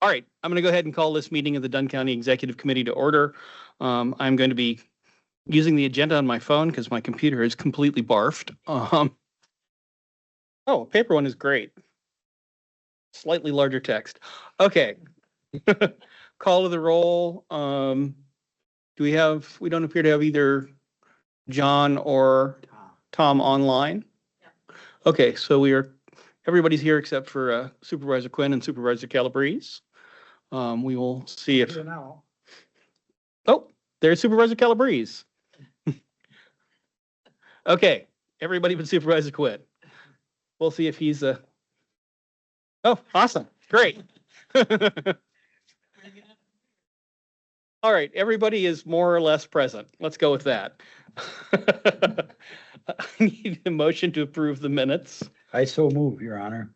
All right, I'm going to go ahead and call this meeting of the Dunn County Executive Committee to order. I'm going to be using the agenda on my phone because my computer is completely barfed. Oh, paper one is great. Slightly larger text. Okay. Call to the roll. We don't appear to have either John or Tom online. Okay, so everybody's here except for Supervisor Quinn and Supervisor Calabrese. We will see if. Oh, there's Supervisor Calabrese. Okay, everybody but Supervisor Quinn. We'll see if he's Oh, awesome. Great. All right, everybody is more or less present. Let's go with that. I need a motion to approve the minutes. I so move, Your Honor.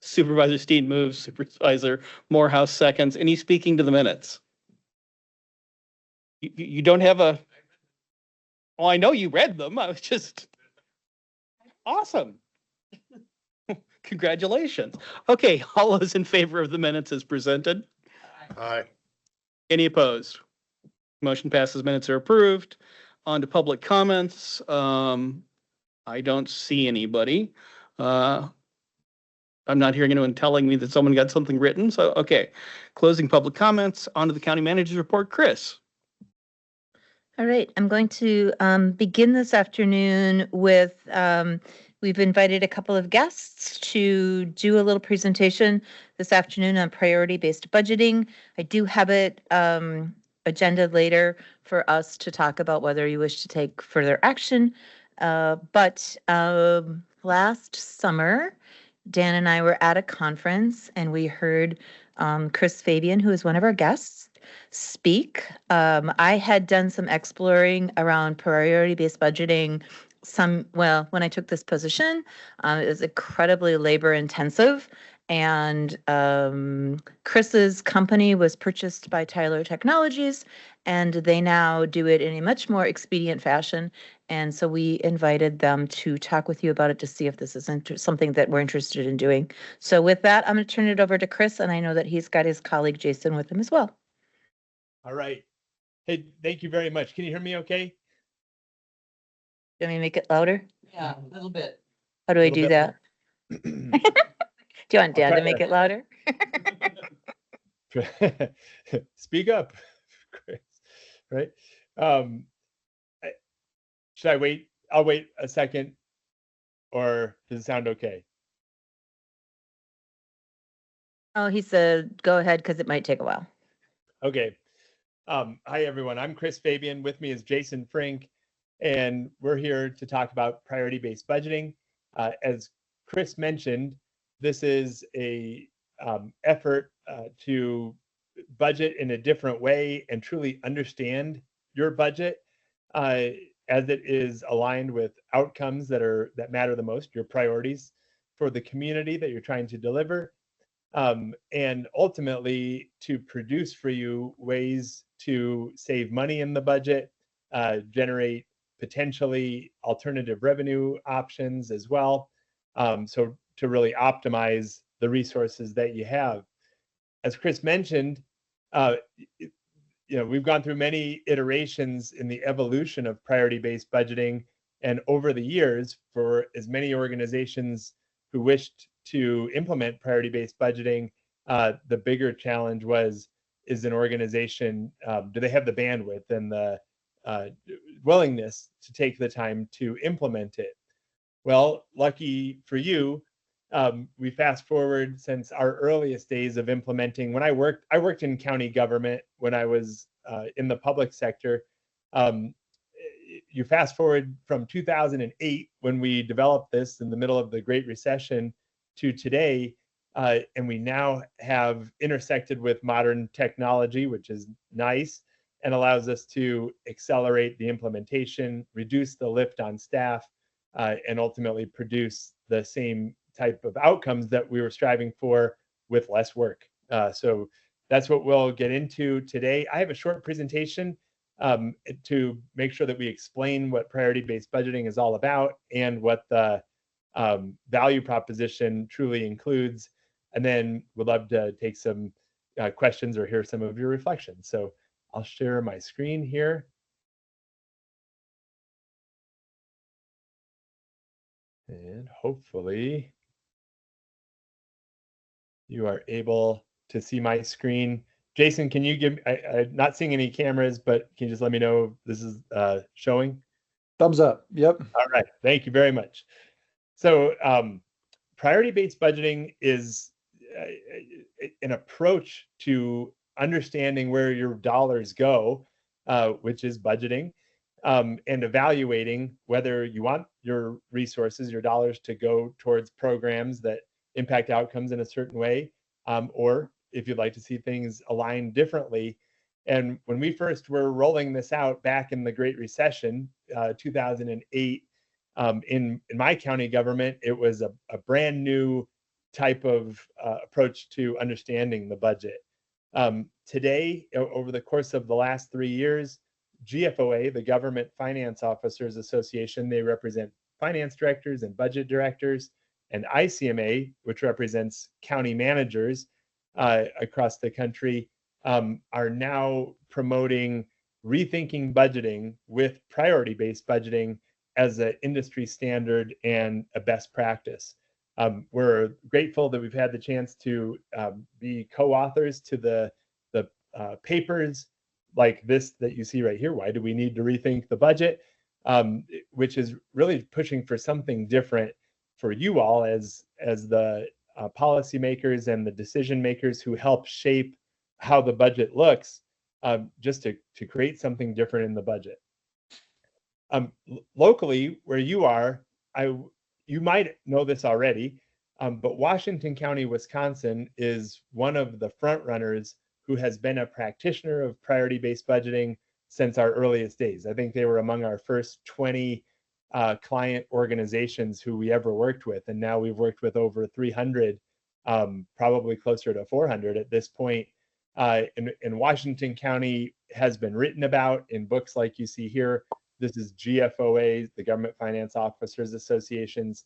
Supervisor Steen moves, Supervisor Morehouse seconds. Any speaking to the minutes? You don't have a... Well, I know you read them. I was just... Awesome. Congratulations. Okay, all those in favor of the minutes as presented? Aye. Any opposed? Motion passes, minutes are approved. On to public comments. I don't see anybody. I'm not hearing anyone telling me that someone got something written. So, okay. Closing public comments. On to the county manager's report. Chris. All right. I'm going to begin this afternoon with, we've invited a couple of guests to do a little presentation this afternoon on priority-based budgeting. I do have it agenda later for us to talk about whether you wish to take further action. But last summer, Dan and I were at a conference and we heard Chris Fabian, who is one of our guests, speak. I had done some exploring around priority-based budgeting when I took this position. It was incredibly labor intensive, and Chris's company was purchased by Tyler Technologies, and they now do it in a much more expedient fashion. And so we invited them to talk with you about it to see if this is something that we're interested in doing. So with that, I'm going to turn it over to Chris, and I know that he's got his colleague Jason with him as well. All right. Hey, thank you very much. Can you hear me okay? Do you want me to make it louder? Yeah, a little bit. How do I do that? Do you want Dan to make it louder? Speak up, Chris. Right? Should I wait? I'll wait a second, or does it sound okay? Oh, he said, go ahead, because it might take a while. Okay. Hi, everyone. I'm Chris Fabian. With me is Jason Frink, and we're here to talk about priority-based budgeting. As Chris mentioned, this is a effort to budget in a different way and truly understand your budget as it is aligned with outcomes that matter the most, your priorities for the community that you're trying to deliver, and ultimately to produce for you ways to save money in the budget, generate potentially alternative revenue options as well. So to really optimize the resources that you have. As Chris mentioned, we've gone through many iterations in the evolution of priority-based budgeting, and over the years, for as many organizations who wished to implement priority-based budgeting, the bigger challenge is an organization, do they have the bandwidth and the willingness to take the time to implement it? Well, lucky for you, we fast forward since our earliest days of implementing. When I worked in county government when I was in the public sector. You fast forward from 2008 when we developed this in the middle of the Great Recession to today, and we now have intersected with modern technology, which is nice and allows us to accelerate the implementation, reduce the lift on staff, and ultimately produce the same type of outcomes that we were striving for with less work. So that's what we'll get into today. I have a short presentation to make sure that we explain what priority-based budgeting is all about and what the value proposition truly includes. And then we'd love to take some questions or hear some of your reflections. So I'll share my screen here. And hopefully you are able to see my screen. Jason, can you give, I'm not seeing any cameras, but can you just let me know if this is showing? Thumbs up. Yep. All right, thank you very much. So priority-based budgeting is an approach to understanding where your dollars go, which is budgeting, and evaluating whether you want your resources, your dollars, to go towards programs that impact outcomes in a certain way, or if you'd like to see things aligned differently. And when we first were rolling this out back in the Great Recession, 2008, in my county government, it was a brand new type of approach to understanding the budget. Today, over the course of the last 3 years, GFOA, the Government Finance Officers Association, they represent finance directors and budget directors, and ICMA, which represents county managers across the country, are now promoting rethinking budgeting with priority-based budgeting as an industry standard and a best practice. We're grateful that we've had the chance to be co-authors to the papers like this that you see right here. Why do we need to rethink the budget? Which is really pushing for something different for you all as the policymakers and the decision makers who help shape how the budget looks, just to create something different in the budget. Locally, where you are, you might know this already, but Washington County, Wisconsin is one of the front runners who has been a practitioner of priority-based budgeting since our earliest days. I think they were among our first 20 client organizations who we ever worked with, and now we've worked with over 300, probably closer to 400 at this point. In Washington County has been written about in books like you see here. This is GFOA, the Government Finance Officers Association's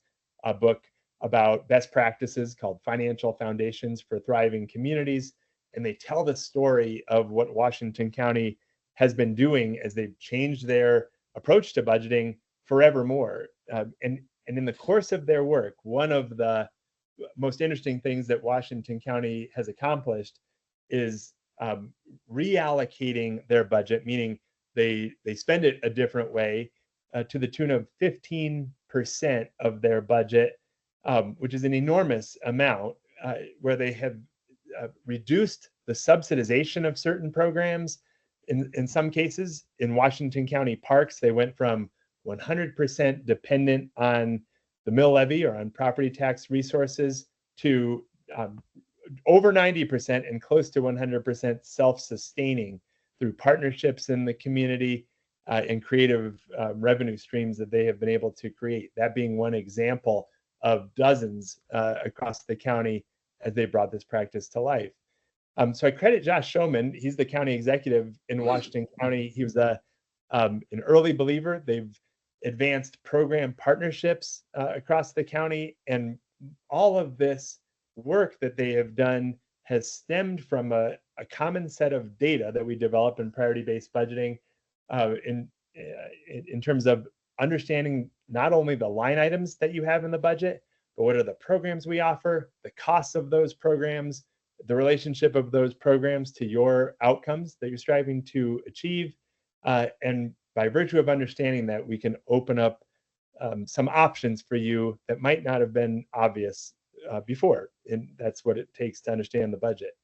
book about best practices called Financial Foundations for Thriving Communities. And they tell the story of what Washington County has been doing as they've changed their approach to budgeting forevermore. And in the course of their work, one of the most interesting things that Washington County has accomplished is reallocating their budget, meaning they spend it a different way, to the tune of 15% of their budget, which is an enormous amount, where they have reduced the subsidization of certain programs. In some cases, in Washington County parks, they went from 100% dependent on the mill levy or on property tax resources to over 90% and close to 100% self-sustaining through partnerships in the community and creative revenue streams that they have been able to create. That being one example of dozens across the county as they brought this practice to life. So I credit Josh Showman. He's the county executive in Washington County. He was an early believer. They've advanced program partnerships across the county, and all of this work that they have done has stemmed from a common set of data that we develop in priority-based budgeting in terms of understanding not only the line items that you have in the budget, but what are the programs we offer, the costs of those programs, the relationship of those programs to your outcomes that you're striving to achieve. And by virtue of understanding that, we can open up some options for you that might not have been obvious before. And that's what it takes to understand the budget.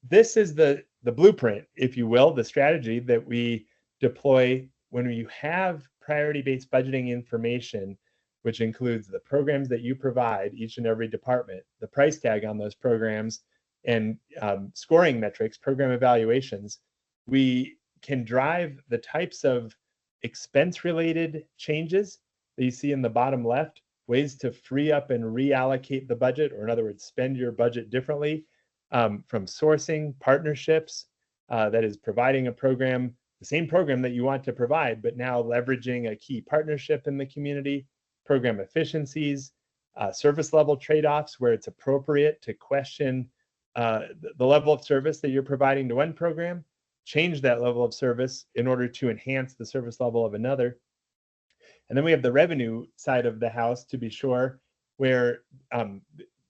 This is the blueprint, if you will, the strategy that we deploy when you have priority-based budgeting information, which includes the programs that you provide, each and every department, the price tag on those programs, and scoring metrics, program evaluations. We can drive the types of expense-related changes that you see in the bottom left, ways to free up and reallocate the budget, or in other words, spend your budget differently, from sourcing, partnerships, that is providing a program, the same program that you want to provide, but now leveraging a key partnership in the community, program efficiencies, service level trade-offs where it's appropriate to question the level of service that you're providing to one program, change that level of service in order to enhance the service level of another. And then we have the revenue side of the house, to be sure, where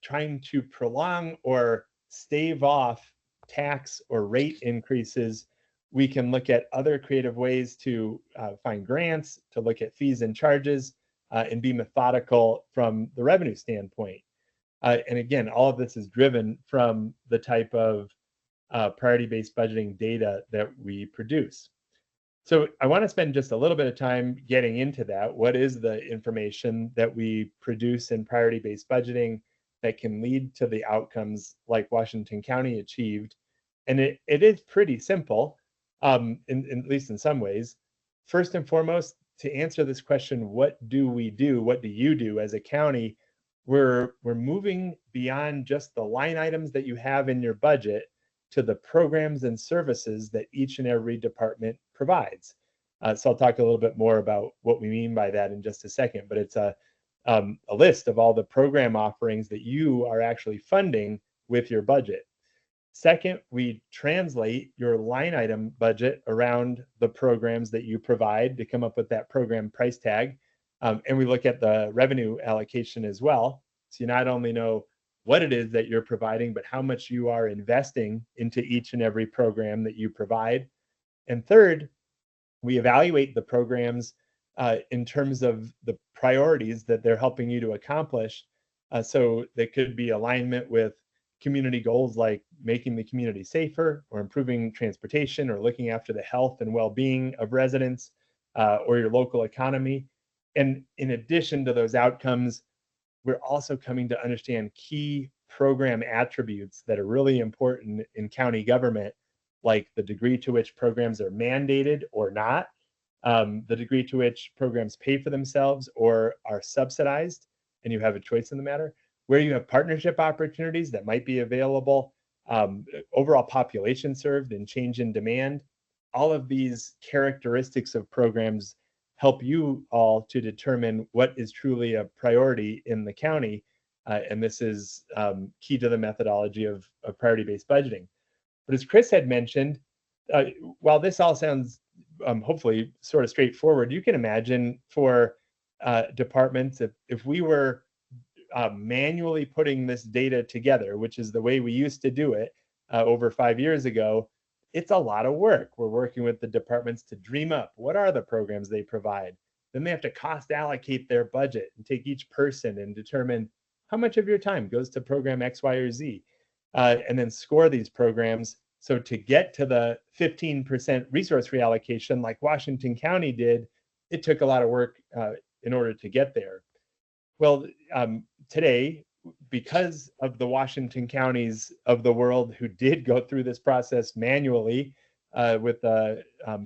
trying to prolong or stave off tax or rate increases, we can look at other creative ways to find grants, to look at fees and charges, and be methodical from the revenue standpoint. And again, all of this is driven from the type of priority-based budgeting data that we produce. So I want to spend just a little bit of time getting into that. What is the information that we produce in priority-based budgeting that can lead to the outcomes like Washington County achieved? And it is pretty simple, at least in some ways. First and foremost, to answer this question, what do we do? What do you do as a county? We're moving beyond just the line items that you have in your budget to the programs and services that each and every department provides. So I'll talk a little bit more about what we mean by that in just a second, but it's a list of all the program offerings that you are actually funding with your budget. Second, we translate your line item budget around the programs that you provide to come up with that program price tag. And we look at the revenue allocation as well. So you not only know what it is that you're providing, but how much you are investing into each and every program that you provide. And third, we evaluate the programs in terms of the priorities that they're helping you to accomplish. So they could be alignment with community goals like making the community safer or improving transportation or looking after the health and well-being of residents or your local economy. And in addition to those outcomes, we're also coming to understand key program attributes that are really important in county government, like the degree to which programs are mandated or not, the degree to which programs pay for themselves or are subsidized, and you have a choice in the matter, where you have partnership opportunities that might be available, overall population served and change in demand. All of these characteristics of programs help you all to determine what is truly a priority in the county. And this is key to the methodology of priority-based budgeting. But as Chris had mentioned, while this all sounds hopefully sort of straightforward, you can imagine for departments, if we were manually putting this data together, which is the way we used to do it over 5 years ago, it's a lot of work. We're working with the departments to dream up what are the programs they provide. Then they have to cost allocate their budget and take each person and determine how much of your time goes to program X, Y, or Z, and then score these programs. So to get to the 15% resource reallocation like Washington County did, it took a lot of work in order to get there. Well, today, because of the Washington counties of the world who did go through this process manually with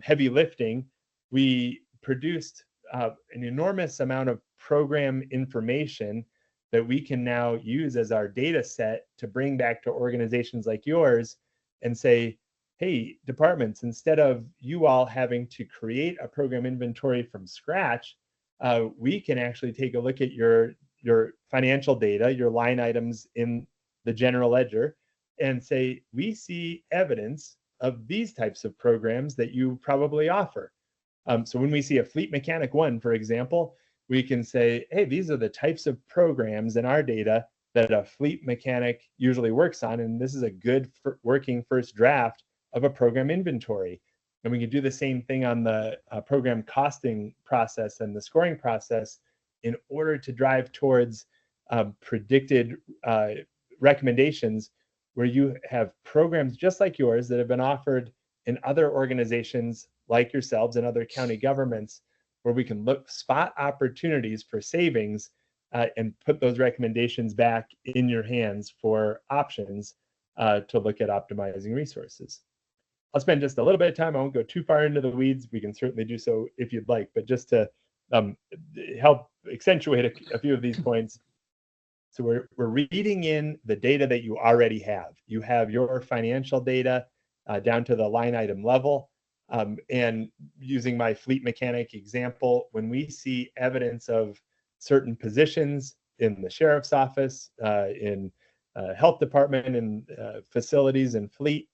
heavy lifting, we produced an enormous amount of program information that we can now use as our data set to bring back to organizations like yours and say, hey, departments, instead of you all having to create a program inventory from scratch, we can actually take a look at your financial data, your line items in the general ledger, and say, we see evidence of these types of programs that you probably offer. So when we see a fleet mechanic one, for example, we can say, hey, these are the types of programs in our data that a fleet mechanic usually works on, and this is a good working first draft of a program inventory. And we can do the same thing on the program costing process and the scoring process in order to drive towards predicted recommendations where you have programs just like yours that have been offered in other organizations like yourselves and other county governments, where we can look spot opportunities for savings and put those recommendations back in your hands for options to look at optimizing resources. I'll spend just a little bit of time. I won't go too far into the weeds. We can certainly do so if you'd like, but just to help accentuate a few of these points. So we're reading in the data that you already have. You have your financial data down to the line item level. And using my fleet mechanic example, when we see evidence of certain positions in the sheriff's office, in health department and facilities and fleet,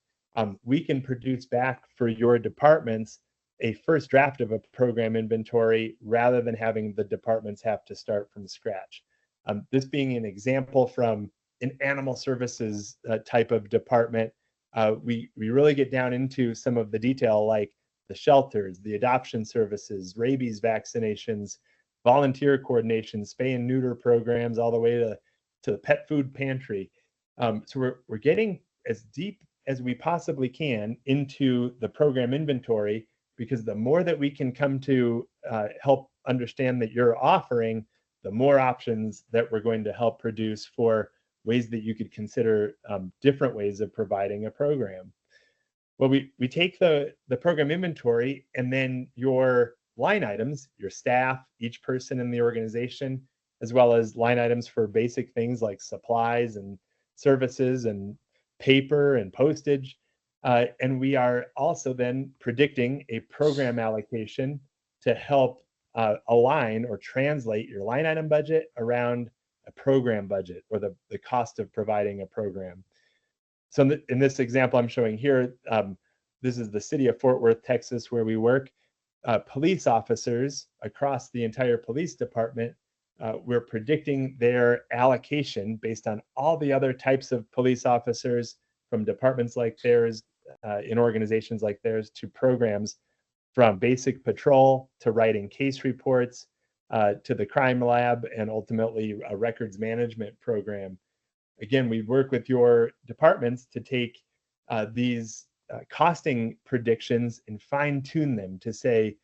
we can produce back for your departments a first draft of a program inventory rather than having the departments have to start from scratch. This being an example from an animal services type of department, we really get down into some of the detail, like the shelters, the adoption services, rabies vaccinations, volunteer coordination, spay and neuter programs, all the way to the pet food pantry. So we're getting as deep as we possibly can into the program inventory, because the more that we can come to help understand that you're offering, the more options that we're going to help produce for ways that you could consider different ways of providing a program. Well, we take the program inventory, and then your line items, your staff, each person in the organization, as well as line items for basic things like supplies and services and paper and postage. And we are also then predicting a program allocation to help align or translate your line item budget around a program budget, or the cost of providing a program. So in this example I'm showing here, this is the city of Fort Worth, Texas, where we work. Police officers across the entire police department, we're predicting their allocation based on all the other types of police officers from departments like theirs, in organizations like theirs, to programs from basic patrol to writing case reports, to the crime lab, and ultimately a records management program. Again, we work with your departments to take these costing predictions and fine tune them to say,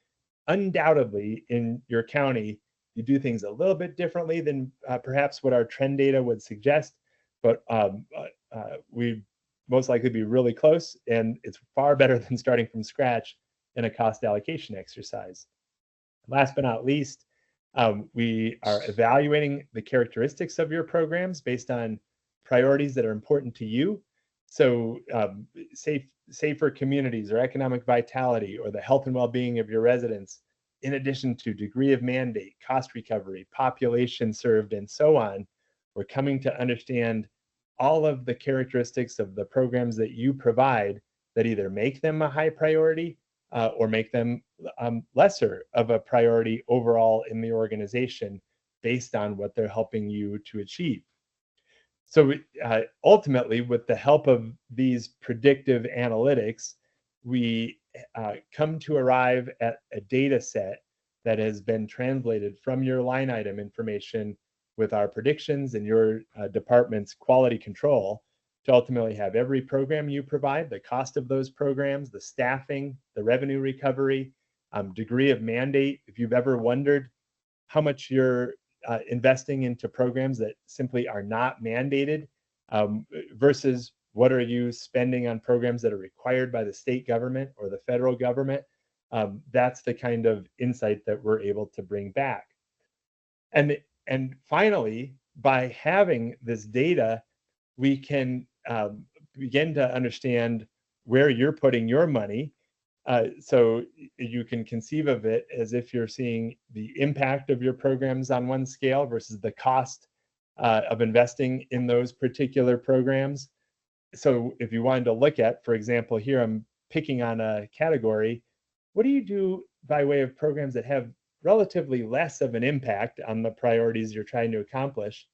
undoubtedly in your county, you do things a little bit differently than perhaps what our trend data would suggest, but we most likely be really close, and it's far better than starting from scratch in a cost allocation exercise. Last but not least, we are evaluating the characteristics of your programs based on priorities that are important to you. So safer communities, or economic vitality, or the health and well-being of your residents, in addition to degree of mandate, cost recovery, population served, and so on. We're coming to understand all of the characteristics of the programs that you provide that either make them a high priority or make them lesser of a priority overall in the organization, based on what they're helping you to achieve. So ultimately, with the help of these predictive analytics, we come to arrive at a data set that has been translated from your line item information with our predictions and your department's quality control, to ultimately have every program you provide, the cost of those programs, the staffing, the revenue recovery, degree of mandate. If you've ever wondered how much you're investing into programs that simply are not mandated, versus what are you spending on programs that are required by the state government or the federal government, that's the kind of insight that we're able to bring back. And finally, by having this data, we can begin to understand where you're putting your money. So you can conceive of it as if you're seeing the impact of your programs on one scale versus the cost of investing in those particular programs. So if you wanted to look at, for example, here I'm picking on a category, what do you do by way of programs that have relatively less of an impact on the priorities you're trying to accomplish?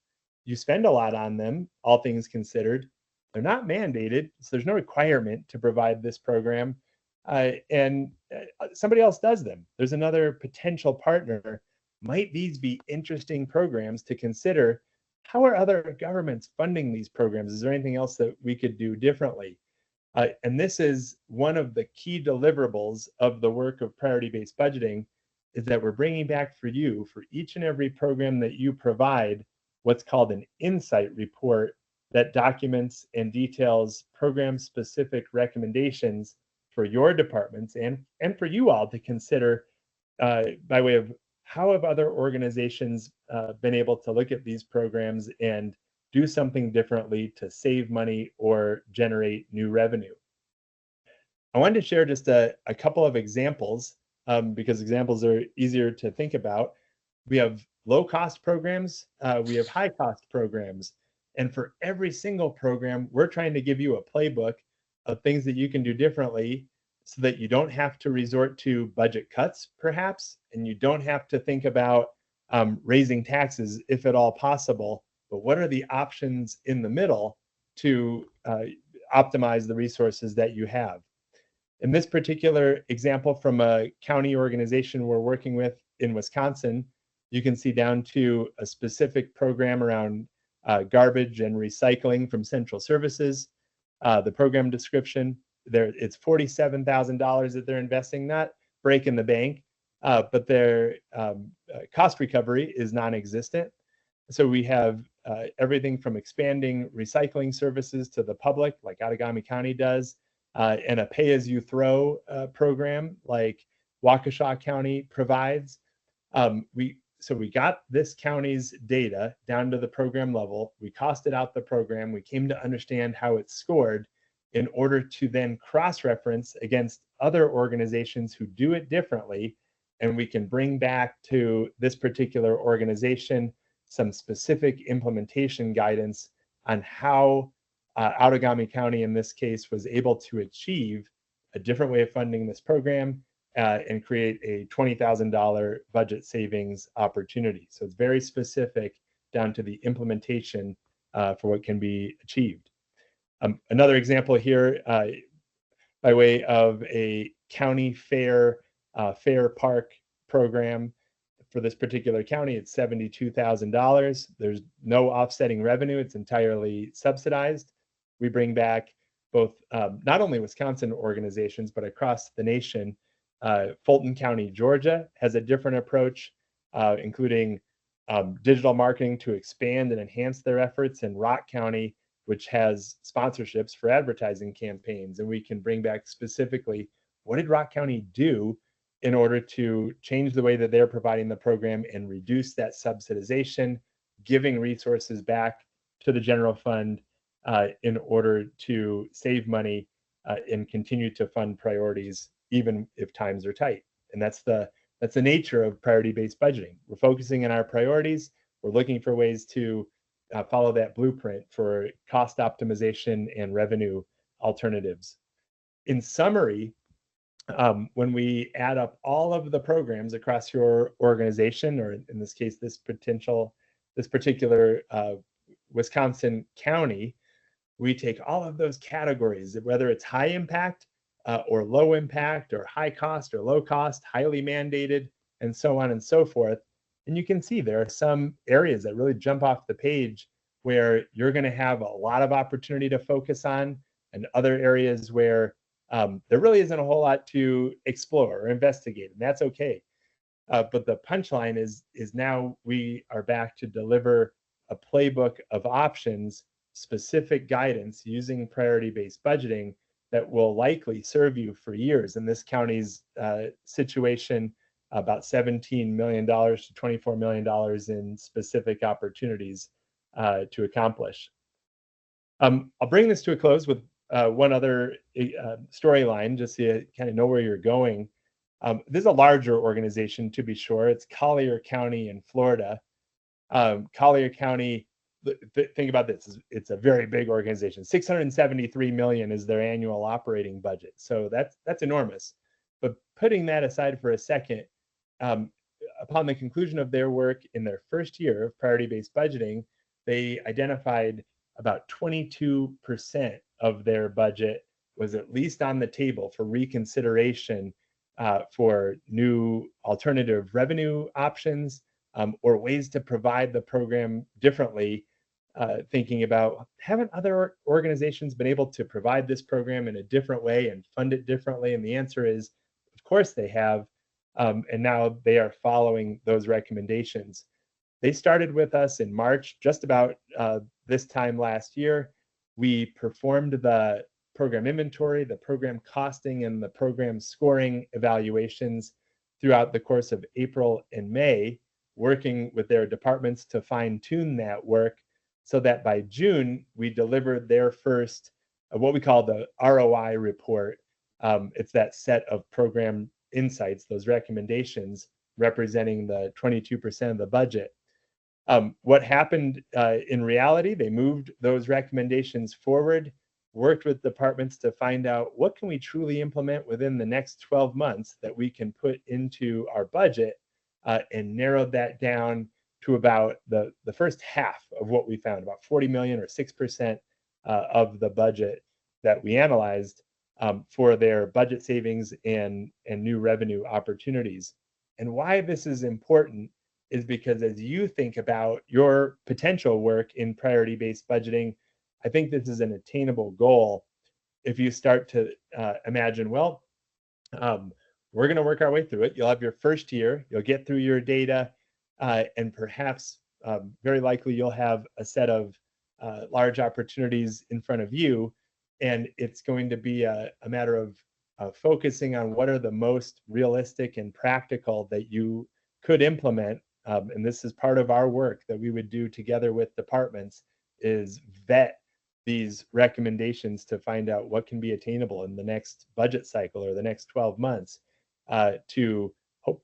You spend a lot on them, all things considered. They're not mandated, so there's no requirement to provide this program. And somebody else does them. There's another potential partner. Might these be interesting programs to consider? How are other governments funding these programs? Is there anything else that we could do differently? And this is one of the key deliverables of the work of priority-based budgeting, is that we're bringing back for you, for each and every program that you provide, what's called an insight report that documents and details program-specific recommendations for your departments and for you all to consider, by way of how have other organizations been able to look at these programs and do something differently to save money or generate new revenue. I wanted to share just a couple of examples, because examples are easier to think about. We have low-cost programs, we have high-cost programs. And for every single program, we're trying to give you a playbook of things that you can do differently so that you don't have to resort to budget cuts, perhaps, and you don't have to think about raising taxes if at all possible. But what are the options in the middle to optimize the resources that you have? In this particular example from a county organization we're working with in Wisconsin, you can see down to a specific program around garbage and recycling from Central Services. The program description, it's $47,000 that they're investing, not breaking the bank, but their cost recovery is non-existent. So we have everything from expanding recycling services to the public, like Outagamie County does, and a pay-as-you-throw program like Waukesha County provides. So we got this county's data down to the program level. We costed out the program. We came to understand how it scored in order to then cross-reference against other organizations who do it differently. And we can bring back to this particular organization some specific implementation guidance on how Outagamie County, in this case, was able to achieve a different way of funding this program and create a $20,000 budget savings opportunity. So it's very specific down to the implementation for what can be achieved. Another example here by way of a county fair park program. For this particular county, it's $72,000. There's no offsetting revenue. It's entirely subsidized. We bring back both not only Wisconsin organizations, but across the nation. Fulton County, Georgia has a different approach, including digital marketing to expand and enhance their efforts, and Rock County, which has sponsorships for advertising campaigns. And we can bring back specifically, what did Rock County do in order to change the way that they're providing the program and reduce that subsidization, giving resources back to the general fund in order to save money and continue to fund priorities even if times are tight. And that's the nature of priority-based budgeting. We're focusing on our priorities. We're looking for ways to follow that blueprint for cost optimization and revenue alternatives. In summary, when we add up all of the programs across your organization, or in this case, this particular Wisconsin county, we take all of those categories, whether it's high impact or low impact, or high cost or low cost, highly mandated, and so on and so forth. And you can see there are some areas that really jump off the page where you're going to have a lot of opportunity to focus on, and other areas where there really isn't a whole lot to explore or investigate, and that's okay. But the punchline is now we are back to deliver a playbook of options, specific guidance using priority-based budgeting that will likely serve you for years. In this county's situation, about $17 million to $24 million in specific opportunities to accomplish. I'll bring this to a close with one other storyline, just so you kind of know where you're going. This is a larger organization, to be sure. It's Collier County in Florida. Collier County, think about this, it's a very big organization. $673 million is their annual operating budget. So that's enormous. But putting that aside for a second, upon the conclusion of their work in their first year of priority-based budgeting, they identified about 22% of their budget was at least on the table for reconsideration for new alternative revenue options or ways to provide the program differently, thinking about, haven't other organizations been able to provide this program in a different way and fund it differently? And the answer is, of course they have, and now they are following those recommendations. They started with us in March, just about this time last year. We performed the program inventory, the program costing, and the program scoring evaluations throughout the course of April and May, working with their departments to fine-tune that work so that by June, we delivered their first, what we call the ROI report. It's that set of program insights, those recommendations representing the 22% of the budget. What happened in reality, they moved those recommendations forward, worked with departments to find out what can we truly implement within the next 12 months that we can put into our budget, and narrowed that down to about the first half of what we found, about 40 million or 6% of the budget that we analyzed for their budget savings and new revenue opportunities. And why this is important is because as you think about your potential work in priority-based budgeting, I think this is an attainable goal. If you start to imagine, well, we're going to work our way through it. You'll have your first year, you'll get through your data, and perhaps very likely you'll have a set of large opportunities in front of you. And it's going to be a matter of focusing on what are the most realistic and practical that you could implement. And this is part of our work that we would do together with departments, is vet these recommendations to find out what can be attainable in the next budget cycle or the next 12 months to hope,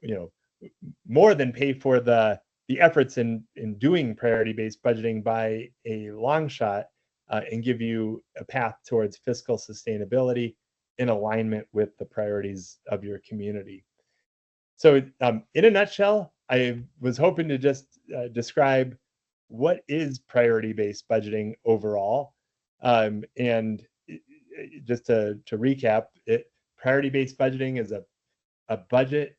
more than pay for the efforts in doing priority-based budgeting by a long shot, and give you a path towards fiscal sustainability in alignment with the priorities of your community. So in a nutshell, I was hoping to just describe what is priority-based budgeting overall. And just to recap, priority-based budgeting is a budget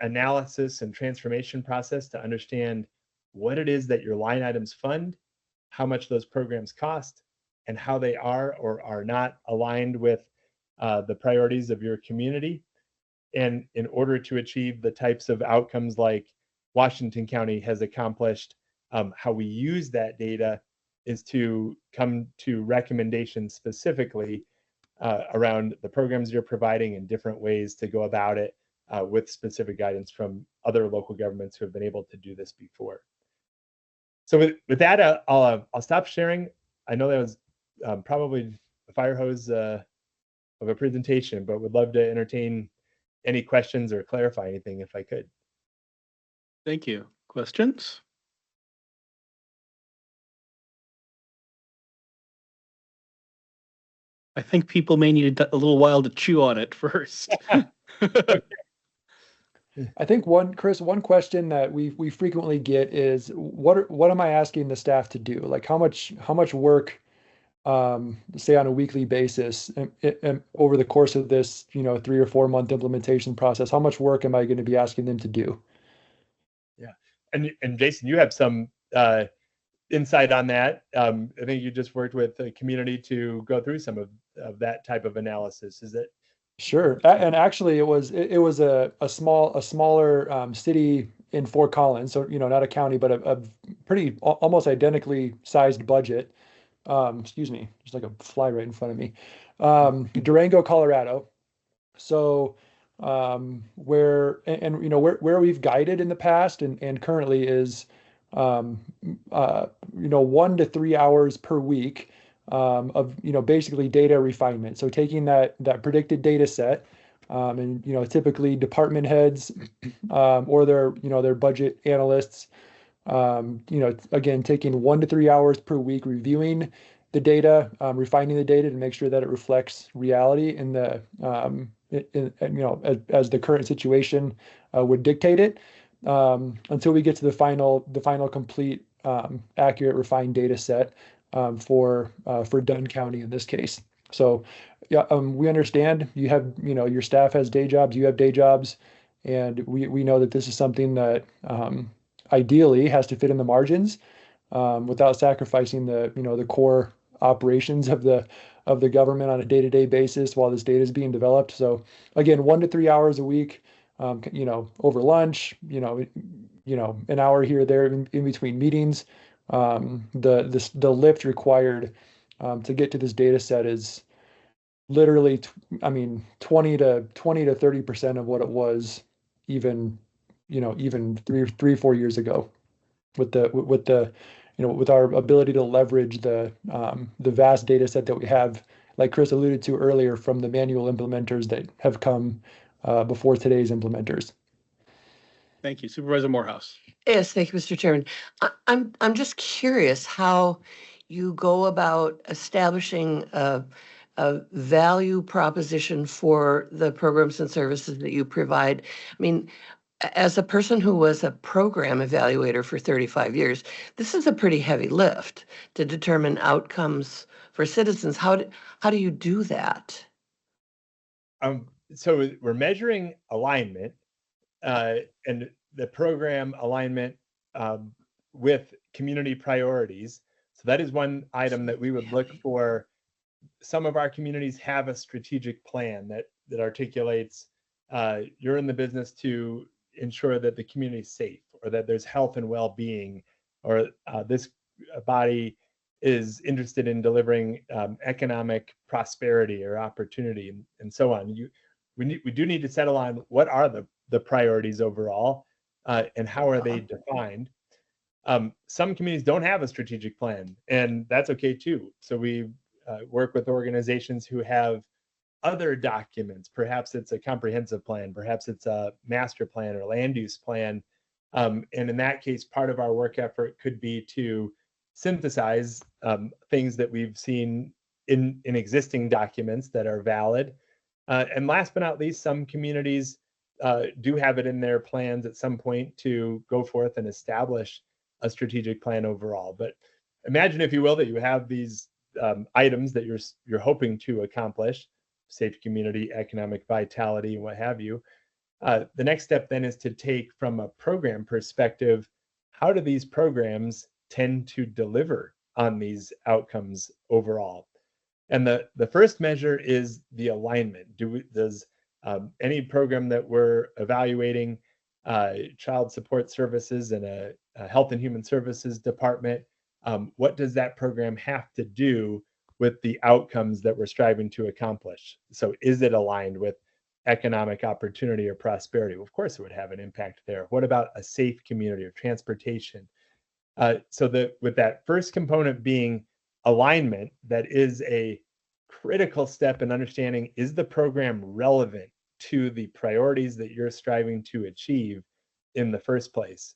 analysis and transformation process to understand what it is that your line items fund, how much those programs cost, and how they are or are not aligned with the priorities of your community. And in order to achieve the types of outcomes like Washington County has accomplished, how we use that data is to come to recommendations specifically around the programs you're providing and different ways to go about it, with specific guidance from other local governments who have been able to do this before. So with that, I'll stop sharing. I know that was probably a fire hose of a presentation, but would love to entertain any questions or clarify anything if I could. Thank you. Questions? I think people may need a little while to chew on it first. I think one question that we frequently get is what am I asking the staff to do? Like how much work, say on a weekly basis and over the course of this, 3 or 4 month implementation process, how much work am I going to be asking them to do? Yeah. And Jason, you have some insight on that. I think you just worked with the community to go through some of that type of analysis. Is it? Sure. And actually it was a smaller city in Fort Collins. So, not a county, but a pretty almost identically sized budget. Excuse me, there's like a fly right in front of me. Durango, Colorado. So where we've guided in the past and currently is 1 to 3 hours per week of basically data refinement. So taking that predicted data set, and typically department heads or their budget analysts, again taking 1 to 3 hours per week reviewing the data, refining the data to make sure that it reflects reality in the as the current situation would dictate it, until we get to the final complete accurate refined data set for Dunn County in this case. So yeah, we understand you have, your staff has day jobs, you have day jobs, and we know that this is something that ideally has to fit in the margins without sacrificing the core operations of the government on a day-to-day basis while this data is being developed. So again, 1 to 3 hours a week, over lunch, an hour here or there in between meetings. The lift required to get to this data set is literally, 20 to 30% of what it was even 3-4 years ago, with our ability to leverage the vast data set that we have, like Chris alluded to earlier, from the manual implementers that have come before today's implementers. Thank you. Supervisor Morehouse. Yes, thank you, Mr. Chairman. I'm just curious how you go about establishing a value proposition for the programs and services that you provide. I mean, as a person who was a program evaluator for 35 years, this is a pretty heavy lift to determine outcomes for citizens. How do you do that? So we're measuring alignment and the program alignment with community priorities. So that is one item that we would look for. Some of our communities have a strategic plan that articulates you're in the business to ensure that the community is safe, or that there's health and well-being, or this body is interested in delivering economic prosperity or opportunity, and so on. We do need to settle on what are the priorities overall, and how are they defined. Some communities don't have a strategic plan, and that's okay too. So we work with organizations who have other documents. Perhaps it's a comprehensive plan, perhaps it's a master plan or land use plan. And in that case, part of our work effort could be to synthesize things that we've seen in existing documents that are valid. And last but not least, some communities do have it in their plans at some point to go forth and establish a strategic plan overall. But imagine, if you will, that you have these items that you're hoping to accomplish: safe community, economic vitality, and what have you. The next step then is to take, from a program perspective, how do these programs tend to deliver on these outcomes overall? And the first measure is the alignment. Does any program that we're evaluating, child support services and a health and human services department, what does that program have to do with the outcomes that we're striving to accomplish? So is it aligned with economic opportunity or prosperity? Well, of course it would have an impact there. What about a safe community or transportation? With that first component being alignment, that is a critical step in understanding, is the program relevant to the priorities that you're striving to achieve in the first place?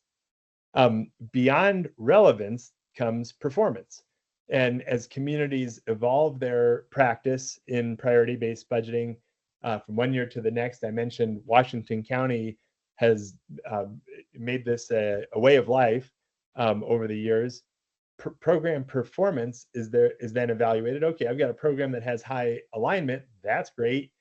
Beyond relevance comes performance. And as communities evolve their practice in priority-based budgeting from one year to the next, I mentioned Washington County has made this a way of life over the years. Program performance is then evaluated. Okay, I've got a program that has high alignment. That's great.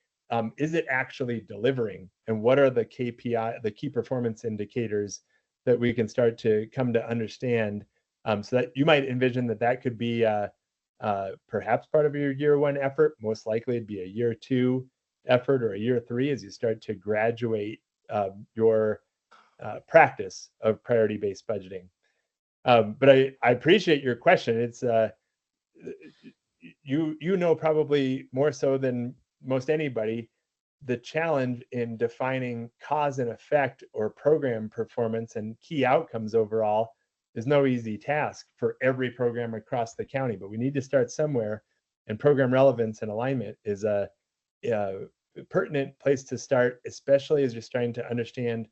Is it actually delivering? And what are the KPI, the key performance indicators that we can start to come to understand? So that you might envision that could be perhaps part of your year one effort. Most likely it'd be a year two effort or a year three as you start to graduate your practice of priority-based budgeting. But I appreciate your question. It's you know probably more so than most anybody the challenge in defining cause and effect or program performance and key outcomes overall is no easy task for every program across the county, but we need to start somewhere, and program relevance and alignment is a pertinent place to start, especially as you're starting to understand,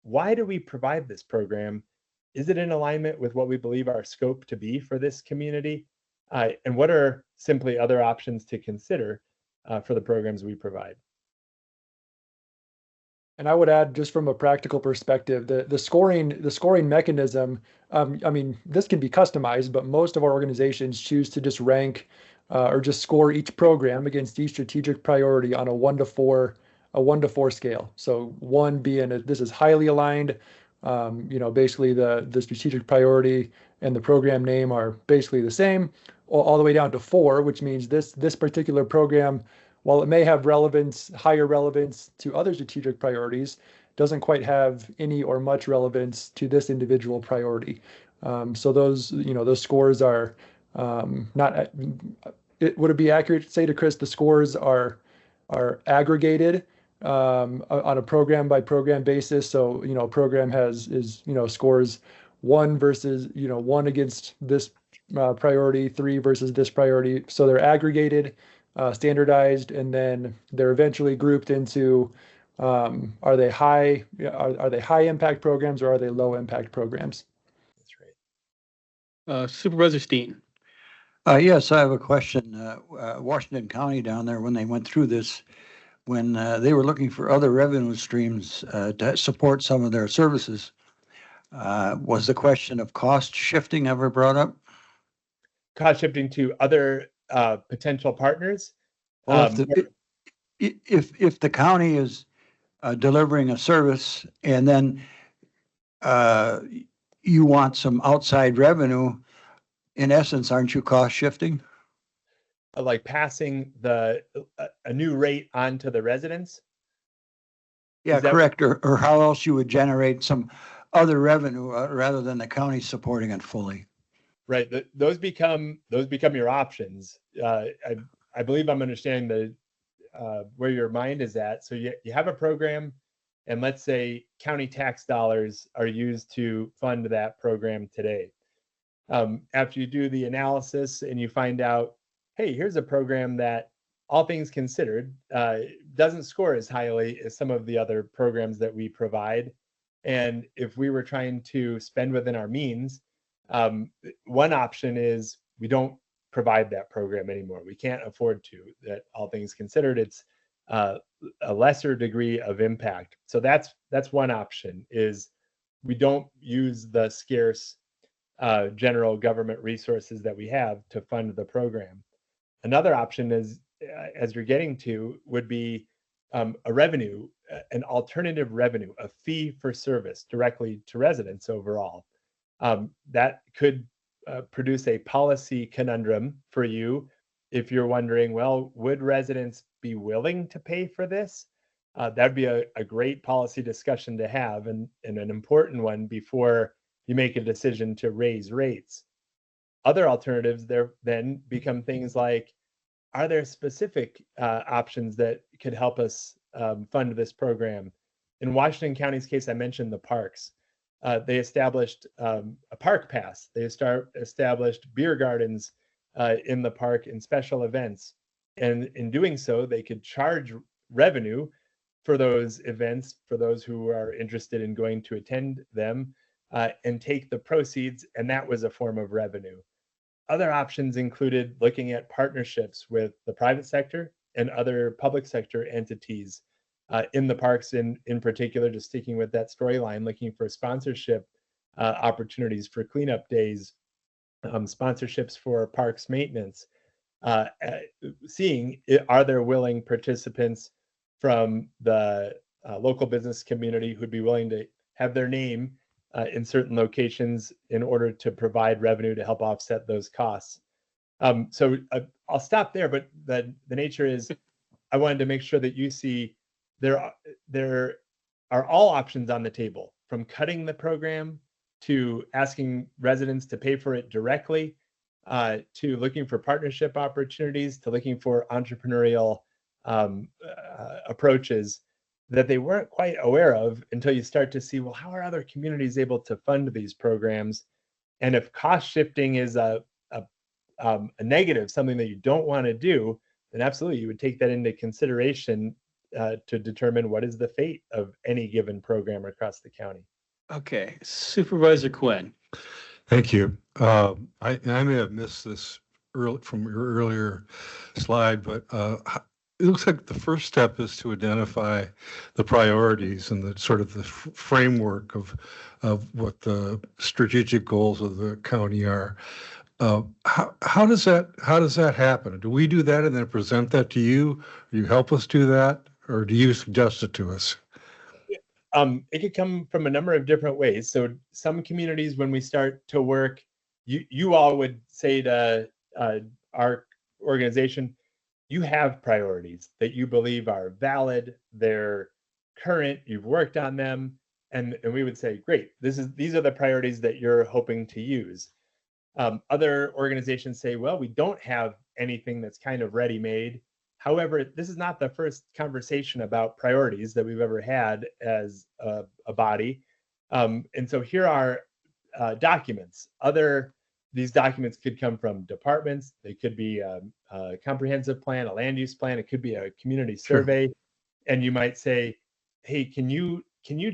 why do we provide this program? Is it in alignment with what we believe our scope to be for this community? And what are simply other options to consider for the programs we provide? And I would add, just from a practical perspective, the scoring mechanism. I mean, this can be customized, but most of our organizations choose to just rank or just score each program against each strategic priority on a 1 to 4 scale. So 1 being this is highly aligned. Basically the strategic priority and the program name are basically the same, all the way down to 4, which means this particular program, while it may have higher relevance to other strategic priorities, doesn't quite have any or much relevance to this individual priority. So those scores are not. Would it be accurate to say to Chris, the scores are aggregated on a program by program basis? So a program scores 1 versus 1 against this priority, 3 versus this priority. So they're aggregated, standardized, and then they're eventually grouped into Are they high? Are they high impact programs or are they low impact programs? That's right. Supervisor Steen. Yes, I have a question. Washington County down there, when they went through this, when they were looking for other revenue streams to support some of their services, was the question of cost shifting ever brought up? Cost shifting to other potential partners. Well, if the county is delivering a service and then you want some outside revenue, in essence, aren't you cost shifting? Like passing a new rate on to the residents. Yeah, Is that- correct. Or how else you would generate some other revenue rather than the county supporting it fully. Right. Those become your options. I believe I'm understanding where your mind is at. So you have a program, and let's say county tax dollars are used to fund that program today. After you do the analysis and you find out, hey, here's a program that, all things considered, doesn't score as highly as some of the other programs that we provide. And if we were trying to spend within our means, one option is we don't provide that program anymore. We can't afford to. That, all things considered, it's a lesser degree of impact. So that's one option, is we don't use the scarce general government resources that we have to fund the program. Another option is, as you're getting to, would be a revenue, an alternative revenue, a fee for service directly to residents overall. That could produce a policy conundrum for you if you're wondering, well, would residents be willing to pay for this? That'd be a great policy discussion to have, and an important one before you make a decision to raise rates. Other alternatives there then become things like, are there specific options that could help us fund this program? In Washington County's case, I mentioned the parks. They established a park pass. They established beer gardens in the park and special events. And in doing so, they could charge revenue for those events, for those who are interested in going to attend them, and take the proceeds, and that was a form of revenue. Other options included looking at partnerships with the private sector and other public sector entities in the parks, in particular, just sticking with that storyline, looking for sponsorship opportunities for cleanup days, sponsorships for parks maintenance, seeing are there willing participants from the local business community who'd be willing to have their name in certain locations in order to provide revenue to help offset those costs. So I'll stop there, but the nature is, I wanted to make sure that you see there are all options on the table, from cutting the program to asking residents to pay for it directly, to looking for partnership opportunities, to looking for entrepreneurial approaches that they weren't quite aware of until you start to see, well, how are other communities able to fund these programs? And if cost shifting is a negative, something that you don't want to do, then absolutely you would take that into consideration to determine what is the fate of any given program across the county. Okay, Supervisor Quinn. Thank you. I may have missed this from your earlier slide, but it looks like the first step is to identify the priorities and the sort of the framework of what the strategic goals of the county are. How does that happen? Do we do that and then present that to you? Do you help us do that, or do you suggest it to us? It could come from a number of different ways. So some communities, when we start to work, you all would say to our organization, you have priorities that you believe are valid, they're current, you've worked on them, and we would say, great, these are the priorities that you're hoping to use. Other organizations say, well, we don't have anything that's kind of ready-made. However, this is not the first conversation about priorities that we've ever had as a body. And so here are documents. These documents could come from departments. They could be a comprehensive plan, a land use plan. It could be a community survey. And you might say, hey, can you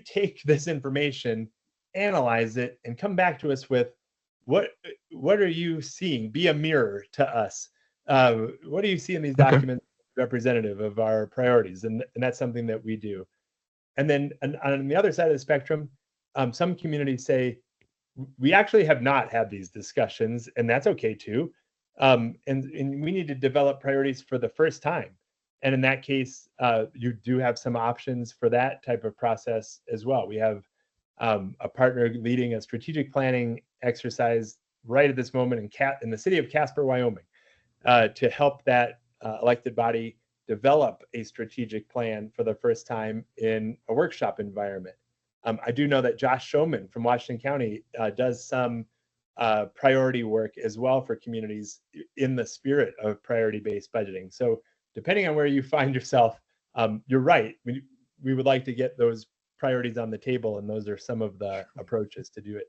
take this information, analyze it, and come back to us with what are you seeing? Be a mirror to us. What do you see in these Okay. documents representative of our priorities? And that's something that we do. And then on the other side of the spectrum, some communities say, we actually have not had these discussions, and that's okay too. And we need to develop priorities for the first time. And in that case, you do have some options for that type of process as well. We have a partner leading a strategic planning exercise right at this moment in the city of Casper, Wyoming, to help that elected body develop a strategic plan for the first time in a workshop environment. I do know that Josh Showman from Washington County does some priority work as well for communities in the spirit of priority-based budgeting. So depending on where you find yourself, you're right. We would like to get those priorities on the table, and those are some of the approaches to do it.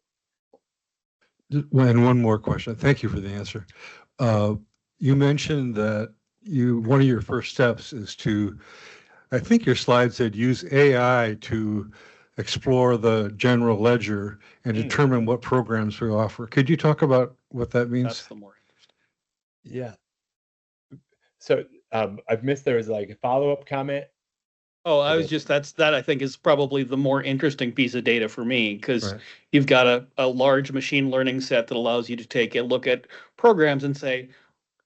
And one more question. Thank you for the answer. You mentioned that one of your first steps is to, I think your slide said, use AI to explore the general ledger and determine what programs we offer. Could you talk about what that means? That's the more interesting. Yeah. So I've missed, there was like a follow-up comment. Oh, I was just, that I think is probably the more interesting piece of data for me, because Right. you've got a large machine learning set that allows you to take a look at programs and say,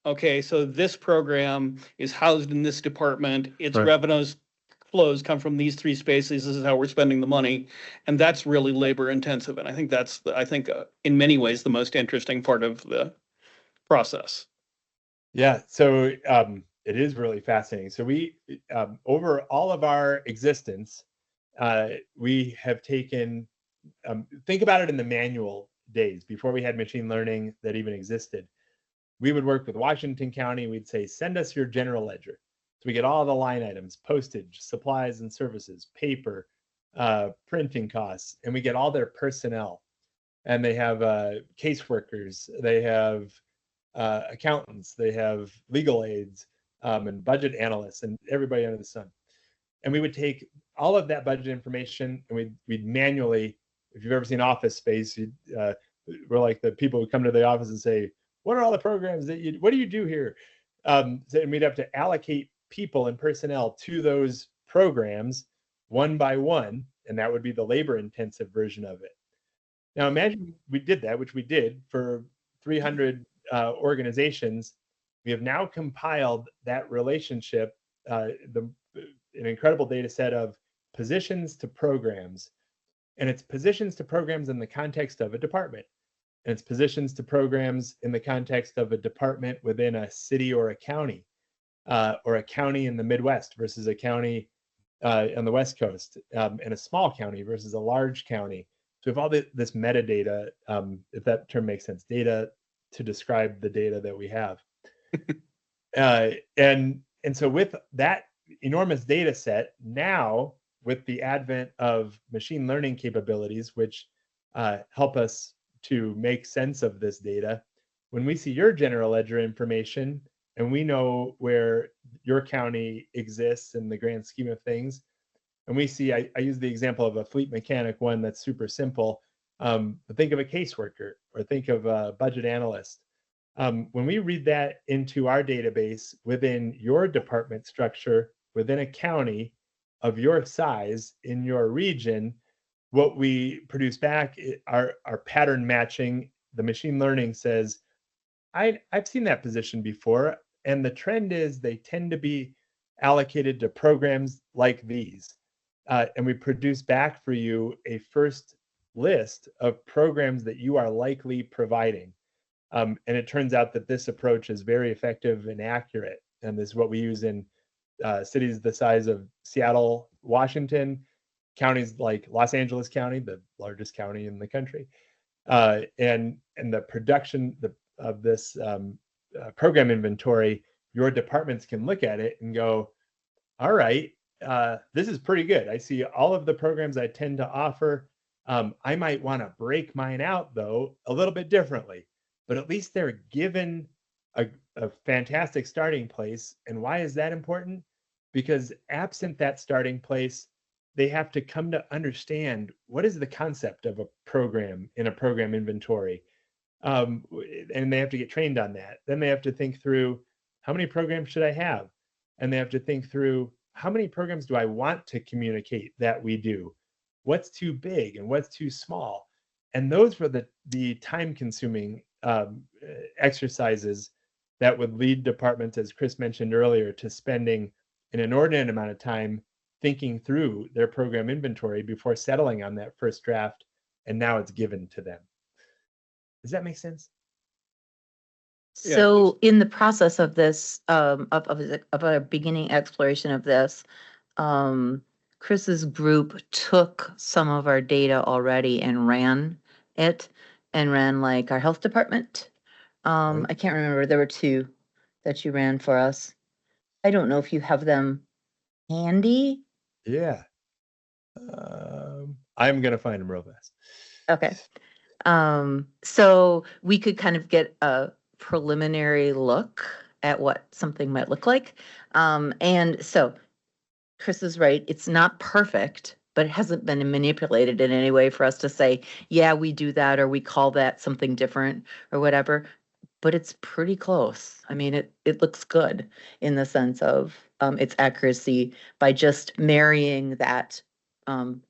okay, so this program is housed in this department, its Right. revenues flows come from these three spaces, this is how we're spending the money. And that's really labor intensive. And I think that's, in many ways, the most interesting part of the process. Yeah, so it is really fascinating. So we, over all of our existence, we have taken, think about it in the manual days before we had machine learning that even existed. We would work with Washington County. We'd say, send us your general ledger. So we get all the line items, postage, supplies and services, paper, printing costs, and we get all their personnel. And they have caseworkers, they have accountants, they have legal aides, and budget analysts, and everybody under the sun. And we would take all of that budget information and we'd manually, if you've ever seen Office Space, we're like the people who come to the office and say, what are all the programs what do you do here? And we'd have to allocate people and personnel to those programs one by one, and that would be the labor intensive version of it. Now imagine we did that, which we did for 300 organizations. We have now compiled that relationship, an incredible data set of positions to programs, and it's positions to programs in the context of a department. And it's positions to programs in the context of a department within a city or a county in the Midwest versus a county on the West Coast, and a small county versus a large county. So we have all this metadata, if that term makes sense, data to describe the data that we have. And so with that enormous data set, now with the advent of machine learning capabilities, which help us to make sense of this data, when we see your general ledger information and we know where your county exists in the grand scheme of things, and we see, I use the example of a fleet mechanic, one that's super simple, but think of a caseworker or think of a budget analyst. When we read that into our database within your department structure, within a county of your size in your region, what we produce back are pattern matching. The machine learning says, I've seen that position before, and the trend is they tend to be allocated to programs like these. And we produce back for you a first list of programs that you are likely providing. And it turns out that this approach is very effective and accurate. And this is what we use in cities the size of Seattle, Washington, counties like Los Angeles County, the largest county in the country. And the production of this program inventory, your departments can look at it and go, all right, this is pretty good. I see all of the programs I tend to offer. I might want to break mine out, though, a little bit differently, but at least they're given a fantastic starting place. And why is that important? Because absent that starting place, they have to come to understand what is the concept of a program in a program inventory. And they have to get trained on that. Then they have to think through, how many programs should I have? And they have to think through, how many programs do I want to communicate that we do? What's too big and what's too small? And those were the time consuming exercises that would lead departments, as Chris mentioned earlier, to spending an inordinate amount of time thinking through their program inventory before settling on that first draft, and now it's given to them. Does that make sense? Yeah. So in the process of this, of our beginning exploration of this, Chris's group took some of our data already and ran it, and ran like our health department. Right. I can't remember, there were two that you ran for us. I don't know if you have them handy. Yeah. I'm gonna find them real fast. Okay. So we could kind of get a preliminary look at what something might look like. And so Chris is right. It's not perfect, but it hasn't been manipulated in any way for us to say, yeah, we do that, or we call that something different or whatever. But it's pretty close. I mean, it looks good in the sense of its accuracy by just marrying that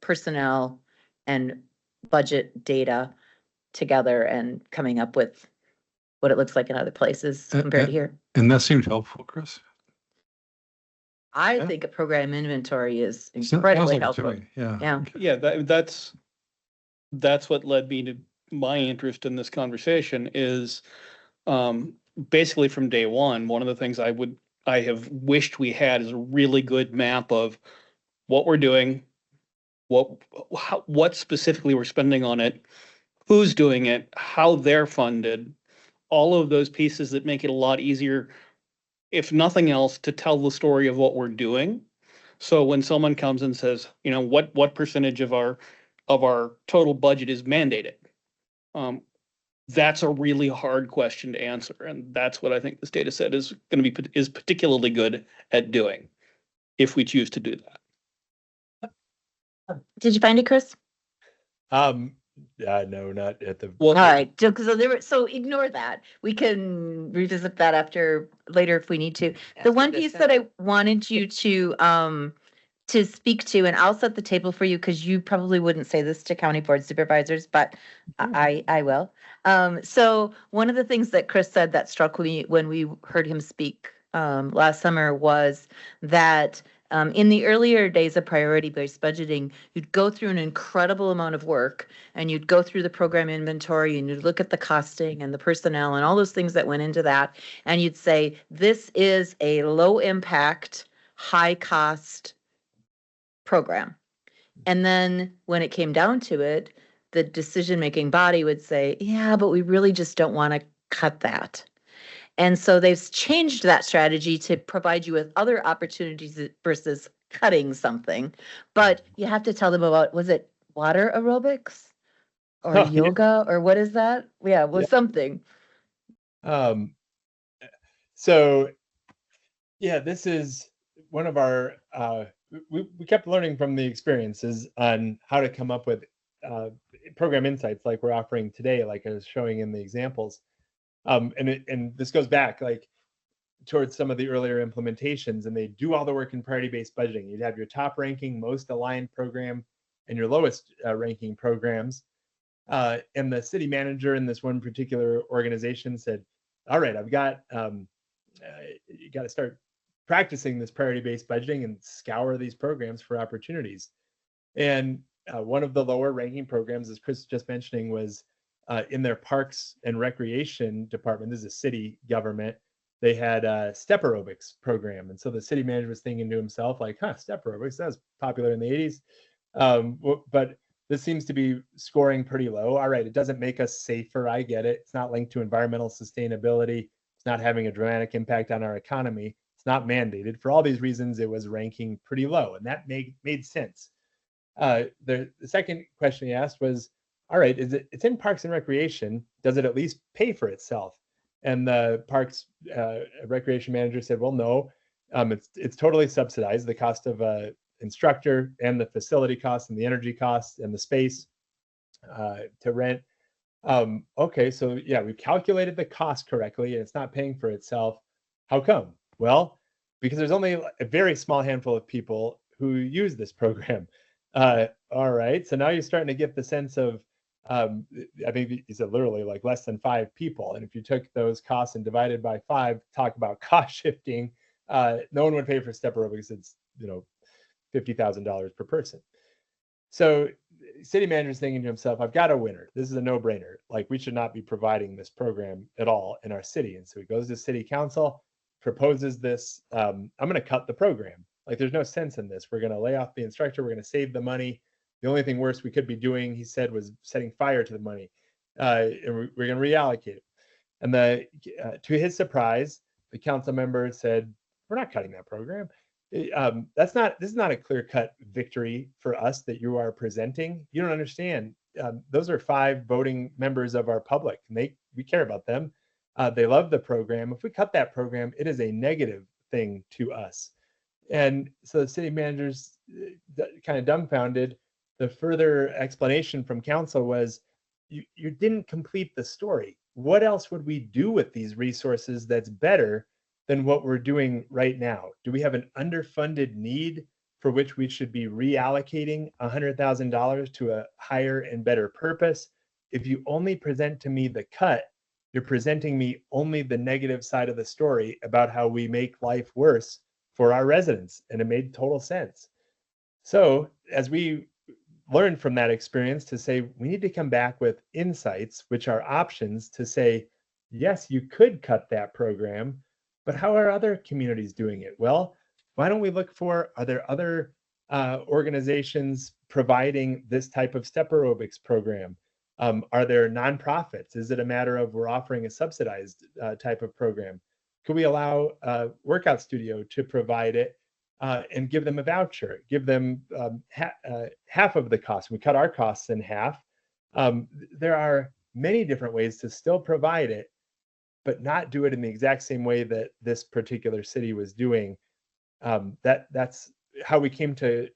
personnel and budget data together and coming up with what it looks like in other places compared to here. And that seemed helpful, Chris. I Yeah. think a program inventory is Sounds incredibly like it to helpful. me, yeah. Yeah. Yeah, that's what led me to my interest in this conversation is basically from day one of the things I have wished we had is a really good map of what we're doing, what specifically we're spending on it, who's doing it, how they're funded, all of those pieces that make it a lot easier, if nothing else, to tell the story of what we're doing. So when someone comes and says, what percentage of our total budget is mandated? That's a really hard question to answer, and that's what I think this data set is going to be is particularly good at doing, if we choose to do that. Did you find it, Chris? No, not at the. Well, All right, so ignore that. We can revisit that later if we need to. The one piece that I wanted you to speak to, and I'll set the table for you because you probably wouldn't say this to county board supervisors, but I will. So one of the things that Chris said that struck me when we heard him speak last summer was that in the earlier days of priority-based budgeting, you'd go through an incredible amount of work, and you'd go through the program inventory, and you'd look at the costing and the personnel and all those things that went into that, and you'd say, this is a low-impact, high-cost program. And then when it came down to it, the decision-making body would say, yeah, but we really just don't want to cut that. And so they've changed that strategy to provide you with other opportunities versus cutting something. But you have to tell them about, was it water aerobics or yoga or what is that? Yeah, it was something. So yeah, this is one of our we kept learning from the experiences on how to come up with program insights like we're offering today, like I was showing in the examples. And this goes back like towards some of the earlier implementations, and they do all the work in priority-based budgeting. You'd have your top ranking, most aligned program and your lowest ranking programs. And the city manager in this one particular organization said, all right, I've got, you got to start practicing this priority-based budgeting and scour these programs for opportunities. And one of the lower ranking programs, as Chris was just mentioning, was in their parks and recreation department. This is a city government. They had a step aerobics program. And so the city manager was thinking to himself, like, step aerobics, that was popular in the 80s. But this seems to be scoring pretty low. All right, it doesn't make us safer. I get it. It's not linked to environmental sustainability. It's not having a dramatic impact on our economy. It's not mandated. For all these reasons, it was ranking pretty low. And that made sense. The second question he asked was, all right, it's in Parks and Recreation. Does it at least pay for itself? And the Parks Recreation manager said, well, no, it's totally subsidized. The cost of instructor and the facility costs and the energy costs and the space to rent. Okay, so yeah, we calculated the cost correctly and it's not paying for itself. How come? Well, because there's only a very small handful of people who use this program. All right, so now you're starting to get the sense of, I think you said literally like less than 5 people. And if you took those costs and divided by 5, talk about cost shifting, no one would pay for step aerobics. It's, $50,000 per person. So city manager's thinking to himself, I've got a winner. This is a no-brainer. Like, we should not be providing this program at all in our city. And so he goes to city council, proposes this. I'm going to cut the program. Like, there's no sense in this. We're going to lay off the instructor. We're going to save the money. The only thing worse we could be doing, he said, was setting fire to the money. And we're going to reallocate it. And to his surprise, the council member said, we're not cutting that program. This is not a clear-cut victory for us that you are presenting. You don't understand. Those are 5 voting members of our public, and we care about them. They love the program. If we cut that program, it is a negative thing to us. And so the city manager's kind of dumbfounded. The further explanation from council was, you didn't complete the story. What else would we do with these resources that's better than what we're doing right now? Do we have an underfunded need for which we should be reallocating $100,000 to a higher and better purpose? If you only present to me the cut, you're presenting me only the negative side of the story about how we make life worse for our residents. And it made total sense. So as we learned from that experience to say, we need to come back with insights, which are options to say, yes, you could cut that program, but how are other communities doing it? Well, why don't we look for, are there other organizations providing this type of step aerobics program? Are there nonprofits? Is it a matter of we're offering a subsidized type of program? Could we allow a workout studio to provide it and give them a voucher, give them half of the cost? We cut our costs in half. There are many different ways to still provide it, but not do it in the exact same way that this particular city was doing. That's how we came to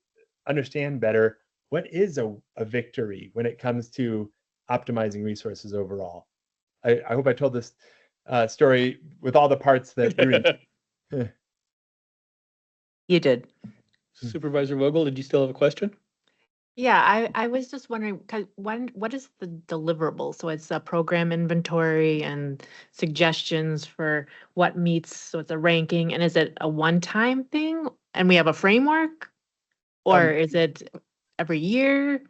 understand better what is a victory when it comes to optimizing resources overall. I hope I told this story with all the parts that you're in. You did. Supervisor Vogel, did you still have a question? Yeah, I was just wondering, what is the deliverable? So it's a program inventory and suggestions for what meets, so it's a ranking, and is it a one-time thing? And we have a framework? Or is it every year?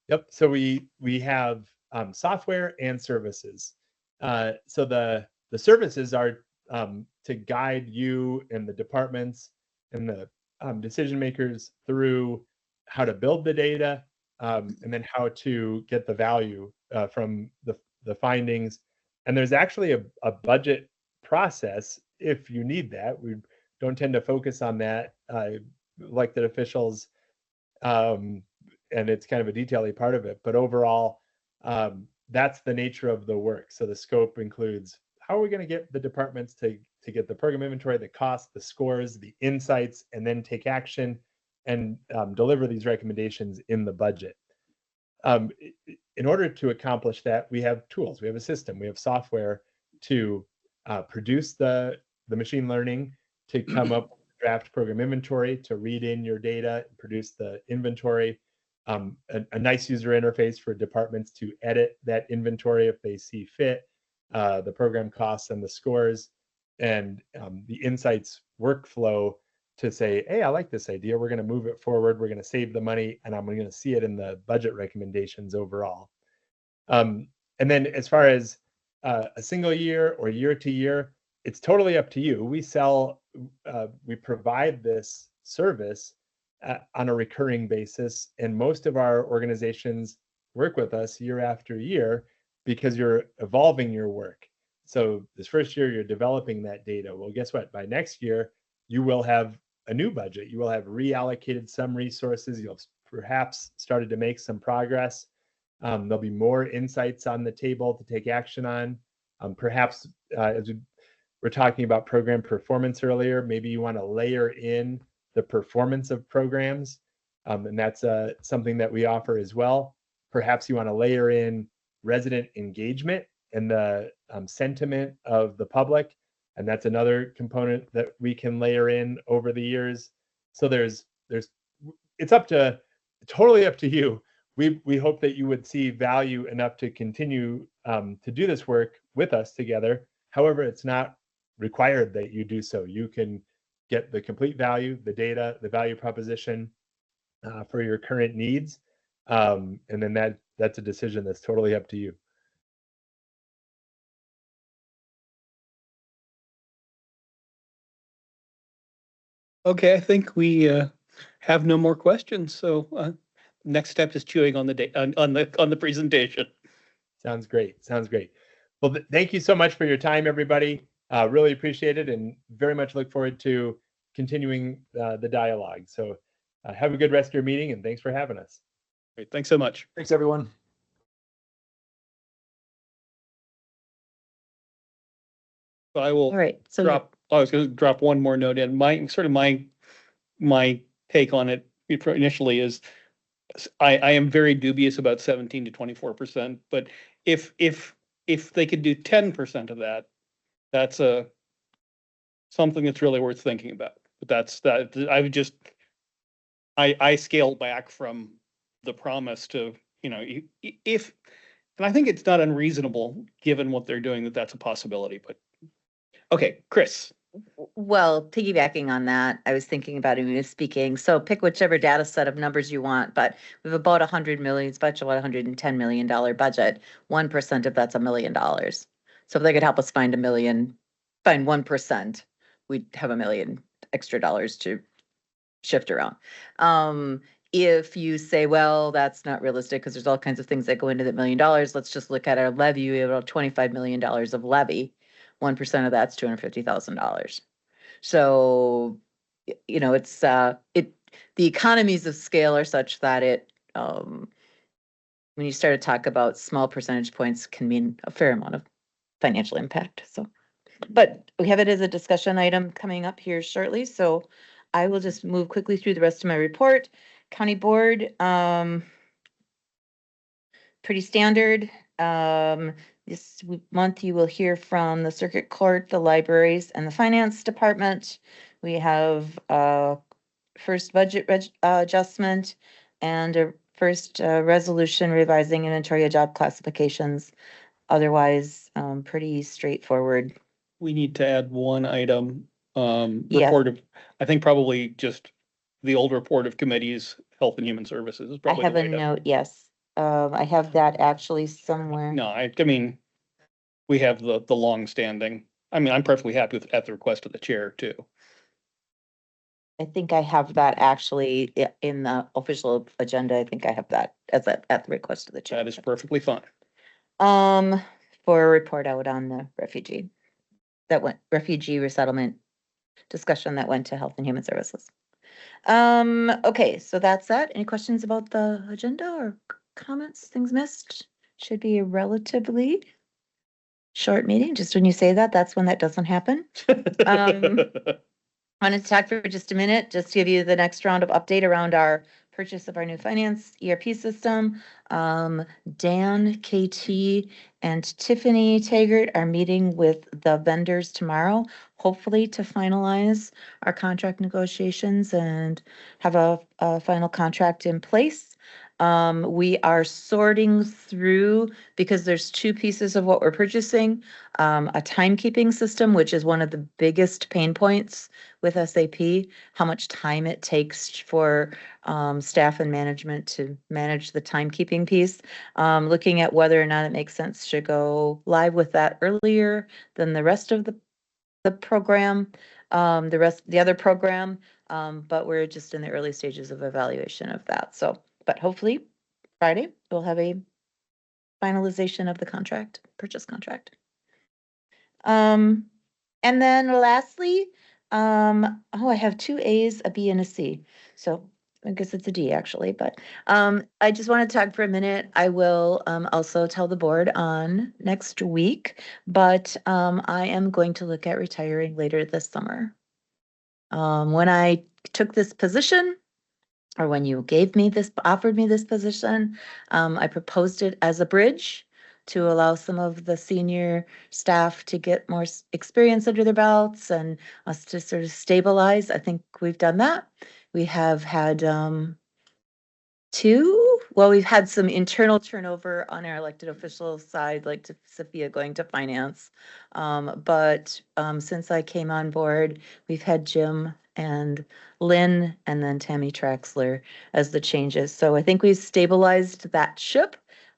Yep. So we have software and services. So the services are to guide you and the departments and the decision makers through how to build the data, and then how to get the value from the findings. And there's actually a budget process if you need that. We don't tend to focus on that. Elected officials, and it's kind of a detailed part of it. But overall, that's the nature of the work. So the scope includes how are we going to get the departments to get the program inventory, the cost, the scores, the insights, and then take action and deliver these recommendations in the budget. In order to accomplish that, we have tools, we have a system, we have software to produce the machine learning, to come up with a draft program inventory, to read in your data, produce the inventory, a nice user interface for departments to edit that inventory if they see fit, the program costs and the scores, and the insights workflow to say, hey, I like this idea. We're going to move it forward. We're going to save the money, and I'm going to see it in the budget recommendations overall. And then as far as a single year or year to year, it's totally up to you. We provide this service on a recurring basis, and most of our organizations work with us year after year because you're evolving your work. So this first year, you're developing that data. Well, guess what? By next year, you will have a new budget. You will have reallocated some resources. You'll perhaps started to make some progress. There'll be more insights on the table to take action on. Perhaps as we were talking about program performance earlier, maybe you want to layer in the performance of programs. And that's something that we offer as well. Perhaps you want to layer in resident engagement and the sentiment of the public. And that's another component that we can layer in over the years. So it's totally up to you. We hope that you would see value enough to continue to do this work with us together. However, it's not required that you do so. You can get the complete value, the data, the value proposition for your current needs. And then that's a decision that's totally up to you. Okay, I think we have no more questions. So next step is chewing on the presentation. Sounds great. Sounds great. Well, thank you so much for your time, everybody. Really appreciate it, and very much look forward to continuing the dialogue. So have a good rest of your meeting, and thanks for having us. Great, thanks so much. Thanks, everyone. So I will All right, so I was going to drop one more note in. My take on it initially is I am very dubious about 17 to 24%, but if they could do 10% of that, that's something that's really worth thinking about. But I scaled back from the promise to, if, and I think it's not unreasonable given what they're doing, that's a possibility, but okay, Chris. Well, piggybacking on that, I was thinking about it when you were speaking. So pick whichever data set of numbers you want, but we have about 100 million, it's about $110 million budget. 1% of that's $1 million. So if they could help us find 1%, we'd have $1 million extra dollars to shift around. If you say, well, that's not realistic because there's all kinds of things that go into that $1 million, let's just look at our levy. We have about $25 million of levy. 1% of that's $250,000. So, it's the economies of scale are such that when you start to talk about small percentage points can mean a fair amount of financial impact. So, but we have it as a discussion item coming up here shortly. So I will just move quickly through the rest of my report. County board, pretty standard. This month you will hear from the circuit court, the libraries, and the finance department. We have first budget adjustment and a first resolution revising inventory of job classifications. Otherwise, pretty straightforward. We need to add one item, Yeah. report of, I think probably just the old report of committees, Health and Human Services is I probably. have the a way to- note, yes. I have that actually somewhere. No, I mean, we have the long standing, I'm perfectly happy with, at the request of the chair too. I think I have that actually in the official agenda. I think I have that at the request of the chair. That is perfectly fine. For a report out on the refugee resettlement discussion that went to Health and Human Services. Okay, so that's that. Any questions about the agenda or comments, things missed? Should be a relatively short meeting. Just when you say that, that's when that doesn't happen. I wanted to talk for just a minute, just to give you the next round of update around our purchase of our new finance ERP system. Dan, KT, and Tiffany Taggart are meeting with the vendors tomorrow, hopefully to finalize our contract negotiations and have a final contract in place. We are sorting through, because there's two pieces of what we're purchasing, a timekeeping system, which is one of the biggest pain points with SAP, how much time it takes for staff and management to manage the timekeeping piece. Looking at whether or not it makes sense to go live with that earlier than the rest of the program, the other program, but we're just in the early stages of evaluation of that. So, but hopefully Friday we'll have a finalization of the contract, purchase contract. And then lastly, I have 2 A's, a B, and a C. So I guess it's a D actually, but I just want to talk for a minute. I will also tell the board on next week, but I am going to look at retiring later this summer. When I took this position, or when you offered me this position, I proposed it as a bridge to allow some of the senior staff to get more experience under their belts and us to sort of stabilize. I think we've done that. We have had we've had some internal turnover on our elected officials side, like to Sophia going to finance. But since I came on board, we've had Jim and Lynn and then Tammy Traxler as the changes. So I think we've stabilized that ship.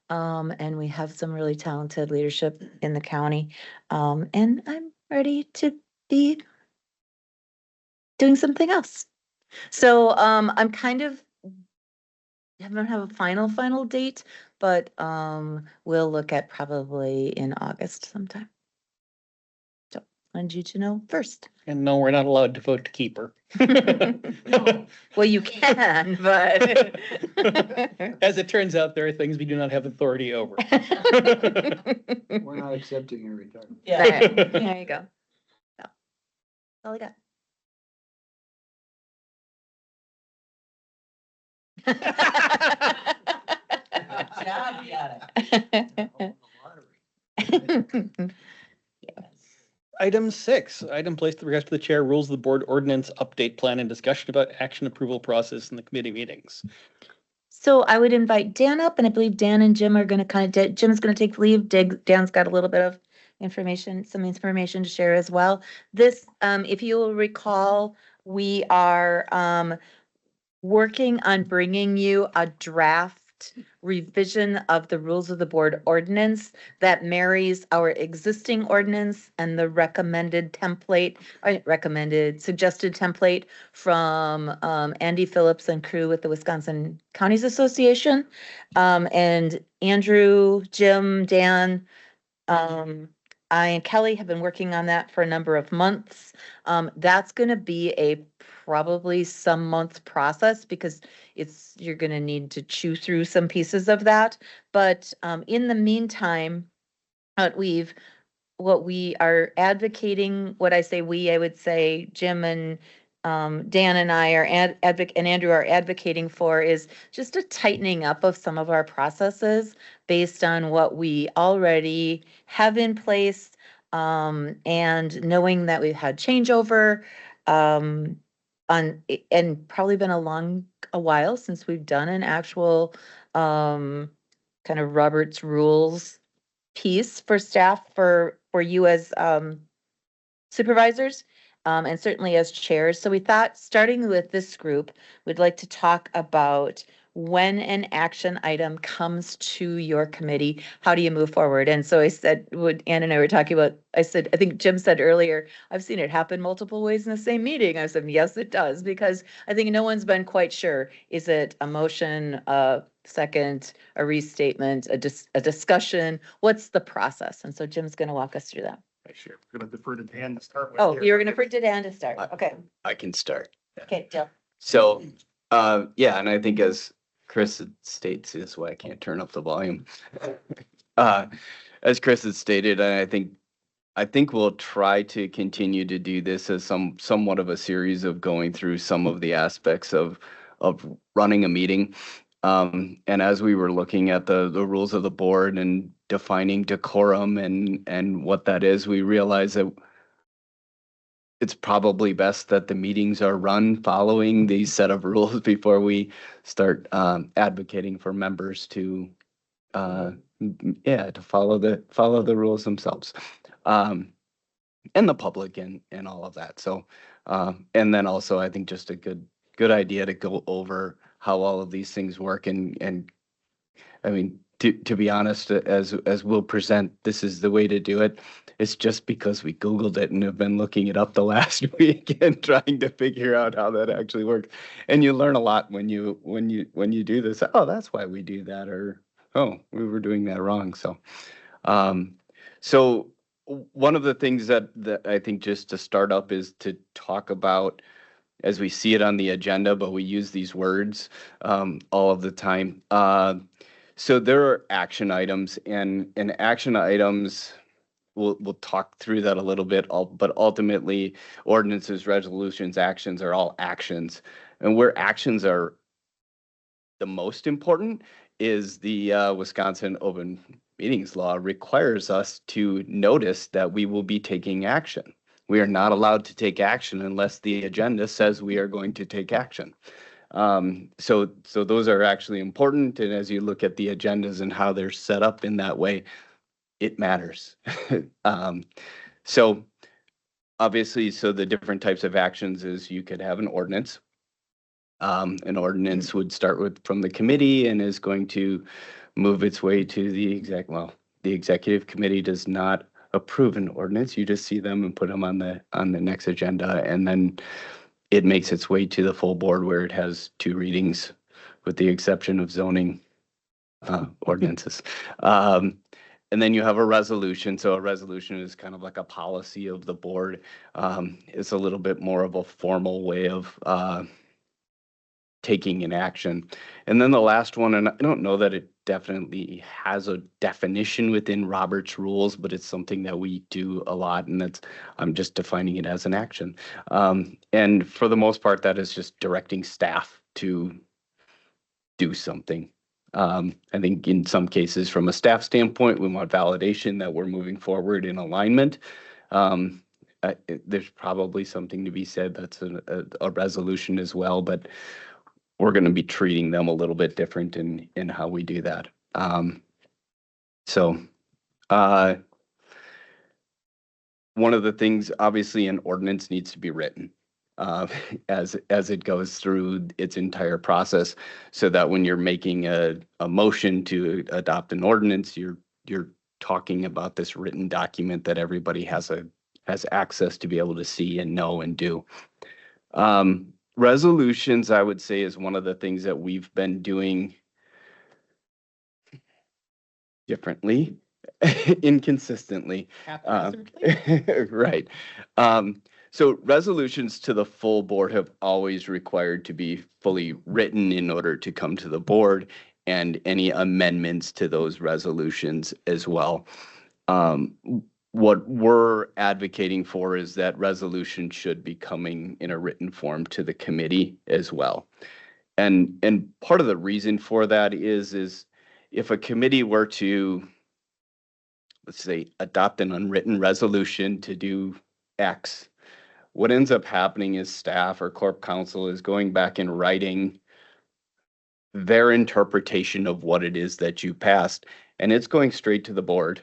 And we have some really talented leadership in the county. And I'm ready to be doing something else. So I'm kind of, I don't have a final date, but we'll look at probably in August sometime. So I wanted you to know first. And no, we're not allowed to vote to keep her. Well, you can, but. As it turns out, there are things we do not have authority over. We're not accepting your retirement. Yeah, there you go. So, that's all I got. Item 6, item placed at the request of the chair, rules of the board ordinance update plan and discussion about action approval process in the committee meetings. So I would invite Dan up, and I believe Dan and Jim are going to Jim's going to take leave. Dan's got a little bit of some information to share as well. This, if you will recall, we are working on bringing you a draft revision of the rules of the board ordinance that marries our existing ordinance and the suggested template from Andy Phillips and crew with the Wisconsin Counties Association. And Andrew, Jim, Dan, I and Kelly have been working on that for a number of months. That's going to be a probably some months process because you're going to need to chew through some pieces of that. But in the meantime, what we are advocating, I would say Jim and Dan and I are and Andrew are advocating for is just a tightening up of some of our processes based on what we already have in place, and knowing that we've had changeover, and probably been a while since we've done an actual kind of Robert's rules piece for staff for you as supervisors, and certainly as chairs. So we thought, starting with this group, we'd like to talk about when an action item comes to your committee, how do you move forward? And so I said, what Ann and I were talking about, I think Jim said earlier, I've seen it happen multiple ways in the same meeting. I said, yes, it does, because I think no one's been quite sure. Is it a motion, a second, a restatement, a discussion? What's the process? And so Jim's going to walk us through that. Sure. I'm going to defer to Dan to start with. Oh, here. you were going to defer to Dan to start. Okay. I can start. Okay, Jill. So, yeah, and I think as Chris states, this is why I can't turn up the volume. As Chris had stated, and I think we'll try to continue to do this as somewhat of a series of going through some of the aspects of running a meeting. And as we were looking at the rules of the board and defining decorum and what that is, we realized that it's probably best that the meetings are run following these set of rules before we start advocating for members to follow the rules themselves, and the public and all of that. So and then also I think just a good idea to go over how all of these things work, and I mean, to be honest, as we'll present, this is the way to do it. It's just because we Googled it and have been looking it up the last week and trying to figure out how that actually works. And you learn a lot when you do this. Oh, that's why we do that, or oh, we were doing that wrong. So, so one of the things that I think just to start up is to talk about, as we see it on the agenda, but we use these words all of the time. So there are action items, and action items we'll talk through that a little bit, but ultimately ordinances, resolutions, actions are all actions. And where actions are the most important is the Wisconsin Open Meetings Law requires us to notice that we will be taking action. We are not allowed to take action unless the agenda says we are going to take action. So those are actually important. And as you look at the agendas and how they're set up in that way, it matters. So obviously, so the different types of actions is you could have an ordinance. An ordinance would start from the committee and is going to move its way to the executive committee does not approve an ordinance. You just see them and put them on the next agenda, and then it makes its way to the full board where it has 2 readings, with the exception of zoning ordinances. And then you have a resolution. So a resolution is kind of like a policy of the board. It's a little bit more of a formal way of taking an action. And then the last one, and I don't know that it definitely has a definition within Robert's rules, but it's something that we do a lot, and I'm just defining it as an action. And for the most part, that is just directing staff to do something. I think in some cases, from a staff standpoint, we want validation that we're moving forward in alignment. There's probably something to be said that's a resolution as well, but we're going to be treating them a little bit different in how we do that. One of the things, obviously, an ordinance needs to be written as it goes through its entire process, so that when you're making a motion to adopt an ordinance, you're talking about this written document that everybody has access to be able to see and know and do. Resolutions, I would say, is one of the things that we've been doing differently, inconsistently. Right. So resolutions to the full board have always required to be fully written in order to come to the board, and any amendments to those resolutions as well. What we're advocating for is that resolution should be coming in a written form to the committee as well. And part of the reason for that is if a committee were to, let's say, adopt an unwritten resolution to do X, what ends up happening is staff or corp counsel is going back and writing their interpretation of what it is that you passed, and it's going straight to the board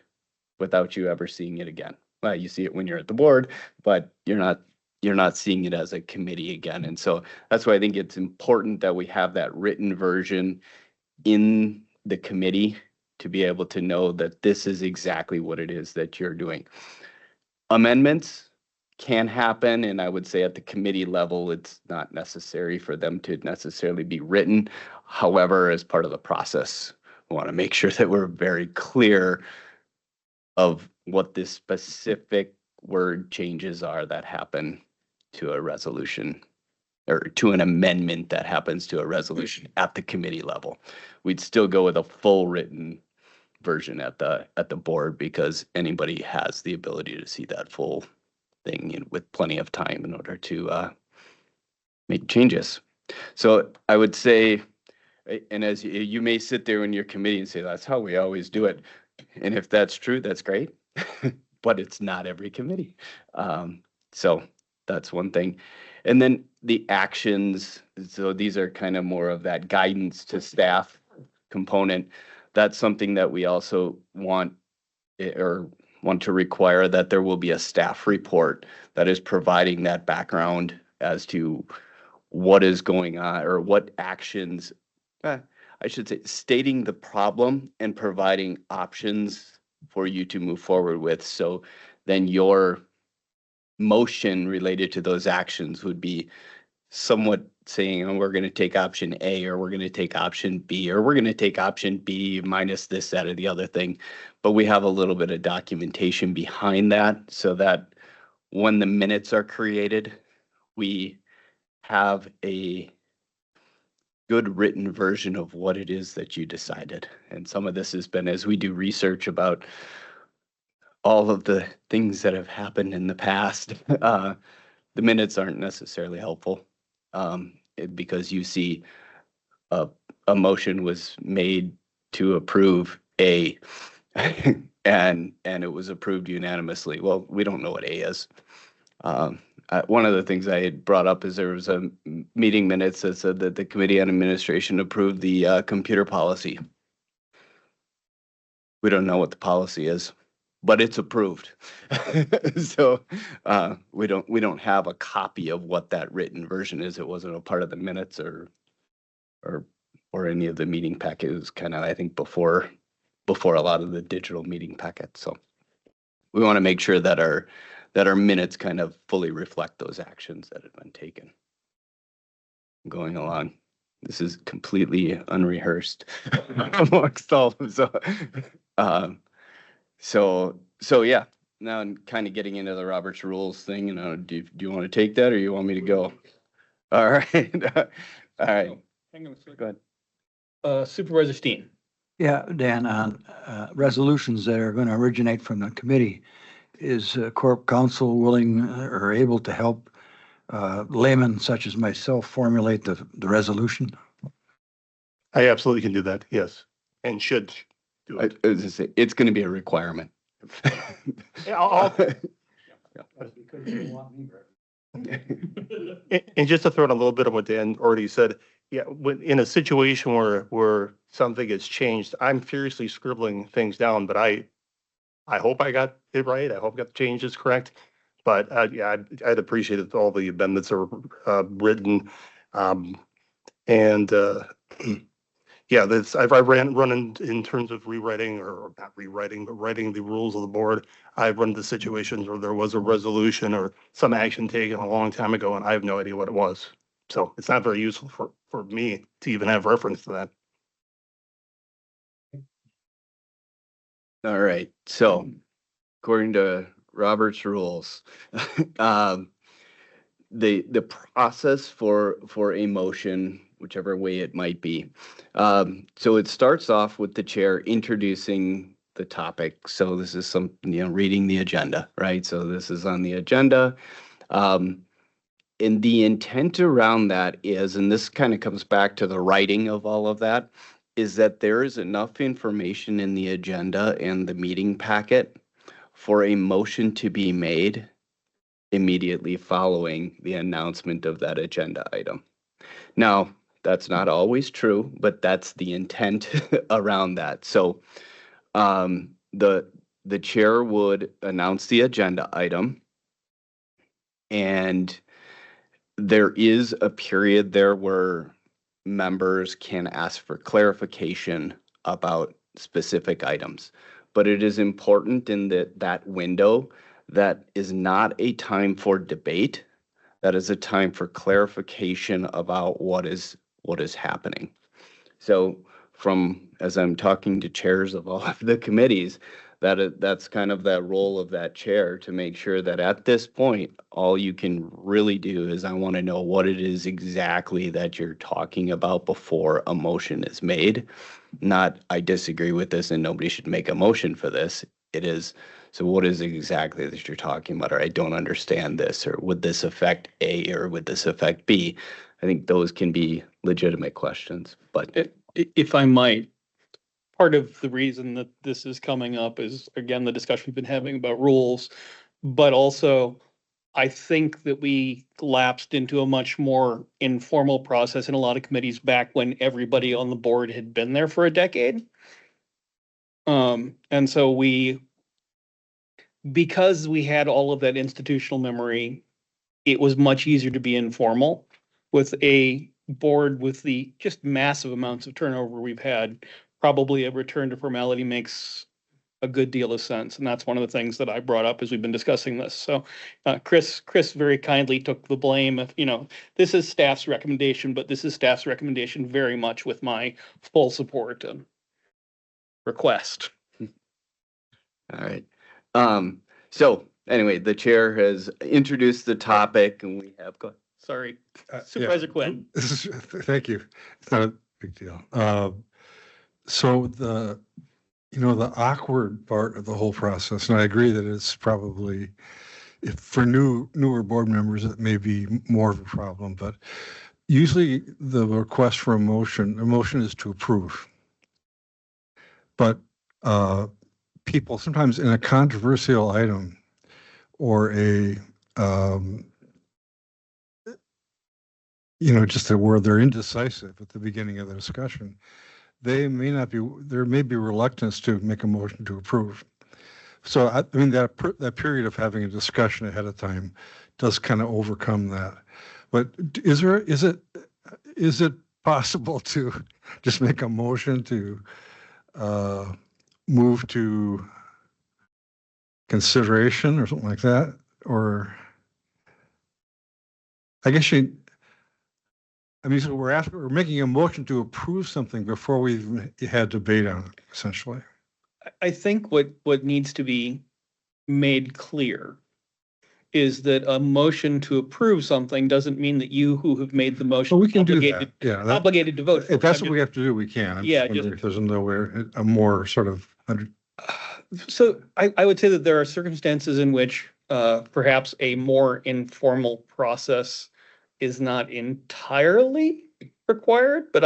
without you ever seeing it again. Well, you see it when you're at the board, but you're not seeing it as a committee again. And so that's why I think it's important that we have that written version in the committee to be able to know that this is exactly what it is that you're doing. Amendments can happen, and I would say at the committee level, it's not necessary for them to necessarily be written. However, as part of the process, we want to make sure that we're very clear of what the specific word changes are that happen to a resolution, or to an amendment that happens to a resolution at the committee level. We'd still go with a full written version at the board, because anybody has the ability to see that full thing with plenty of time in order to make changes. So I would say, and as you may sit there in your committee and say, that's how we always do it. And if that's true, that's great, but it's not every committee. So that's one thing. And then the actions, so these are kind of more of that guidance to staff component. That's something that we also want to require, that there will be a staff report that is providing that background as to what is going on, or what actions, I should say, stating the problem and providing options for you to move forward with. So then your motion related to those actions would be somewhat saying, oh, we're going to take option A, or we're going to take option B, or we're going to take option B minus this, that, or the other thing. But we have a little bit of documentation behind that, so that when the minutes are created, we have a good written version of what it is that you decided. And some of this has been, as we do research about all of the things that have happened in the past, the minutes aren't necessarily helpful. Because you see a motion was made to approve A and it was approved unanimously. Well, we don't know what A is. One of the things I had brought up is there was a meeting minutes that said that the Committee on Administration approved the computer policy. We don't know what the policy is, but it's approved. So we don't have a copy of what that written version is. It wasn't a part of the minutes or any of the meeting packet. It was kind of, I think, before a lot of the digital meeting packets. So we want to make sure that our minutes kind of fully reflect those actions that have been taken. Going along, this is completely unrehearsed amongst all of them. So yeah. Now I'm kind of getting into the Robert's Rules thing. Do you want to take that, or you want me to go? All right. All right. Hang on a second. Go ahead. Supervisor Steen. Yeah, Dan, on resolutions that are going to originate from the committee, is Corp Counsel willing or able to help laymen such as myself formulate the resolution? I absolutely can do that, yes, and should do it. I was gonna say, it's going to be a requirement. Yeah, and just to throw in a little bit of what Dan already said, yeah, when in a situation where something has changed, I'm furiously scribbling things down, but I hope I got it right. I hope I got the changes correct. But yeah, I'd appreciate if all the amendments are written. Yeah, I've run in terms of rewriting, or not rewriting, but writing the rules of the board. I've run into situations where there was a resolution or some action taken a long time ago, and I have no idea what it was. So it's not very useful for me to even have reference to that. All right. So according to Robert's Rules, the process for a motion, whichever way it might be. So it starts off with the chair introducing the topic. So this is reading the agenda, right? So this is on the agenda. And the intent around that is, and this kind of comes back to the writing of all of that, is that there is enough information in the agenda and the meeting packet for a motion to be made immediately following the announcement of that agenda item. Now, that's not always true, but that's the intent around that. So the chair would announce the agenda item, and there is a period there where members can ask for clarification about specific items. But it is important in that window that is not a time for debate. That is a time for clarification about what is happening. So as I'm talking to chairs of all of the committees, that's kind of that role of that chair, to make sure that at this point, all you can really do is, I want to know what it is exactly that you're talking about before a motion is made. Not, I disagree with this and nobody should make a motion for this. It is, so what is it exactly that you're talking about? Or I don't understand this, or would this affect A, or would this affect B? I think those can be legitimate questions, but If I might, part of the reason that this is coming up is, again, the discussion we've been having about rules, but also I think that we lapsed into a much more informal process in a lot of committees back when everybody on the board had been there for a decade. And so because we had all of that institutional memory, it was much easier to be informal. With a board with the just massive amounts of turnover we've had, probably a return to formality makes a good deal of sense. And that's one of the things that I brought up as we've been discussing this. So Chris very kindly took the blame of, this is staff's recommendation, but this is staff's recommendation very much with my full support and request. all right. So anyway, the chair has introduced the topic, and we have, go ahead. Sorry, Supervisor Quinn. Thank you. It's not a big deal. So the awkward part of the whole process, and I agree that it's probably, if for newer board members, it may be more of a problem, but usually the request for a motion is to approve. But people sometimes in a controversial item or just where they're indecisive at the beginning of the discussion, there may be reluctance to make a motion to approve. So I mean, that period of having a discussion ahead of time does kind of overcome that. But is it possible to just make a motion to move to consideration or something like that? Or I guess so we're making a motion to approve something before we've had debate on it, essentially. I think what needs to be made clear is that a motion to approve something doesn't mean that you who have made the motion. Well, we can do that. Yeah. Obligated to vote. If that's what we have to do, we can. I'm Yeah, just wondering if there's nowhere, a more sort of, So I would say that there are circumstances in which perhaps a more informal process is not entirely required, but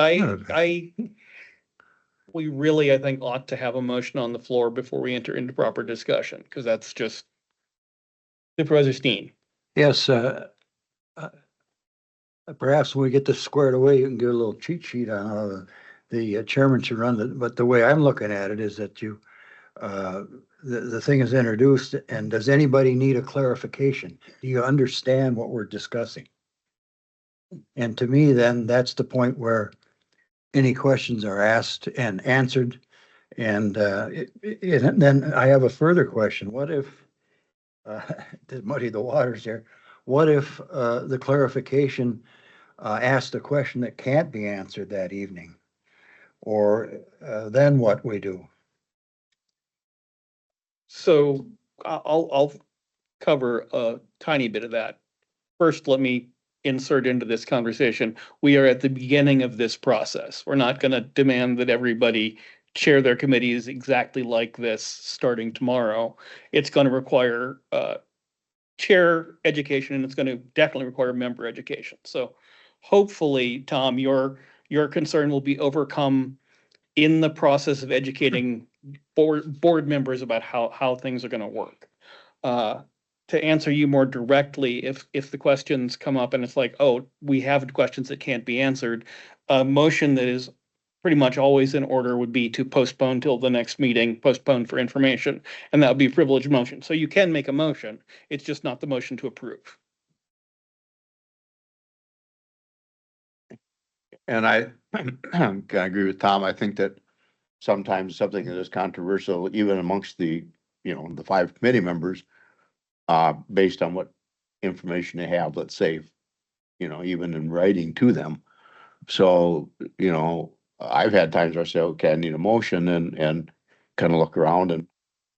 we really, I think, ought to have a motion on the floor before we enter into proper discussion, because that's just Supervisor Steen. Yes, perhaps when we get this squared away, you can get a little cheat sheet on how the chairman should run it. But the way I'm looking at it is that the thing is introduced, and does anybody need a clarification? Do you understand what we're discussing? And to me, then that's the point where any questions are asked and answered. And then I have a further question. What if, to muddy the waters here, what if the clarification asked a question that can't be answered that evening? Or then what we do? So I'll cover a tiny bit of that. First, let me insert into this conversation. We are at the beginning of this process. We're not going to demand that everybody chair their committees exactly like this starting tomorrow. It's going to require chair education, and it's going to definitely require member education. So hopefully, Tom, your concern will be overcome in the process of educating board members about how things are going to work. To answer you more directly, if the questions come up and it's like, oh, we have questions that can't be answered, a motion that is pretty much always in order would be to postpone till the next meeting, postpone for information, and that would be a privileged motion. So you can make a motion, it's just not the motion to approve. And I can agree with Tom. I think that sometimes something that is controversial, even amongst the 5 committee members, based on what information they have, let's say, even in writing to them. So, I've had times where I say, okay, I need a motion, and kind of look around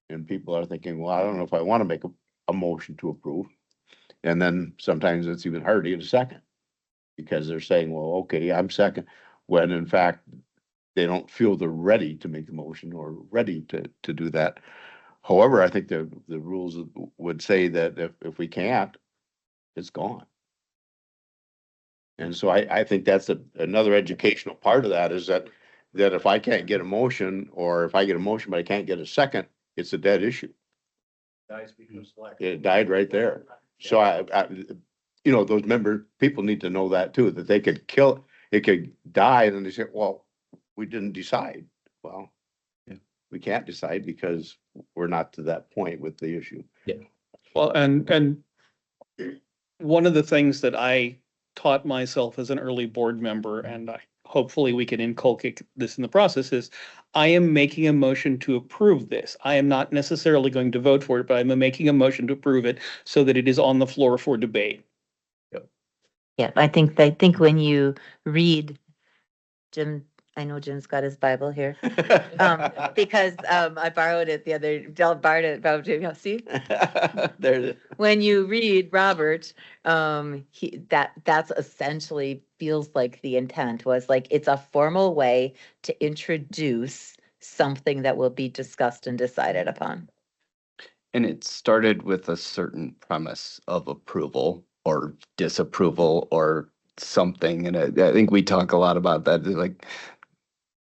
and people are thinking, well, I don't know if I want to make a motion to approve. And then sometimes it's even harder to get a second because they're saying, well, okay, I'm second, when in fact, they don't feel they're ready to make the motion or ready to do that. However, I think the rules would say that if we can't, it's gone. And so I think that's another educational part of that is that if I can't get a motion, or if I get a motion but I can't get a second, it's a dead issue. It died right there. So those people need to know that too, that they could it could die, and then they say, well, we didn't decide. Well, yeah, we can't decide because we're not to that point with the issue. Yeah. Well, and one of the things that I taught myself as an early board member, and hopefully we can inculcate this in the process, is I am making a motion to approve this. I am not necessarily going to vote for it, but I'm making a motion to approve it so that it is on the floor for debate. Yeah, I think when you read Jim, I know Jim's got his Bible here, because I borrowed it Del borrowed it about Jim. See, There it is. when you read Robert, that's essentially feels like the intent was like it's a formal way to introduce something that will be discussed and decided upon. And it started with a certain premise of approval or disapproval or something. And I think we talk a lot about that. Like,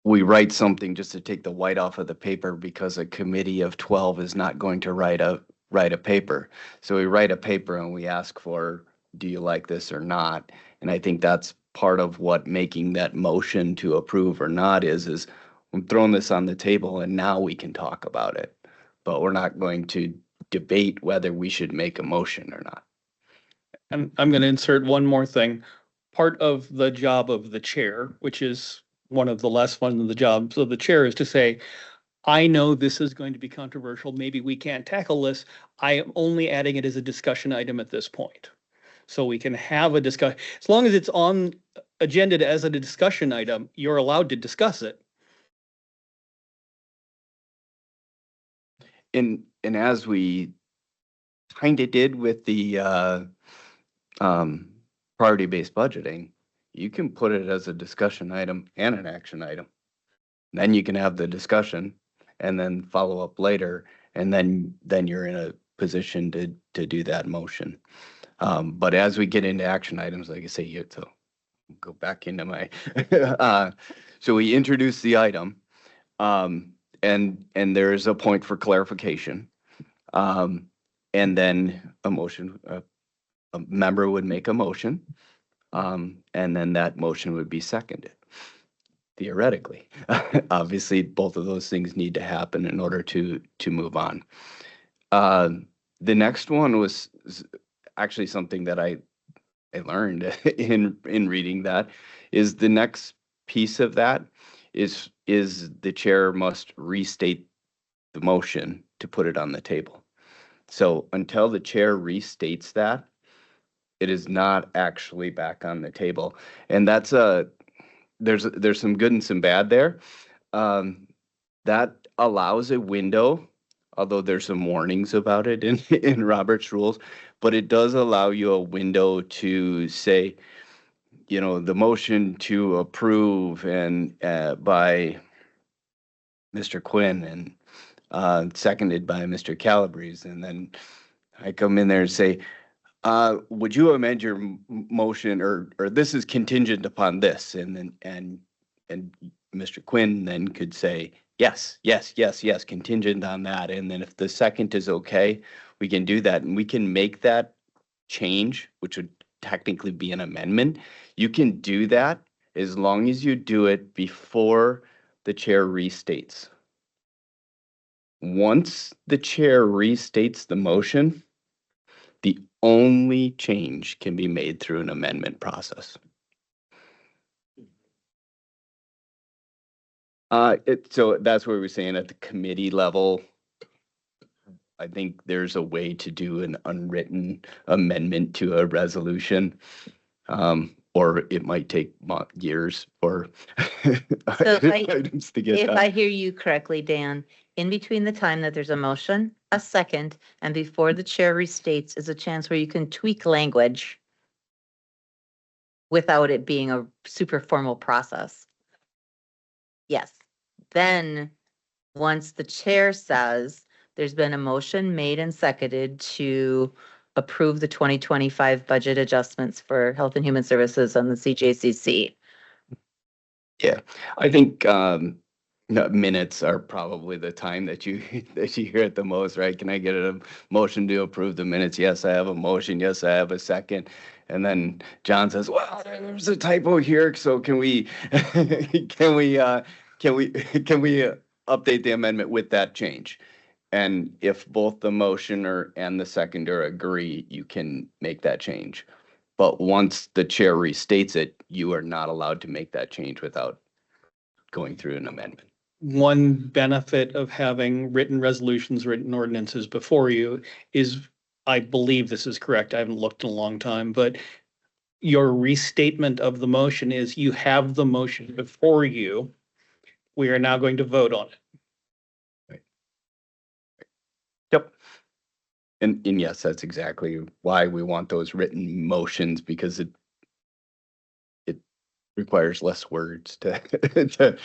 we write something just to take the white off of the paper because a committee of 12 is not going to write a paper. So we write a paper and we ask for, do you like this or not? And I think that's part of what making that motion to approve or not is I'm throwing this on the table and now we can talk about it. But we're not going to debate whether we should make a motion or not. And I'm going to insert one more thing. Part of the job of the chair, which is one of the less fun of the jobs of the chair, is to say, I know this is going to be controversial. Maybe we can't tackle this. I am only adding it as a discussion item at this point. So we can have a discussion. As long as it's on agenda as a discussion item, you're allowed to discuss it. And as we kind of did with the priority-based budgeting, you can put it as a discussion item and an action item. Then you can have the discussion and then follow up later, and then you're in a position to do that motion. But as we get into action items, like I say, you have to go back into my so we introduce the item, and there's a point for clarification, and then a motion. A member would make a motion, and then that motion would be seconded. Theoretically, obviously, both of those things need to happen in order to move on. The next one was actually something that I learned in reading that. Is the next piece of that is the chair must restate the motion to put it on the table. So until the chair restates that, it is not actually back on the table. And that's there's some good and some bad there. That allows a window, although there's some warnings about it in Robert's rules, but it does allow you a window to say, the motion to approve and by Mr. Quinn and seconded by Mr. Calabrese. And then I come in there and say, would you amend your motion or this is contingent upon this? And Mr. Quinn then could say, yes, contingent on that. And then if the second is okay, we can do that. And we can make that change, which would technically be an amendment. You can do that as long as you do it before the chair restates. Once the chair restates the motion, the only change can be made through an amendment process. So that's what we're saying at the committee level. I think there's a way to do an unwritten amendment to a resolution, or it might take years or items to get done. If I hear you correctly, Dan, in between the time that there's a motion, a second, and before the chair restates is a chance where you can tweak language without it being a super formal process. Yes. Then, once the chair says there's been a motion made and seconded to approve the 2025 budget adjustments for Health and Human Services on the CJCC. Yeah, I think minutes are probably the time that you hear it the most, right? Can I get a motion to approve the minutes? Yes, I have a motion. Yes, I have a second. And then John says, "Well, there's a typo here, so can we update the amendment with that change?" And if both the motioner and the seconder agree, you can make that change. But once the chair restates it, you are not allowed to make that change without going through an amendment. One benefit of having written resolutions, written ordinances before you is, I believe this is correct, I haven't looked in a long time, but your restatement of the motion is you have the motion before you. We are now going to vote on it. Yep. And yes, that's exactly why we want those written motions, because it requires less words to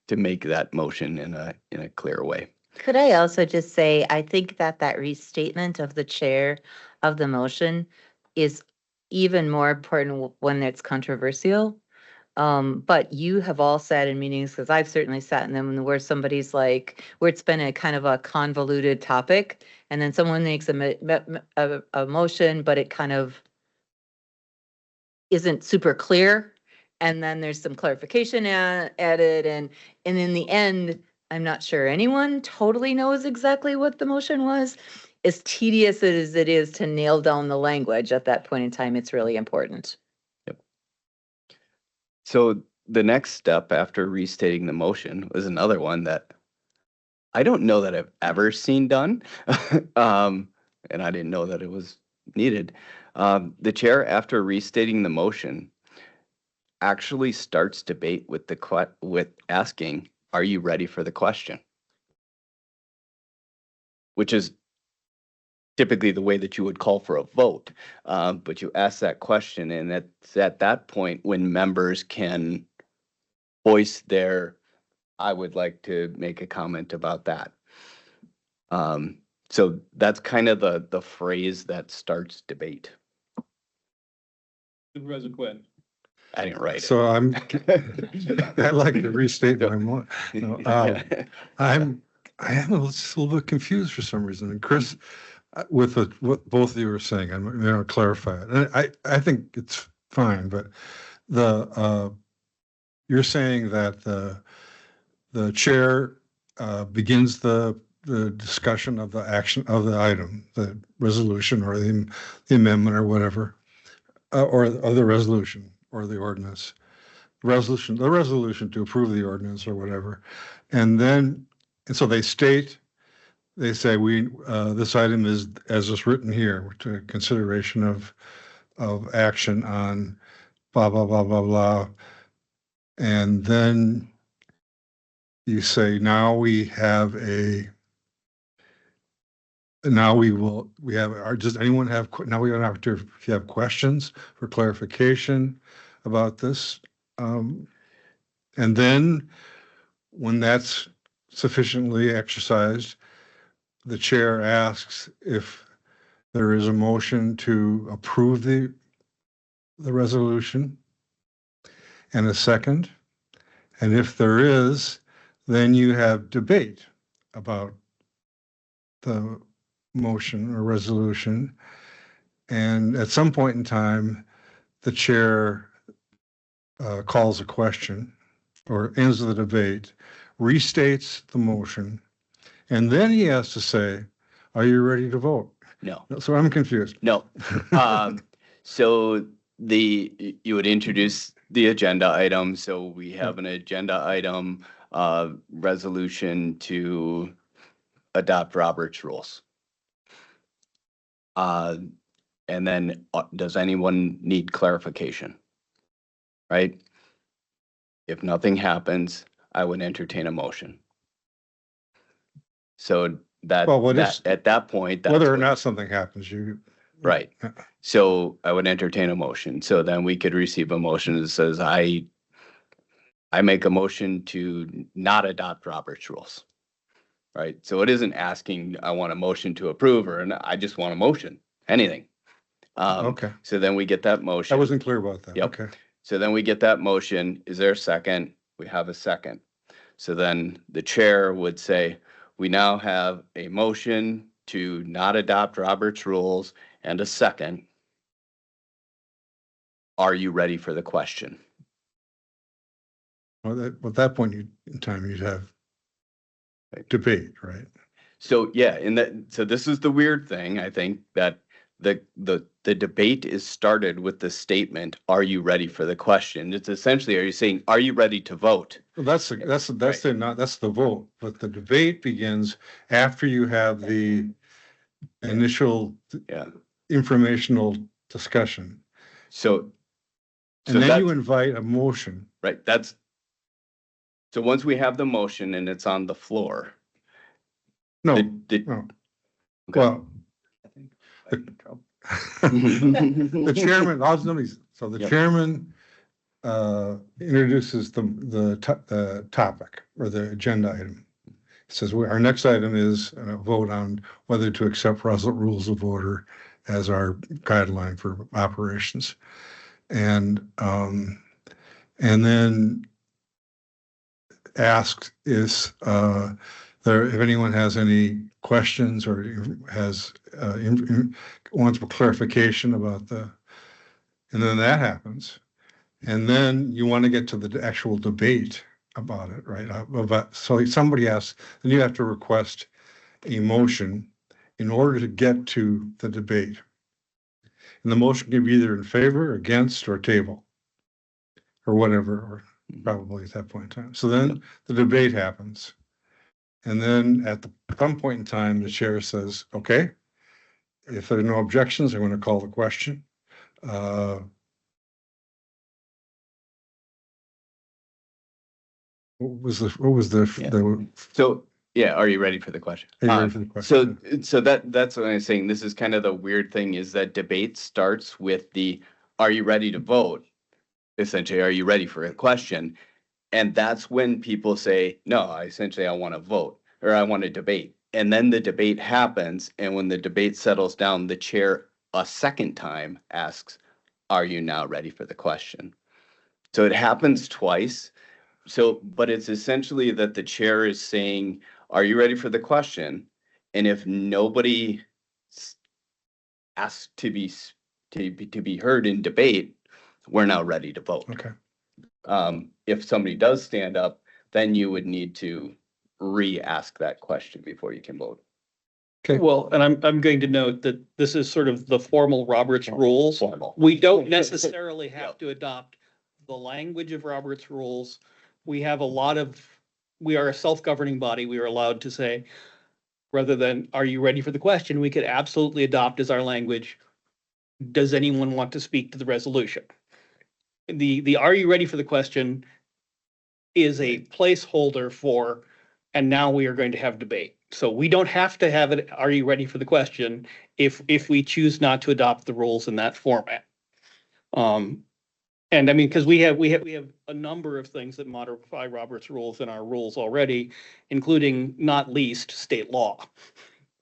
to make that motion in a clear way. Could I also just say, I think that that restatement of the chair of the motion is even more important when it's controversial. But you have all sat in meetings, because I've certainly sat in them, where somebody's like, where it's been a kind of a convoluted topic, and then someone makes a motion, but it kind of isn't super clear. And then there's some clarification added, and in the end, I'm not sure anyone totally knows exactly what the motion was. As tedious as it is to nail down the language at that point in time, it's really important. So the next step after restating the motion was another one that I don't know that I've ever seen done. And I didn't know that it was needed. The chair, after restating the motion, actually starts debate with with asking, "Are you ready for the question?" Which is typically the way that you would call for a vote. But you ask that question, and it's at that point when members can voice their, "I would like to make a comment about that." So that's kind of the phrase that starts debate. Supervisor Quinn. I didn't write it. So I'd like to restate my I am just a little bit confused for some reason. And Chris, with what both of you were saying, I'm going to clarify it. And I think it's fine, but you're saying that the chair begins the discussion of the action of the item, the resolution or the amendment or whatever, or the resolution or the ordinance, the resolution to approve the ordinance or whatever. And so they say, this item is, as is written here, to consideration of action on blah, blah, blah, blah, blah. And then you say, now we have does anyone have, now we don't have to, if you have questions for clarification about this. And then when that's sufficiently exercised, the chair asks if there is a motion to approve the resolution and a second. And if there is, then you have debate about the motion or resolution. And at some point in time, the chair calls a question or ends the debate, restates the motion, and then he has to say, "Are you ready to vote?" No. So I'm confused. No. So you would introduce the agenda item. So we have an agenda item, resolution to adopt Robert's rules. And then does anyone need clarification? Right? If nothing happens, I would entertain a motion. So at that point, that's whether or not something happens, right. So I would entertain a motion. So then we could receive a motion that says, I make a motion to not adopt Robert's rules. Right. So it isn't asking, I want a motion to approve, I just want a motion, anything. Okay. So then we get that motion. I wasn't clear about that. Yep. Okay. So then we get that motion. Is there a second? We have a second. So then the chair would say, we now have a motion to not adopt Robert's rules and a second. Are you ready for the question? Well, at that point in time, you'd have debate, right? So yeah, so this is the weird thing, I think, that the debate is started with the statement, "Are you ready for the question?" It's essentially, are you saying, "Are you ready to vote?" Well, that's the vote, but the debate begins after you have the initial informational discussion. So then you invite a motion. Right. So once we have the motion and it's on the floor. No. Okay. Well, the chairman, chairman introduces the topic or the agenda item. It says, our next item is a vote on whether to accept rules of order as our guideline for operations. And then asked is if anyone has any questions or has wants clarification about and then that happens. And then you want to get to the actual debate about it, right? So somebody asks, then you have to request a motion in order to get to the debate. And the motion can be either in favor, against, or table, or whatever, or probably at that point in time. So then the debate happens. And then at some point in time, the chair says, okay, if there are no objections, I'm going to call the question. What was the So, yeah, are you ready for the question? Are you ready for the question? So that's what I'm saying. This is kind of the weird thing is that debate starts with are you ready to vote? Essentially, are you ready for a question? And that's when people say, no, I want to vote or I want to debate. And then the debate happens. And when the debate settles down, the chair a second time asks, are you now ready for the question? So it happens twice. So, but it's essentially that the chair is saying, are you ready for the question? And if nobody asks to be heard in debate, we're now ready to vote. Okay. If somebody does stand up, then you would need to re-ask that question before you can vote. Okay. Well, and I'm going to note that this is sort of the formal Roberts rules. Formal. We don't necessarily have to adopt the language of Roberts rules. We are a self-governing body. We are allowed to say, rather than, are you ready for the question? We could absolutely adopt as our language, does anyone want to speak to the resolution? The are you ready for the question is a placeholder for, and now we are going to have debate. So we don't have to have it, are you ready for the question, if we choose not to adopt the rules in that format. And I mean, because we have a number of things that modify Robert's rules in our rules already, including not least state law.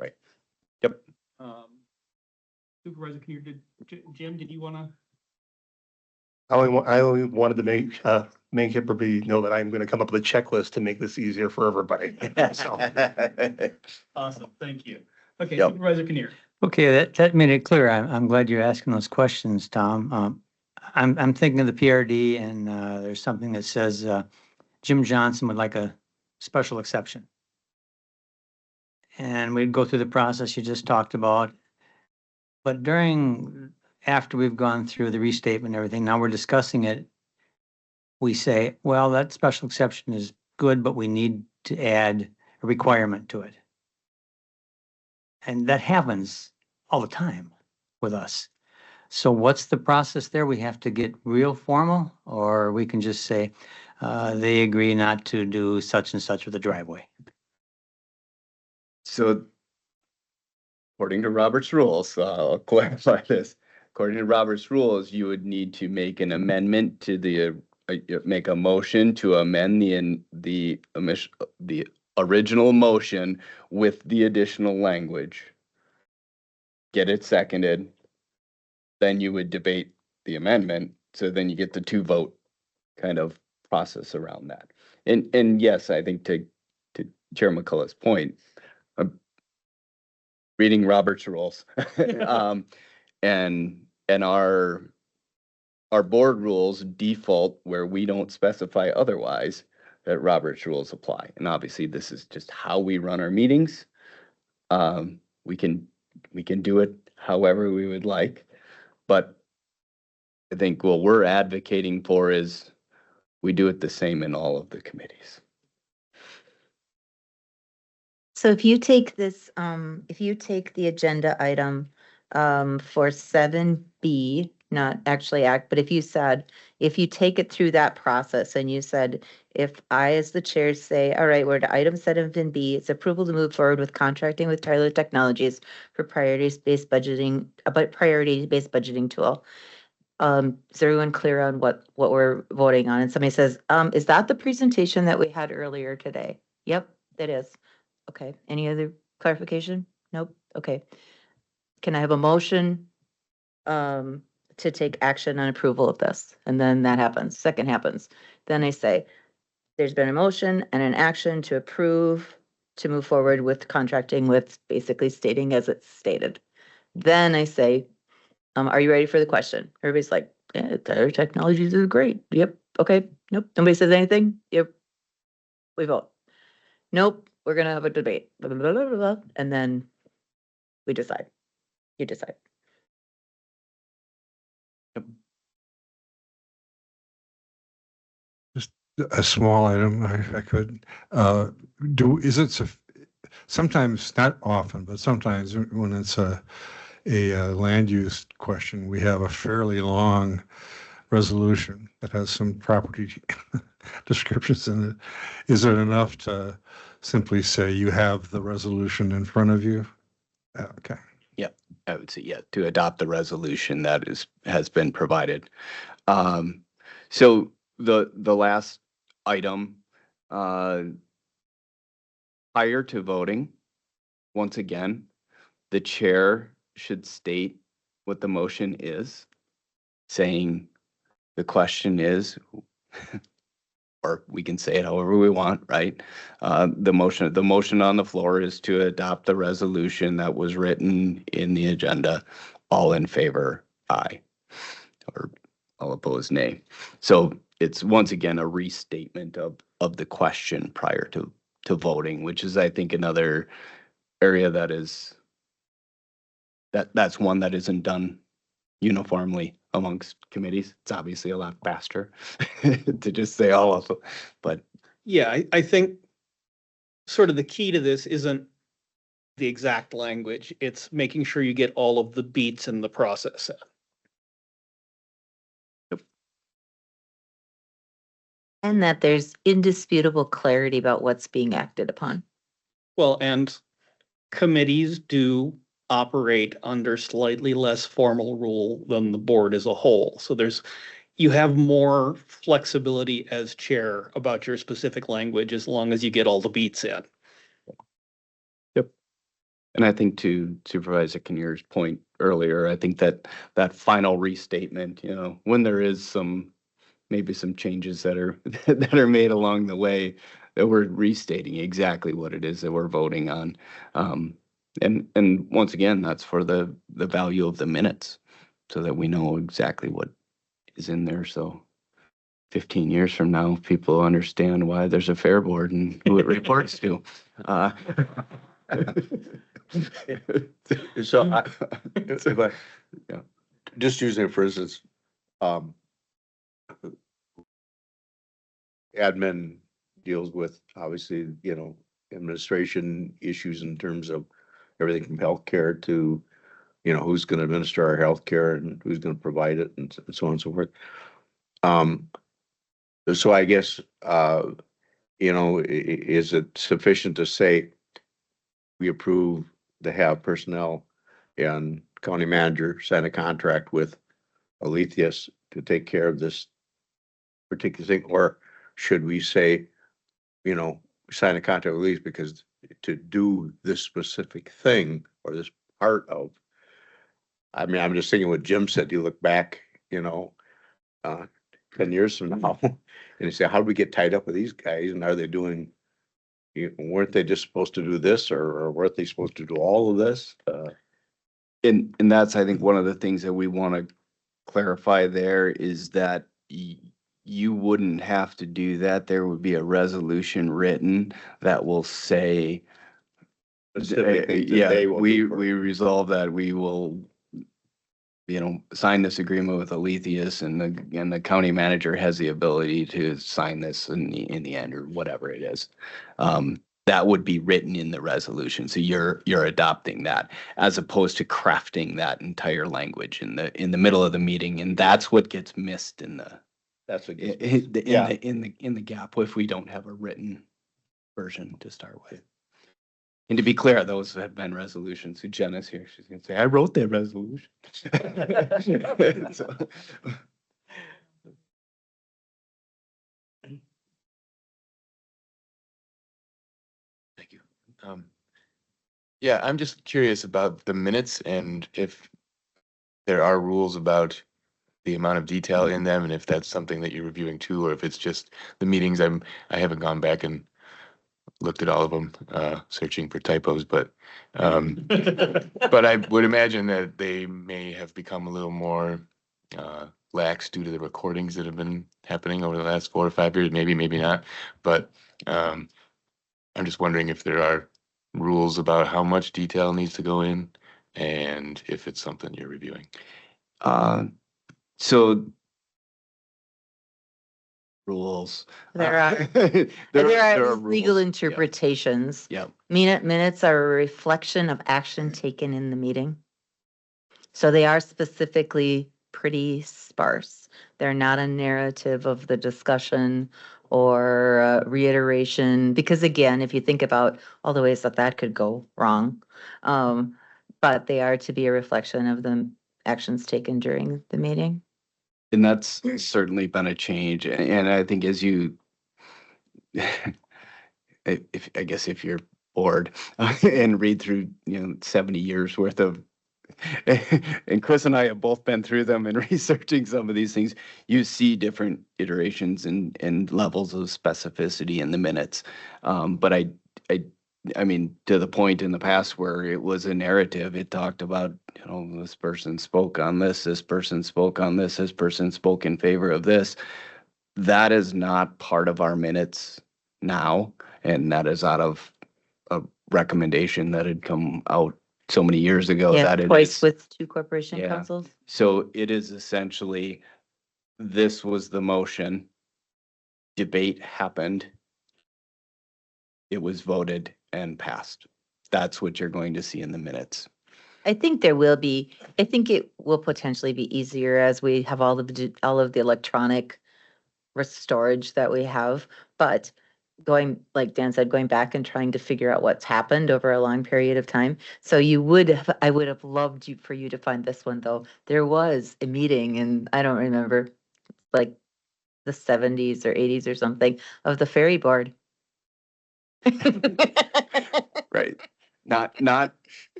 Right. Yep. Supervisor, Jim, did you want to? I only wanted to make everybody know that I'm going to come up with a checklist to make this easier for everybody. So, Awesome, thank you. Okay, Yep. Supervisor Kinnear. Okay, that made it clear. I'm glad you're asking those questions, Tom. I'm thinking of the PRD and there's something that says Jim Johnson would like a special exception. And we'd go through the process you just talked about. But after we've gone through the restatement and everything, now we're discussing it. We say, well, that special exception is good, but we need to add a requirement to it. And that happens all the time with us. So what's the process there? We have to get real formal, or we can just say, they agree not to do such and such with the driveway. So according to Robert's rules, I'll clarify this. According to Robert's rules, you would need to make an amendment to make a motion to amend the original motion with the additional language. Get it seconded. Then you would debate the amendment. So then you get the 2-vote kind of process around that. And yes, I think to Chair McCullough's point, reading Robert's rules, and our board rules default where we don't specify otherwise that Robert's rules apply. And obviously this is just how we run our meetings. We can do it however we would like, but I think what we're advocating for is we do it the same in all of the committees. So if you take this, if you take the agenda item for 7B, not actually act, but if you take it through that process and you said, if I as the chair say, all right, we're to item 7B, it's approval to move forward with contracting with Tyler Technologies for priority-based budgeting tool. Is everyone clear on what we're voting on? And somebody says, is that the presentation that we had earlier today? Yep, that is. Okay, any other clarification? Nope, okay. Can I have a motion to take action on approval of this? And then that happens, second happens. Then I say, there's been a motion and an action to approve, to move forward with contracting with basically stating as it's stated. Then I say, are you ready for the question? Everybody's like, yeah, their technologies are great. Yep. Okay. Nope. Nobody says anything. Yep. We vote. Nope. We're going to have a debate. Blah, blah, blah, blah, blah, and then we decide. You decide. Just a small item, if I could. Sometimes, not often, but sometimes when it's a land use question, we have a fairly long resolution that has some property descriptions in it. Is it enough to simply say you have the resolution in front of you? Okay. I would say, yeah, to adopt the resolution that has been provided. So the last item, prior to voting, once again, the chair should state what the motion is, saying the question is, or we can say it however we want, right? The motion on the floor is to adopt the resolution that was written in the agenda. All in favor, aye. Or all opposed, nay. So it's once again a restatement of the question prior to voting, which is, I think, another area that's one that isn't done uniformly amongst committees. It's obviously a lot faster to just say all of them, but Yeah, I think sort of the key to this isn't the exact language. It's making sure you get all of the beats in the process. And that there's indisputable clarity about what's being acted upon. Well, and committees do operate under slightly less formal rule than the board as a whole. So you have more flexibility as chair about your specific language as long as you get all the beats in. and I think to Supervisor Kinnear's point earlier, I think that final restatement, when there is maybe some changes that are that are made along the way, that we're restating exactly what it is that we're voting on. And once again, that's for the value of the minutes, so that we know exactly what is in there. So 15 years from now, people understand why there's a fair board and who it reports to. So just using it for instance, admin deals with obviously, administration issues in terms of everything from healthcare to, who's going to administer our healthcare and who's going to provide it and so on and so forth. So I guess, is it sufficient to say we approve to have personnel and county manager sign a contract with Alethius to take care of this particular thing? Or should we say, sign a contract with Alethius because to do this specific thing or this part of, I'm just thinking what Jim said, you look back, 10 years from now and you say, how do we get tied up with these guys? And are they doing, weren't they just supposed to do this or weren't they supposed to do all of this? And that's, I think, one of the things that we want to clarify there is that you wouldn't have to do that. There would be a resolution written that will say, Specific things that yeah, they will we do for- resolve that we will, sign this agreement with Alethius, and the county manager has the ability to sign this in the end, or whatever it is. That would be written in the resolution. So you're adopting that, as opposed to crafting that entire language in the middle of the meeting, and that's what gets missed in the That's what in the gap if we don't have a written version to start with. And to be clear, those have been resolutions. Jenna's here. She's gonna say, I wrote that resolution. So- Thank you. Yeah, I'm just curious about the minutes and if there are rules about the amount of detail in them and if that's something that you're reviewing too, or if it's just the meetings. I haven't gone back and looked at all of them, searching for typos, but I would imagine that they may have become a little more lax due to the recordings that have been happening over the last 4 or 5 years, maybe not. But I'm just wondering if there are rules about how much detail needs to go in and if it's something you're reviewing. So rules. There are, There there are are legal rules. interpretations. Yep. Minutes are a reflection of action taken in the meeting. So they are specifically pretty sparse. They're not a narrative of the discussion or reiteration, because again, if you think about all the ways that that could go wrong, but they are to be a reflection of the actions taken during the meeting. And that's certainly been a change. And I think as you, I guess if you're bored and read through, 70 years worth of, and Chris and I have both been through them and researching some of these things, you see different iterations and levels of specificity in the minutes. But I mean, to the point in the past where it was a narrative, it talked about, this person spoke on this person spoke on this person spoke in favor of this. That is not part of our minutes now. And that is out of a recommendation that had come out so many years ago. Yeah, that it twice is, with 2 corporation Yeah. councils. So it is essentially, this was the motion. Debate happened. It was voted and passed. That's what you're going to see in the minutes. I think it will potentially be easier as we have all of the electronic storage that we have, but like Dan said, going back and trying to figure out what's happened over a long period of time. So I would have loved for you to find this one though. There was a meeting and I don't remember, like the 70s or 80s or something, of the ferry board. Right. Not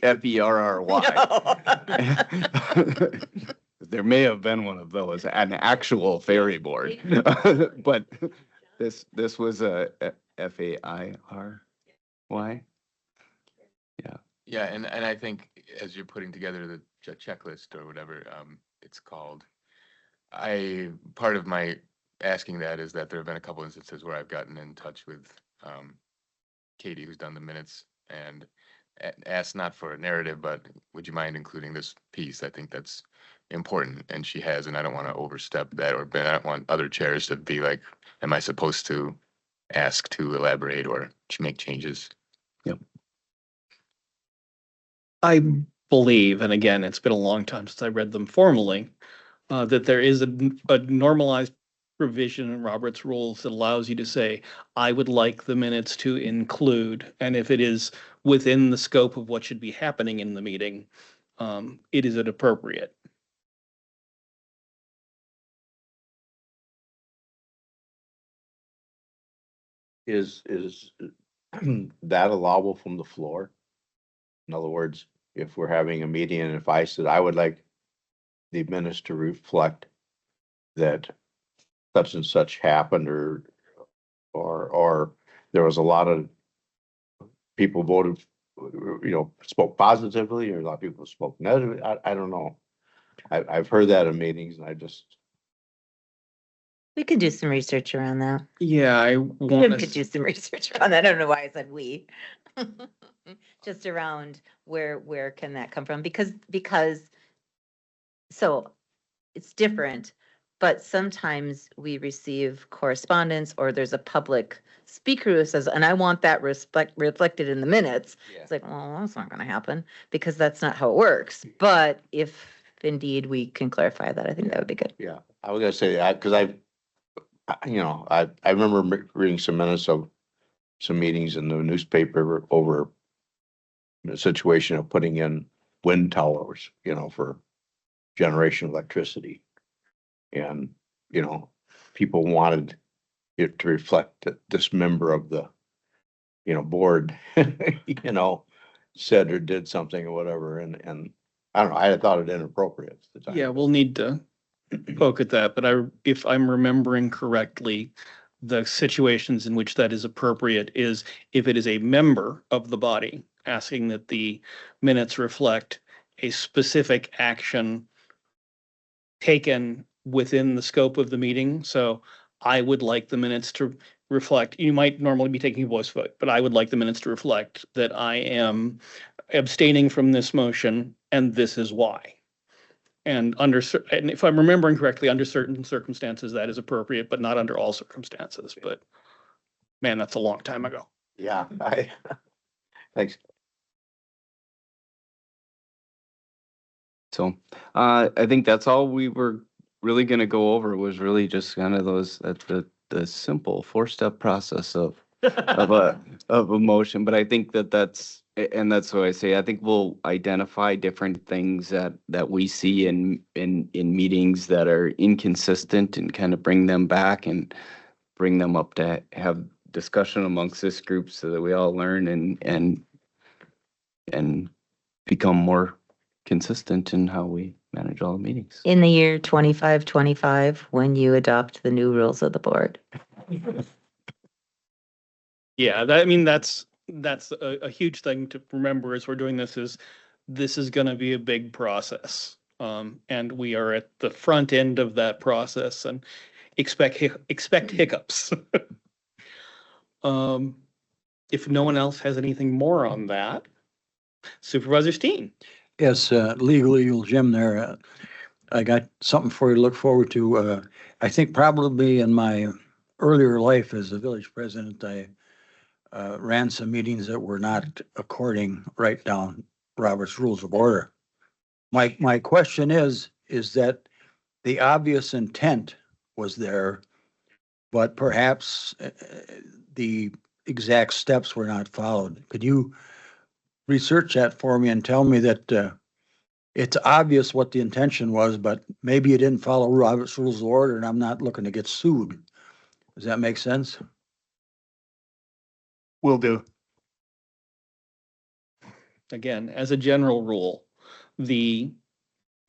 FERRY. No. There may have been one of those, an actual ferry board, but this was a FAIRY. Yeah, and I think as you're putting together the checklist or whatever it's called, part of my asking that is that there have been a couple instances where I've gotten in touch with Katie, who's done the minutes, and asked not for a narrative, but would you mind including this piece? I think that's important, and she has, and I don't want to overstep that, I don't want other chairs to be like, am I supposed to ask to elaborate or to make changes? I believe, and again, it's been a long time since I read them formally, that there is a normalized provision in Robert's rules that allows you to say, I would like the minutes to include, and if it is within the scope of what should be happening in the meeting, it is appropriate. Is that allowable from the floor? In other words, if we're having a meeting and if I said I would like the minutes to reflect that such and such happened or there was a lot of people voted, spoke positively, or a lot of people spoke negatively. I don't know. I've heard that in meetings and We can do some research around that. Yeah, I Tim want could do to, some research around that. I don't know why I said we. Just around where can that come from? Because so it's different, but sometimes we receive correspondence or there's a public speaker who says, and I want that reflected in the minutes. Yeah. It's like, well, that's not gonna happen because that's not how it works. But if indeed we can clarify that, I think that would be good. Yeah, I was gonna say that because I remember reading some minutes of some meetings in the newspaper over in a situation of putting in wind towers, for generation of electricity. And, people wanted it to reflect that this member of the, board, said or did something or whatever. And I don't know, I thought it inappropriate at the time. Yeah, we'll need to poke at that, but if I'm remembering correctly, the situations in which that is appropriate is if it is a member of the body asking that the minutes reflect a specific action taken within the scope of the meeting. So I would like the minutes to reflect, you might normally be taking a voice vote, but I would like the minutes to reflect that I am abstaining from this motion and this is why. And and if I'm remembering correctly, under certain circumstances, that is appropriate, but not under all circumstances. But man, that's a long time ago. Yeah, thanks. So, I think that's all we were really gonna go over was really just kind of the simple 4-step process of a motion. But I think that's what I say. I think we'll identify different things that we see in meetings that are inconsistent and kind of bring them back and bring them up to have discussion amongst this group so that we all learn and become more consistent in how we manage all the meetings. In the year 2525, when you adopt the new rules of the board. Yeah, that's a huge thing to remember as we're doing this is going to be a big process. And we are at the front end of that process and expect hiccups. If no one else has anything more on that, Supervisor Steen. Yes, legal Jim there. I got something for you to look forward to. I think probably in my earlier life as a village president, I ran some meetings that were not according right down Robert's Rules of Order. My question is that the obvious intent was there, but perhaps the exact steps were not followed. Could you research that for me and tell me that it's obvious what the intention was, but maybe you didn't follow Robert's Rules of Order and I'm not looking to get sued? Does that make sense? Will do. Again, as a general rule, the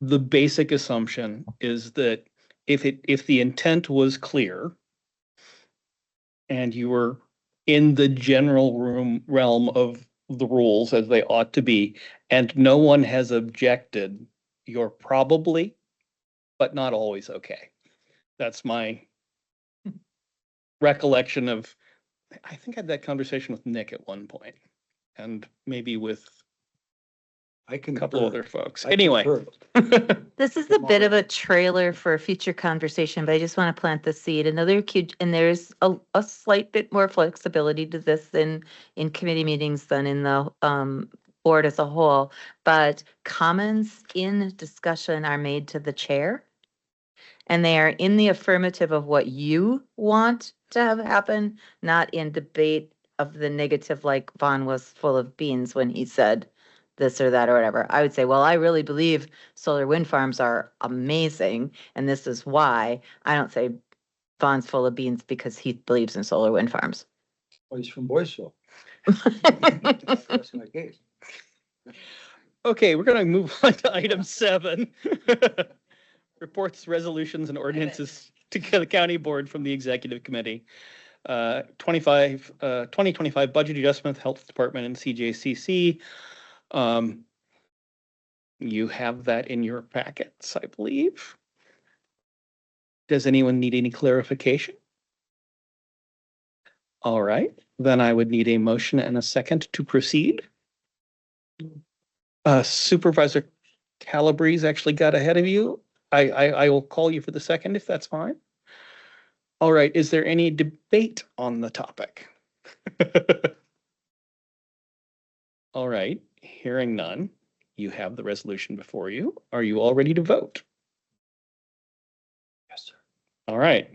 basic assumption is that if the intent was clear and you were in the general realm of the rules as they ought to be, and no one has objected, you're probably, but not always okay. That's my recollection of, I think I had that conversation with Nick at one point, and maybe with I can a couple concur. other folks. I Anyway. concur. This is a bit of a trailer for a future conversation, but I just want to plant the seed. Another cute, and there's a slight bit more flexibility to this than in committee meetings than in the board as a whole. But comments in discussion are made to the chair. And they are in the affirmative of what you want to have happen, not in debate of the negative, like Vaughn was full of beans when he said this or that or whatever. I would say, well, I really believe solar wind farms are amazing, and this is why. I don't say Vaughn's full of beans because he believes in solar wind farms. Oh, he's from Boyceville. That's my case. Okay, we're gonna move on to item 7. Reports, resolutions, and ordinances to the county board from the executive committee. 2025 budget adjustment, health department and CJCC. You have that in your packets, I believe. Does anyone need any clarification? All right, then I would need a motion and a second to proceed. Supervisor Calabrese actually got ahead of you. I will call you for the second if that's fine. All right, is there any debate on the topic? All right, hearing none, you have the resolution before you. Are you all ready to vote? Yes, sir. All right,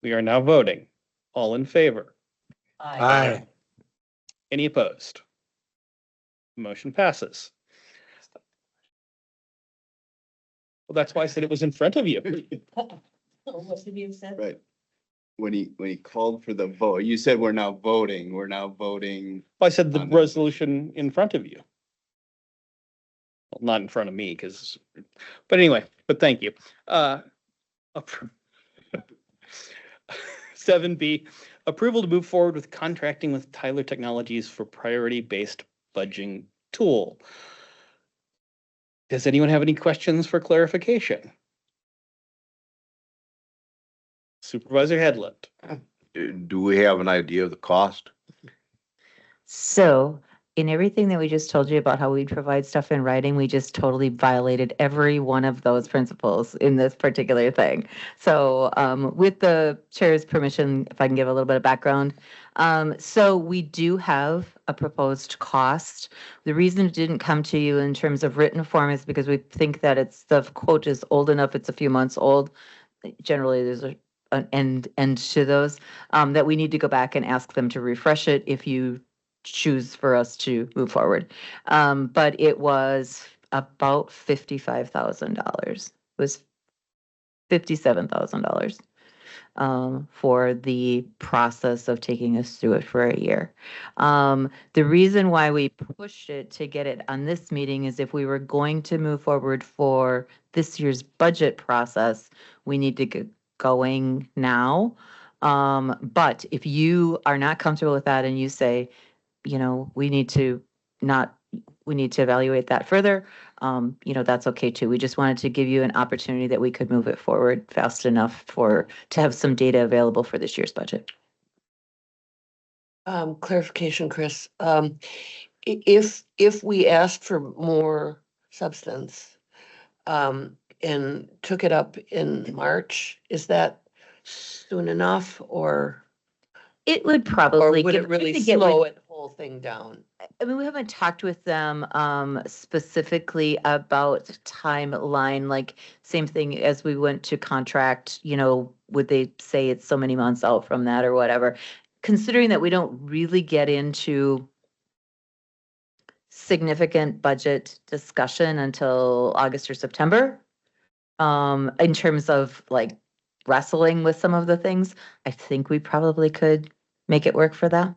we are now voting. All in favor? Aye. Any opposed? Motion passes. Well, that's why I said it was in front of you. What did you say? Right. When he called for the vote, you said we're now voting. I said the On the- resolution in front of you. Well, not in front of me, because, but anyway, but thank you. Appro- 7B, approval to move forward with contracting with Tyler Technologies for priority-based budgeting tool. Does anyone have any questions for clarification? Supervisor Headland. Do we have an idea of the cost? So in everything that we just told you about how we provide stuff in writing, we just totally violated every one of those principles in this particular thing. So with the chair's permission, if I can give a little bit of background. So we do have a proposed cost. The reason it didn't come to you in terms of written form is because we think that the quote is old enough, it's a few months old. Generally, there's an end to those, that we need to go back and ask them to refresh it if you choose for us to move forward. But it was about $55,000. It was $57,000 for the process of taking us through it for a year. The reason why we pushed it to get it on this meeting is if we were going to move forward for this year's budget process, we need to get going now. But if you are not comfortable with that and you say, we need to evaluate that further, that's okay too. We just wanted to give you an opportunity that we could move it forward fast enough to have some data available for this year's budget. Clarification, Chris. If we asked for more substance, and took it up in March, is that soon enough, or It would probably would give. it really I think it slow would- it whole thing down? I mean, we haven't talked with them specifically about timeline, like same thing as we went to contract, would they say it's so many months out from that or whatever? Considering that we don't really get into significant budget discussion until August or September, in terms of like wrestling with some of the things, I think we probably could make it work for that.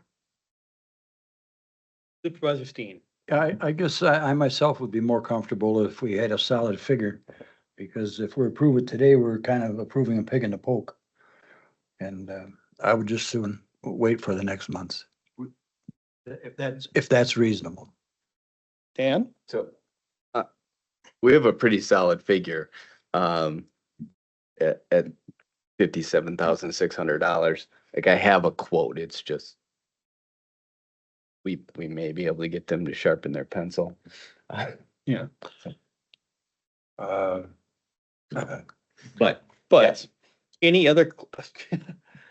Supervisor Steen. I guess I myself would be more comfortable if we had a solid figure, because if we approve it today, we're kind of approving a pig in the poke. And I would just soon wait for the next months. If that's reasonable. Dan? So we have a pretty solid figure at $57,600. Like I have a quote. It's just we may be able to get them to sharpen their pencil. Yeah. But But yes. any other?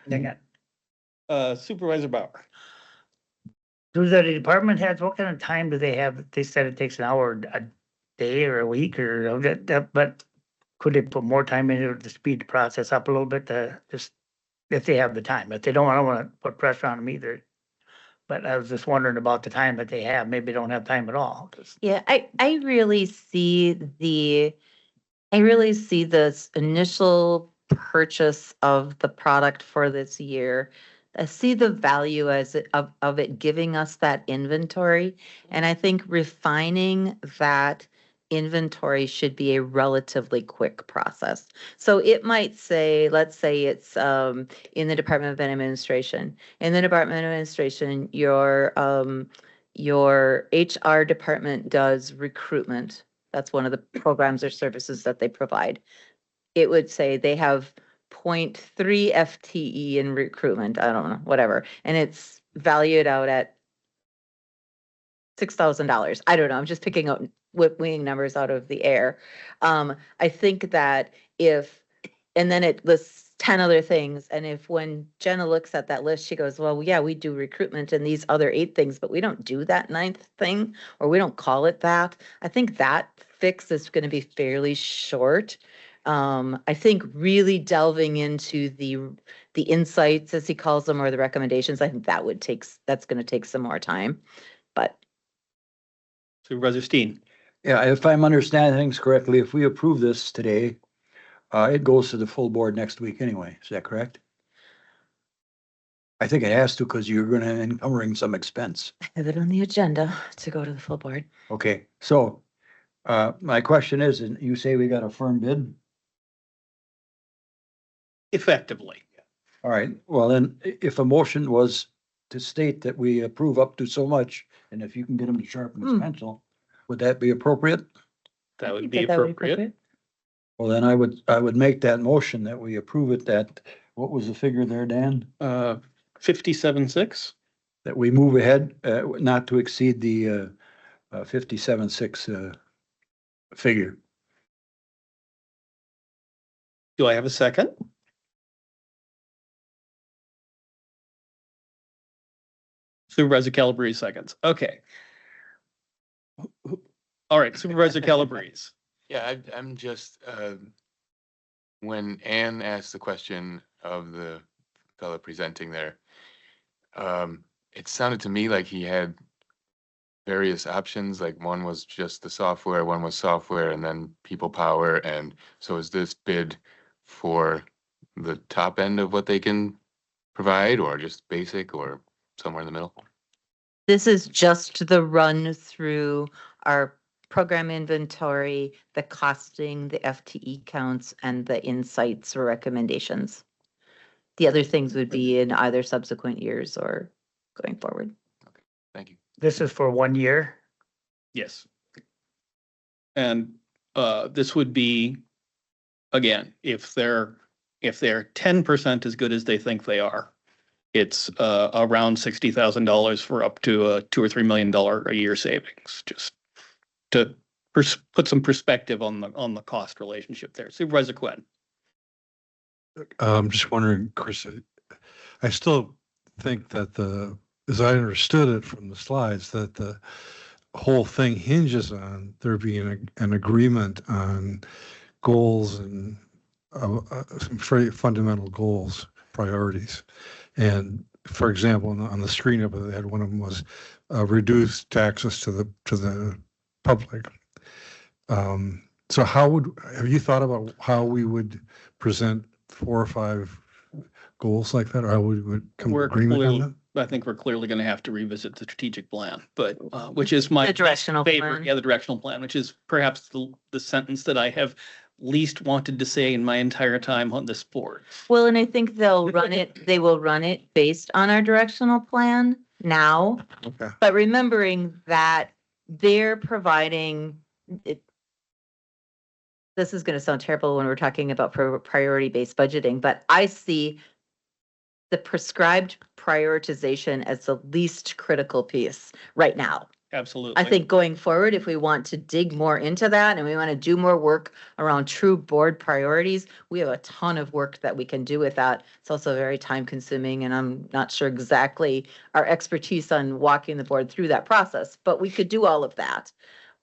Hang Supervisor Bauer. Do the department heads, what kind of time do they have? They said it takes an hour a day or a week or but could they put more time into it to speed the process up a little bit to just, if they have the time? If they don't, I don't want to put pressure on them either. But I was just wondering about the time that they have. Maybe they don't have time at all. Yeah, I really see this initial purchase of the product for this year. I see the value of it giving us that inventory. And I think refining that inventory should be a relatively quick process. So it might say, let's say it's in the Department of Administration. In the Department of Administration, your HR department does recruitment. That's one of the programs or services that they provide. It would say they have 0.3 FTE in recruitment. I don't know, whatever. And it's valued out at $6,000. I don't know. I'm just picking up winging numbers out of the air. I think that and then it lists 10 other things. And if when Jenna looks at that list, she goes, well, yeah, we do recruitment and these other 8 things, but we don't do that 9th thing, or we don't call it that. I think that fix is going to be fairly short. I think really delving into the insights, as he calls them, or the recommendations, I think that's going to take some more time. But Supervisor Steen. Yeah, if I'm understanding things correctly, if we approve this today, it goes to the full board next week anyway. Is that correct? I think it has to because you're gonna encumbering some expense. I have it on the agenda to go to the full board. Okay, so, my question is, and you say we got a firm bid? Effectively. All right, well then, if a motion was to state that we approve up to so much, and if you can get him to sharpen his pencil, would that be appropriate? That I would think be that would appropriate. Well, then I would make that motion that we approve it that, what was the figure there, Dan? 57.6. That we move ahead, not to exceed the, 57.6, figure. Do I have a second? Supervisor Calabrese seconds. Okay. All right, Supervisor Calabrese. Yeah, I'm just, when Anne asked the question of the fellow presenting there, it sounded to me like he had various options, like one was just the software, one was software, and then people power. And so is this bid for the top end of what they can provide, or just basic, or somewhere in the middle? This is just the run through our program inventory, the costing, the FTE counts, and the insights or recommendations. The other things would be in either subsequent years or going forward. Thank you. This is for 1 year. Yes. And this would be, again, if they're 10% as good as they think they are, it's around $60,000 for up to a $2 or $3 million a year savings, just to put some perspective on the cost relationship there. Supervisor Quinn. I'm just wondering, Chris, I still think that as I understood it from the slides, that the whole thing hinges on there being an agreement on goals and some very fundamental goals, priorities. And for example, on the screen up there, one of them was reduce taxes to the public. So have you thought about how we would present 4 or 5 goals like that, or how we would come to agreement on that? I think we're clearly going to have to revisit the strategic plan, but which is my The directional favorite. plan. Yeah, the directional plan, which is perhaps the sentence that I have least wanted to say in my entire time on this board. Well, and I think they will run it based on our directional plan now. Okay. But remembering that they're providing it. This is going to sound terrible when we're talking about priority-based budgeting, but I see the prescribed prioritization as the least critical piece right now. Absolutely. I think going forward, if we want to dig more into that and we want to do more work around true board priorities, we have a ton of work that we can do with that. It's also very time consuming, and I'm not sure exactly our expertise on walking the board through that process, but we could do all of that.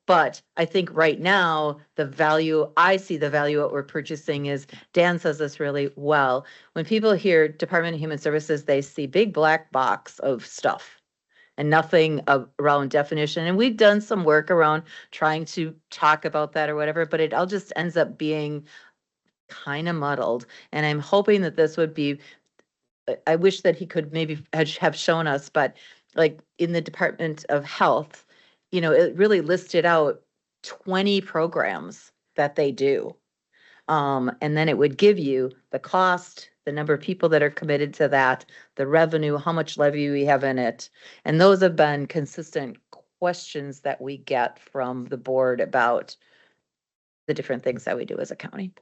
But I think right now, I see the value what we're purchasing is, Dan says this really well. When people hear Department of Human Services, they see big black box of stuff and nothing around definition. And we've done some work around trying to talk about that or whatever, but it all just ends up being kind of muddled. And I'm hoping that this would be, I wish that he could maybe have shown us, but like in the Department of Health, it really listed out 20 programs that they do. And then it would give you the cost, the number of people that are committed to that, the revenue, how much levy we have in it. And those have been consistent questions that we get from the board about the different things that we do as a county.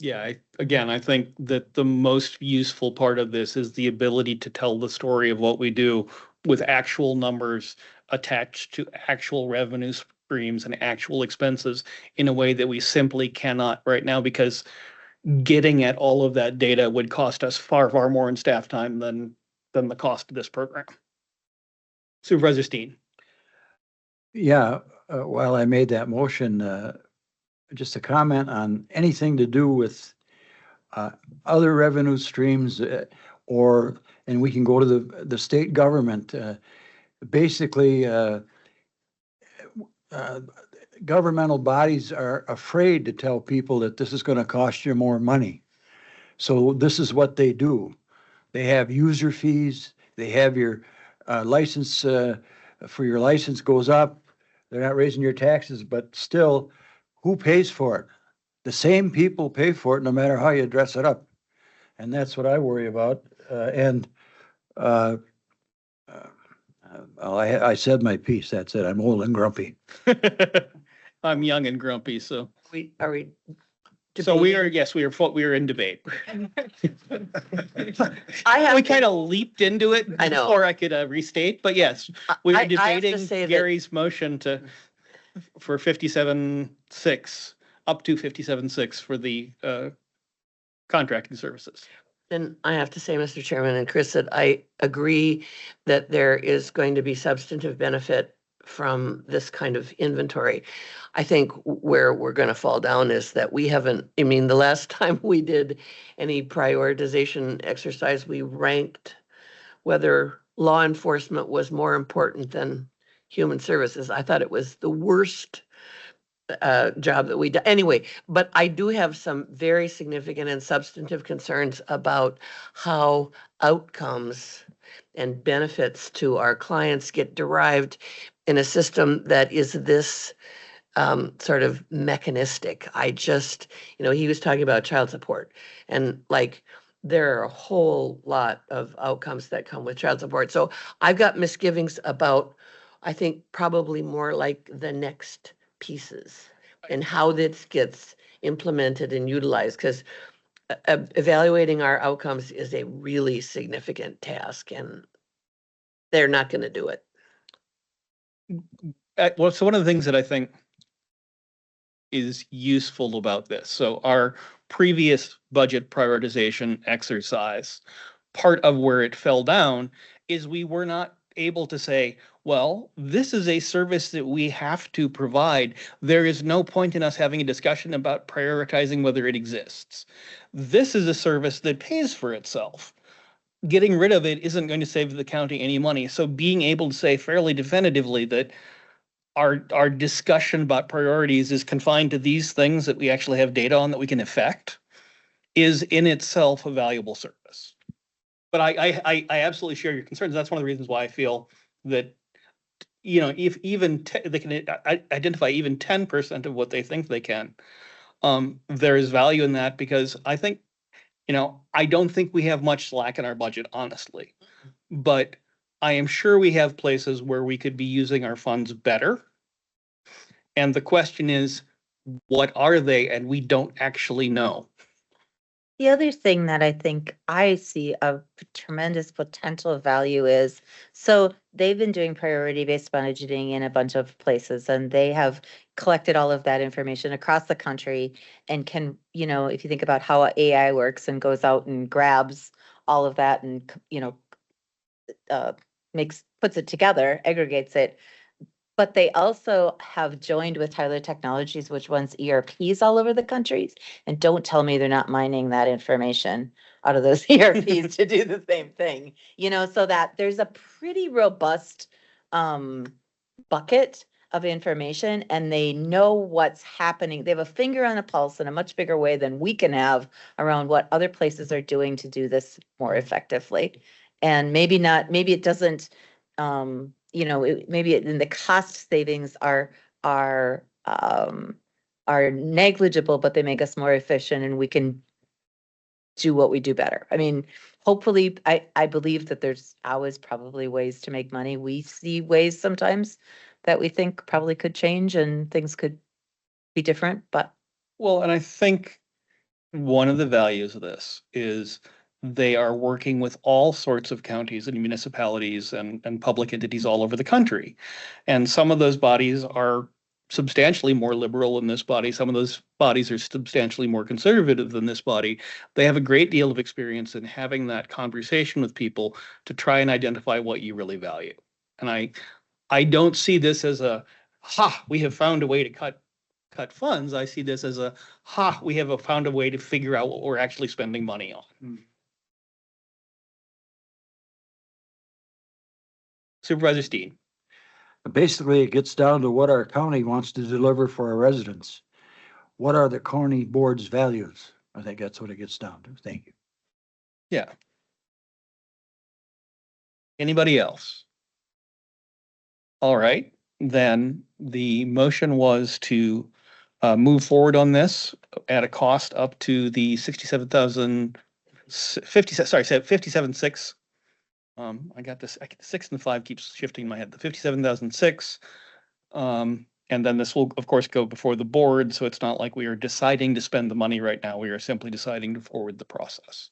Yeah, I think that the most useful part of this is the ability to tell the story of what we do with actual numbers attached to actual revenue streams and actual expenses in a way that we simply cannot right now, because getting at all of that data would cost us far, far more in staff time than the cost of this program. Supervisor Steen. Yeah, while I made that motion, just a comment on anything to do with other revenue streams, and we can go to the state government. Basically, uh, governmental bodies are afraid to tell people that this is going to cost you more money. So this is what they do. They have user fees. They have your license for your license goes up. They're not raising your taxes, but still, who pays for it? The same people pay for it, no matter how you dress it up, and that's what I worry about. Uh, well, I said my piece. That's it. I'm old and grumpy. I'm young and grumpy, so. Are we? So we are, debating? yes, we are in debate. I have We to- kind of leaped into it. I know. Or I could restate, but yes, we I are have to debating say that- Gary's motion for 57.6, up to 57.6 for the contracting services. Then I have to say, Mr. Chairman and Chris, that I agree that there is going to be substantive benefit from this kind of inventory. I think where we're going to fall down is that we haven't, I mean, the last time we did any prioritization exercise, we ranked whether law enforcement was more important than human services. I thought it was the worst job that we do. Anyway, but I do have some very significant and substantive concerns about how outcomes and benefits to our clients get derived in a system that is this sort of mechanistic. I just, he was talking about child support, and like there are a whole lot of outcomes that come with child support. So I've got misgivings about, I think probably more like the next pieces and how this gets implemented and utilized, because evaluating our outcomes is a really significant task, and they're not going to do it. Well, so one of the things that I think is useful about this, so our previous budget prioritization exercise, part of where it fell down is we were not able to say, well, this is a service that we have to provide. There is no point in us having a discussion about prioritizing whether it exists. This is a service that pays for itself. Getting rid of it isn't going to save the county any money. So being able to say fairly definitively that our discussion about priorities is confined to these things that we actually have data on that we can affect is in itself a valuable service. But I absolutely share your concerns. That's one of the reasons why I feel that, if even they can identify even 10% of what they think they can, there is value in that, because I think, I don't think we have much slack in our budget, honestly. But I am sure we have places where we could be using our funds better. And the question is, what are they? And we don't actually know. The other thing that I think I see of tremendous potential value is, so they've been doing priority-based budgeting in a bunch of places, and they have collected all of that information across the country and can, if you think about how AI works and goes out and grabs all of that and, puts it together, aggregates it. But they also have joined with Tyler Technologies, which runs ERPs all over the country. And don't tell me they're not mining that information out of those ERPs to do the same thing, so that there's a pretty robust bucket of information, and they know what's happening. They have a finger on a pulse in a much bigger way than we can have around what other places are doing to do this more effectively. And maybe it doesn't, in the cost savings are negligible, but they make us more efficient and we can do what we do better. I mean, hopefully, I believe that there's always probably ways to make money. We see ways sometimes that we think probably could change and things could be different, but. Well, and I think one of the values of this is they are working with all sorts of counties and municipalities and public entities all over the country. And some of those bodies are substantially more liberal than this body. Some of those bodies are substantially more conservative than this body. They have a great deal of experience in having that conversation with people to try and identify what you really value. And I don't see this as we have found a way to cut funds. I see this as we have found a way to figure out what we're actually spending money on. Supervisor Steen. basically it gets down to what our county wants to deliver for our residents. What are the county board's values? I think that's what it gets down to. Thank you. Yeah. Anybody else? All right, then the motion was to move forward on this at a cost up to the 67,000, 57,600. I got this, 6 and 5 keeps shifting in my head, the 57,006. And then this will, of course, go before the board, so it's not like we are deciding to spend the money right now. We are simply deciding to forward the process.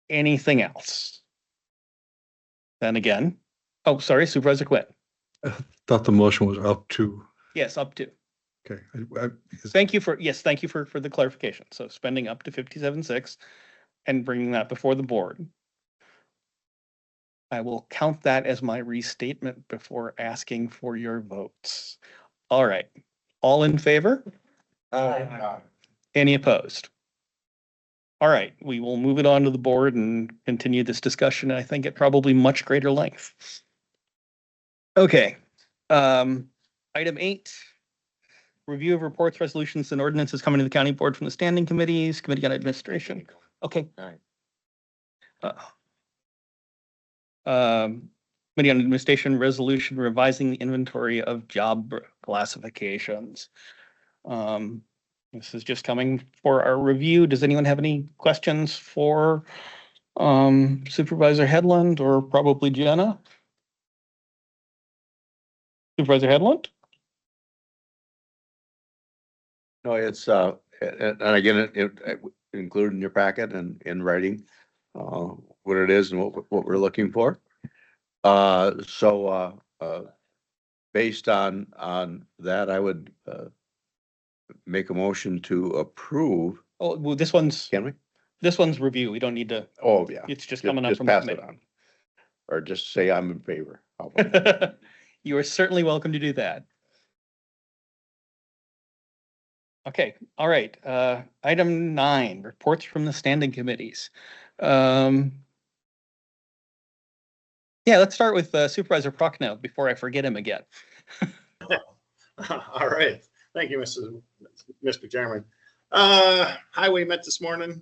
Anything else? Then again, oh, sorry, Supervisor Quinn. Thought the motion was up to, Yes, up to. okay. Thank you for, yes, thank you for the clarification. So spending up to 57.6 and bringing that before the board. I will count that as my restatement before asking for your votes. All right, all in favor? Any opposed? All right, we will move it on to the board and continue this discussion, I think at probably much greater length. Okay, item 8. Review of reports, resolutions, and ordinances coming to the county board from the standing committees, Committee on Administration. Okay. All right. Committee on Administration resolution revising the inventory of job classifications. This is just coming for our review. Does anyone have any questions for Supervisor Headland or probably Jenna? Supervisor Headland? No, it's, and again, it included in your packet and in writing, what it is and what we're looking for. So based on that, I would, make a motion to approve. Oh, well, this one's review. We don't need to, Oh, yeah. it's just coming up Just from the pass it committee. on. Or just say I'm in favor. How about that? You are certainly welcome to do that. Okay, all right. Item 9, reports from the standing committees. Yeah, let's start with Supervisor Prochnow before I forget him again. All right. Thank you, Mr. Chairman. Highway met this morning.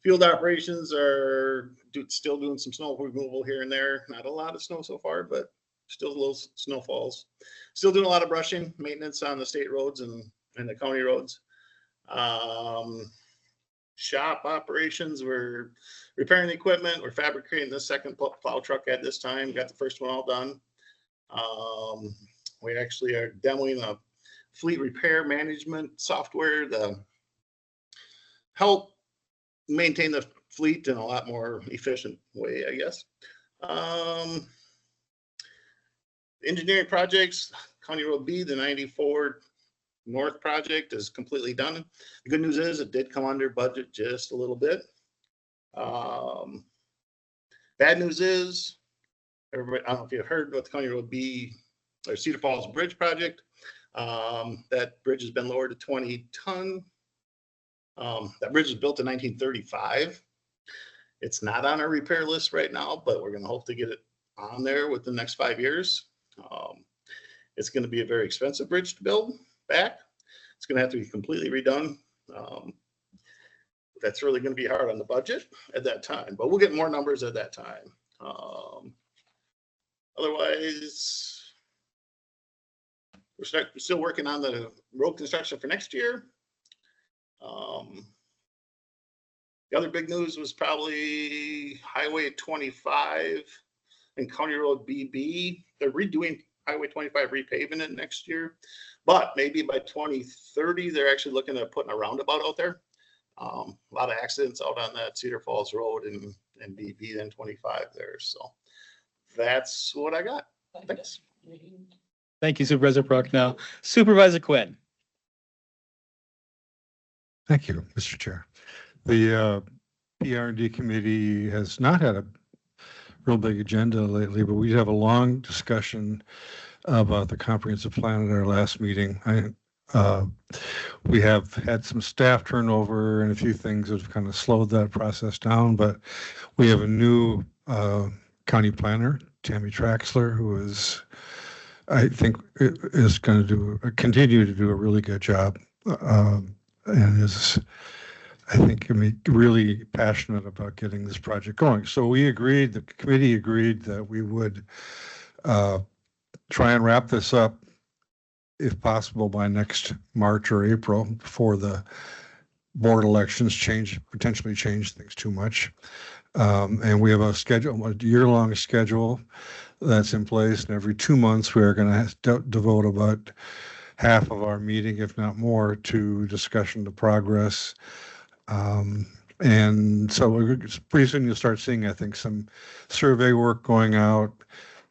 Field operations are still doing some snow removal here and there. Not a lot of snow so far, but still little snowfalls. Still doing a lot of brushing, maintenance on the state roads and the county roads. Shop operations, we're repairing the equipment. We're fabricating the second plow truck at this time. Got the first one all done. We actually are demoing a fleet repair management software to help maintain the fleet in a lot more efficient way, I guess. Engineering projects, County Road B, the 94 North project is completely done. The good news is it did come under budget just a little bit. Bad news is, everybody, I don't know if you've heard about the County Road B or Cedar Falls Bridge project. That bridge has been lowered to 20 ton. That bridge was built in 1935. It's not on our repair list right now, but we're going to hope to get it on there within the next 5 years. It's going to be a very expensive bridge to build back. It's going to have to be completely redone. That's really going to be hard on the budget at that time, but we'll get more numbers at that time. Otherwise, we're still working on the road construction for next year. The other big news was probably Highway 25 and County Road BB. They're redoing Highway 25, repaving it next year, but maybe by 2030, they're actually looking at putting a roundabout out there. A lot of accidents out on that Cedar Falls Road and BB, then 25 there. So that's what I got. Thanks. Thank you, Supervisor Prochnow. Supervisor Quinn. Thank you, Mr. Chair. The PR&D committee has not had a real big agenda lately, but we have a long discussion about the comprehensive plan at our last meeting. We have had some staff turnover and a few things that have kind of slowed that process down, but we have a new county planner Tammy Traxler, who is, I think, is going to continue to do a really good job, and is, I think, really passionate about getting this project going. So we agreed, the committee agreed that we would try and wrap this up, if possible, by next March or April, before the board elections potentially change things too much. And we have a year-long schedule that's in place, and every 2 months, we are going to devote about half of our meeting, if not more, to discussion of progress. And so pretty soon you'll start seeing, I think, some survey work going out,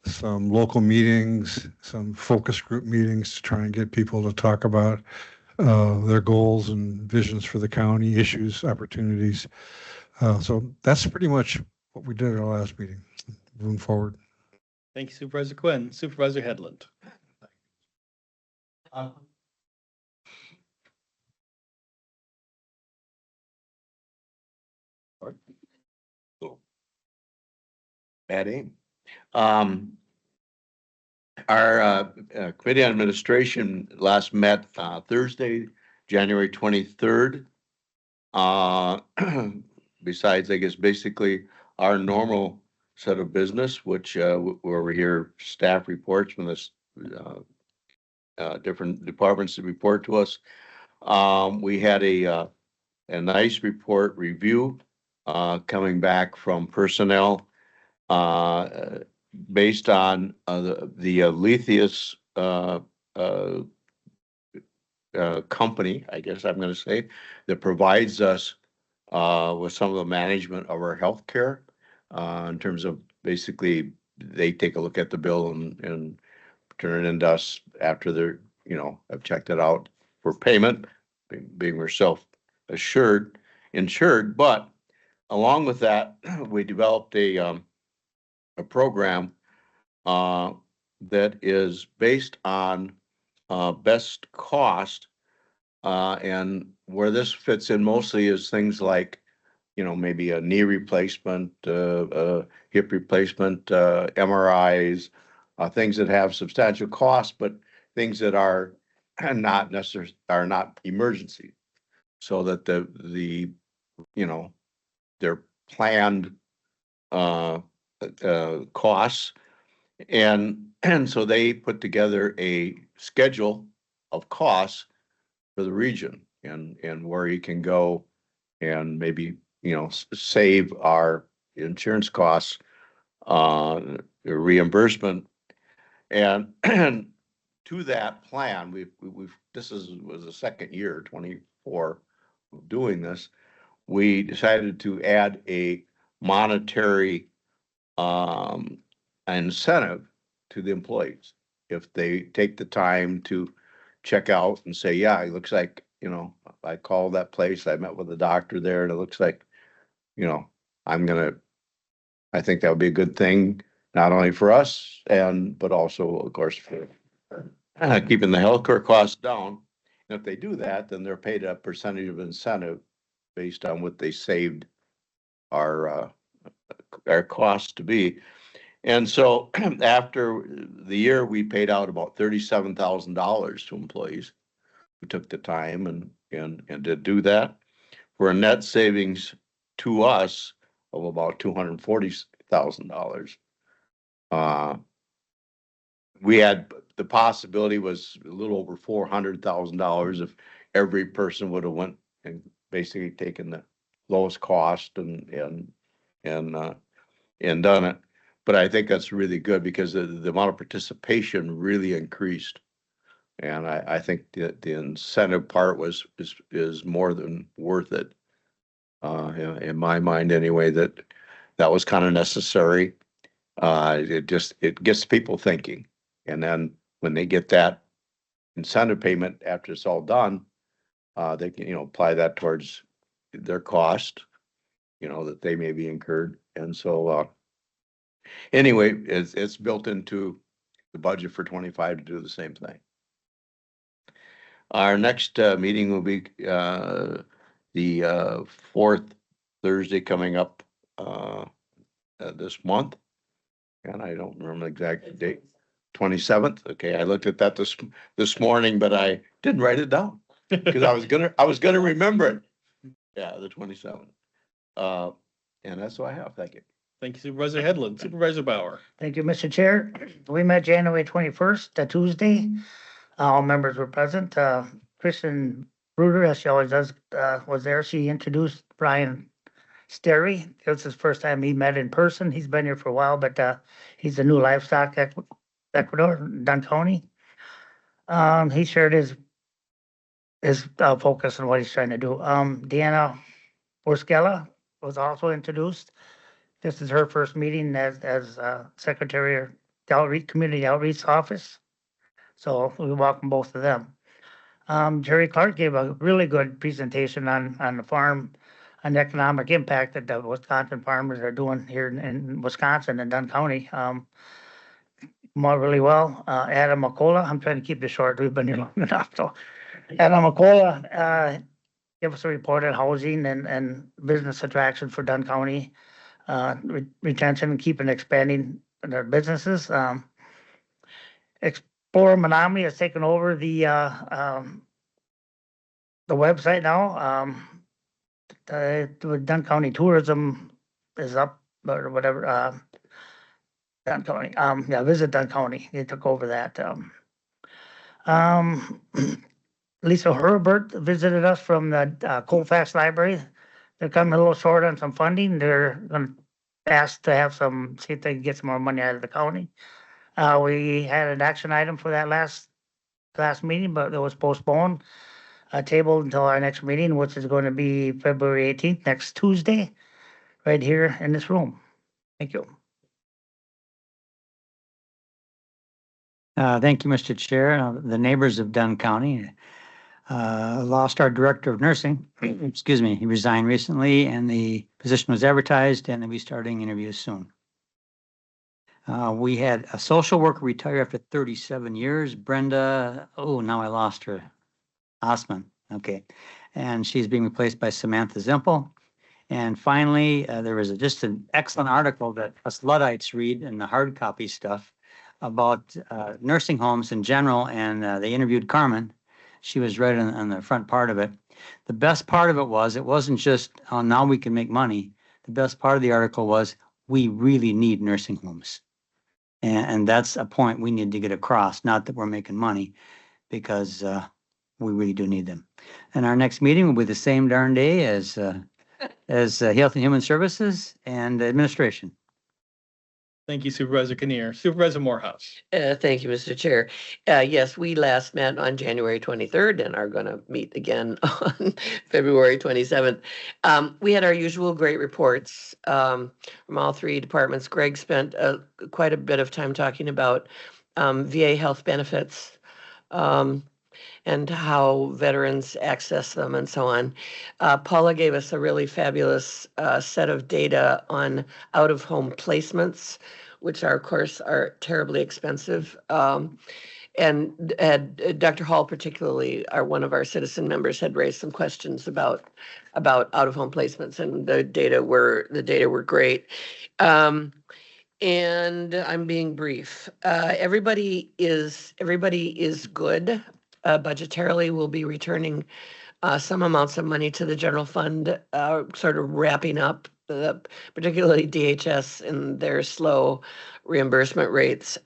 some local meetings, some focus group meetings to try and get people to talk about their goals and visions for the county, issues, opportunities. So that's pretty much what we did at our last meeting, moving forward. Thank you, Supervisor Quinn. Supervisor Headland. Bad aim. Our committee on administration last met Thursday, January 23rd. Besides, I guess, basically our normal set of business, which where we hear staff reports from this different departments that report to us. We had a nice report review coming back from personnel based on the Lethius company, I guess I'm going to say, that provides us with some of the management of our healthcare in terms of basically they take a look at the bill and turn it into us after they're, have checked it out for payment, being we're insured. But along with that, we developed a program that is based on best cost, and where this fits in mostly is things like, maybe a knee replacement, hip replacement, MRIs, things that have substantial costs, but things that are not necessarily are not emergency, so that they're planned costs, and so they put together a schedule of costs for the region and where you can go and maybe save our insurance costs, reimbursement, and to that plan we've was the second year, 24, of doing this. We decided to add a monetary incentive to the employees if they take the time to check out and say, yeah, it looks like, I called that place, I met with the doctor there, and it looks like, I think that would be a good thing, not only for us but also, of course, for keeping the healthcare costs down. And if they do that, then they're paid a percentage of incentive based on what they saved our costs to be. And so after the year, we paid out about $37,000 to employees who took the time and did do that, for a net savings to us of about $240,000. We had, the possibility was a little over $400,000 if every person would have went and basically taken the lowest cost and done it. But I think that's really good because the amount of participation really increased. And I think that the incentive part is more than worth it. In my mind anyway, that was kind of necessary. It gets people thinking. And then when they get that incentive payment after it's all done, they can, apply that towards their cost, that they may be incurred. And so, anyway, it's built into the budget for 25 to do the same thing. Our next meeting will be the fourth Thursday coming up this month. And I don't remember the exact date. 27th. Okay, I looked at that this morning, but I didn't write it down because I was gonna remember it. Yeah, the 27th. And that's what I have. Thank you. Thank you, Supervisor Headland. Supervisor Bauer. Thank you, Mr. Chair. We met January 21st, a Tuesday. All members were present. Kristen Bruder, as she always does, was there. She introduced Brian Sterry. It was his first time he met in person. He's been here for a while, but he's the new livestock Ecuador, Dunn County. He shared his focus on what he's trying to do. Deanna Orskella was also introduced. This is her first meeting as Secretary of the Outreach, Community Outreach Office. So we welcome both of them. Jerry Clark gave a really good presentation on the farm and economic impact that the Wisconsin farmers are doing here in Wisconsin and Dunn County. More really well. Adam McCullough, I'm trying to keep this short. We've been here long enough. So Adam McCullough gave us a report on housing and business attraction for Dunn County, retention and keeping expanding their businesses. Explore Menominee has taken over the website now. The Dunn County Tourism is up or whatever. Dunn County, visit Dunn County. They took over that. Lisa Herbert visited us from the Colfax Library. They're coming a little short on some funding. They're going to ask to have see if they can get some more money out of the county. We had an action item for that last meeting, but it was postponed, tabled until our next meeting, which is going to be February 18th, next Tuesday, right here in this room. Thank you. Thank you, Mr. Chair. The neighbors of Dunn County lost our director of nursing. Excuse me. He resigned recently, and the position was advertised, and they'll be starting interviews soon. We had a social worker retire after 37 years. Brenda, now I lost her. Osman. Okay. And she's being replaced by Samantha Zimpel. And finally, there was just an excellent article that us Luddites read in the hard copy stuff about nursing homes in general, and they interviewed Carmen. She was right on the front part of it. The best part of it wasn't just, now we can make money. The best part of the article was, we really need nursing homes. And that's a point we need to get across, not that we're making money, because we really do need them. And our next meeting will be the same darn day as Health and Human Services and Administration. Thank you, Supervisor Kinnear. Supervisor Morehouse. Thank you, Mr. Chair. Yes, we last met on January 23rd and are going to meet again on February 27th. We had our usual great reports from all three departments. Greg spent quite a bit of time talking about VA health benefits and how veterans access them and so on. Paula gave us a really fabulous set of data on out-of-home placements, which are, of course, are terribly expensive. And Dr. Hall, particularly, one of our citizen members, had raised some questions about out-of-home placements, and the data were great. And I'm being brief. Everybody is good. Budgetarily, we'll be returning some amounts of money to the general fund, sort of wrapping up, particularly DHS and their slow reimbursement rates.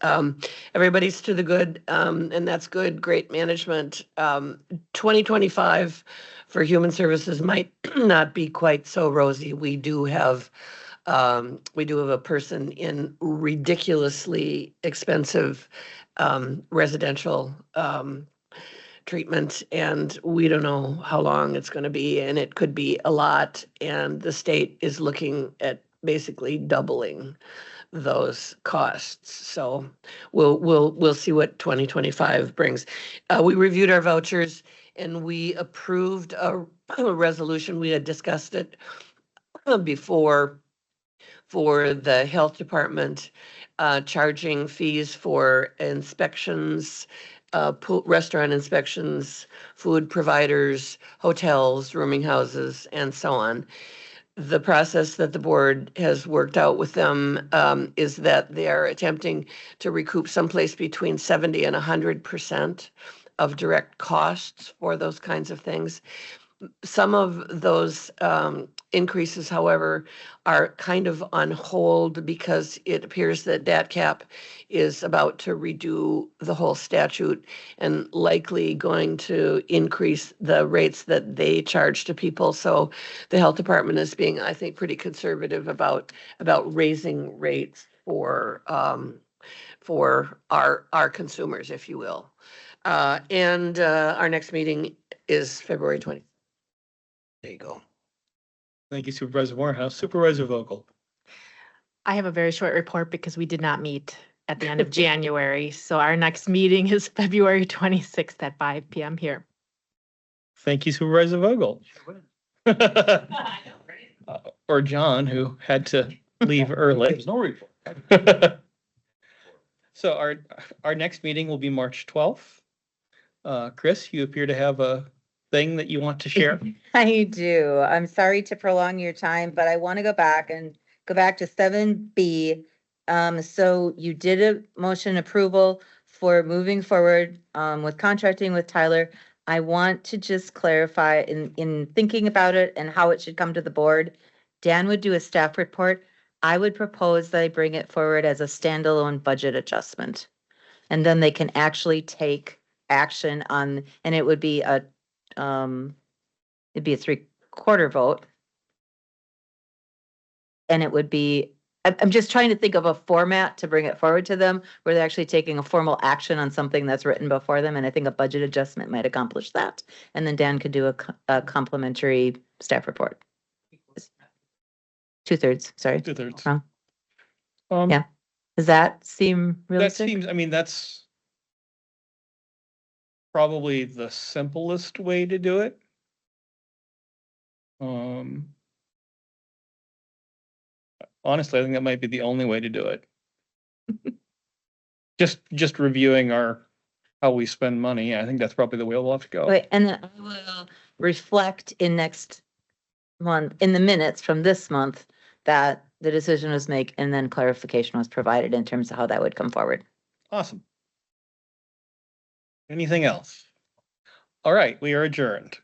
Everybody's to the good, and that's good. Great management. 2025 for human services might not be quite so rosy. We do have a person in ridiculously expensive residential treatment, and we don't know how long it's going to be, and it could be a lot, and the state is looking at basically doubling those costs. So we'll see what 2025 brings. We reviewed our vouchers and we approved a resolution. We had discussed it before for the health department charging fees for inspections, restaurant inspections, food providers, hotels, rooming houses, and so on. the process that the board has worked out with them is that they are attempting to recoup someplace between 70 and 100% of direct costs for those kinds of things. Some of those increases, however, are kind of on hold because it appears that DATCAP is about to redo the whole statute and likely going to increase the rates that they charge to people. So the health department is being, I think, pretty conservative about raising rates for our consumers, if you will. And our next meeting is February 20th. There you go. Thank you, Supervisor Morehouse. Supervisor Vogel. I have a very short report because we did not meet at the end of January. So our next meeting is February 26th at 5 p.m. here. Thank you, Supervisor Vogel. Or John, who had to leave early. There's no report. So our next meeting will be March 12th. Chris, you appear to have a thing that you want to share. I do. I'm sorry to prolong your time, but I want to go back to 7B. So you did a motion approval for moving forward with contracting with Tyler. I want to just clarify in thinking about it and how it should come to the board. Dan would do a staff report. I would propose that I bring it forward as a standalone budget adjustment. And then they can actually take action on, and it would be a 3/4 vote. And it would be, I'm just trying to think of a format to bring it forward to them where they're actually taking a formal action on something that's written before them. And I think a budget adjustment might accomplish that. And then Dan could do a complimentary staff report. 2/3, sorry. 2/3. Wrong. Yeah. Does that seem That realistic? seems, I mean, that's probably the simplest way to do it. Honestly, I think that might be the only way to do it. Just reviewing how we spend money. I think that's probably the way we'll have to go. Wait, and then I will reflect in next month, in the minutes from this month, that the decision was made and then clarification was provided in terms of how that would come forward. Awesome. Anything else? All right, we are adjourned.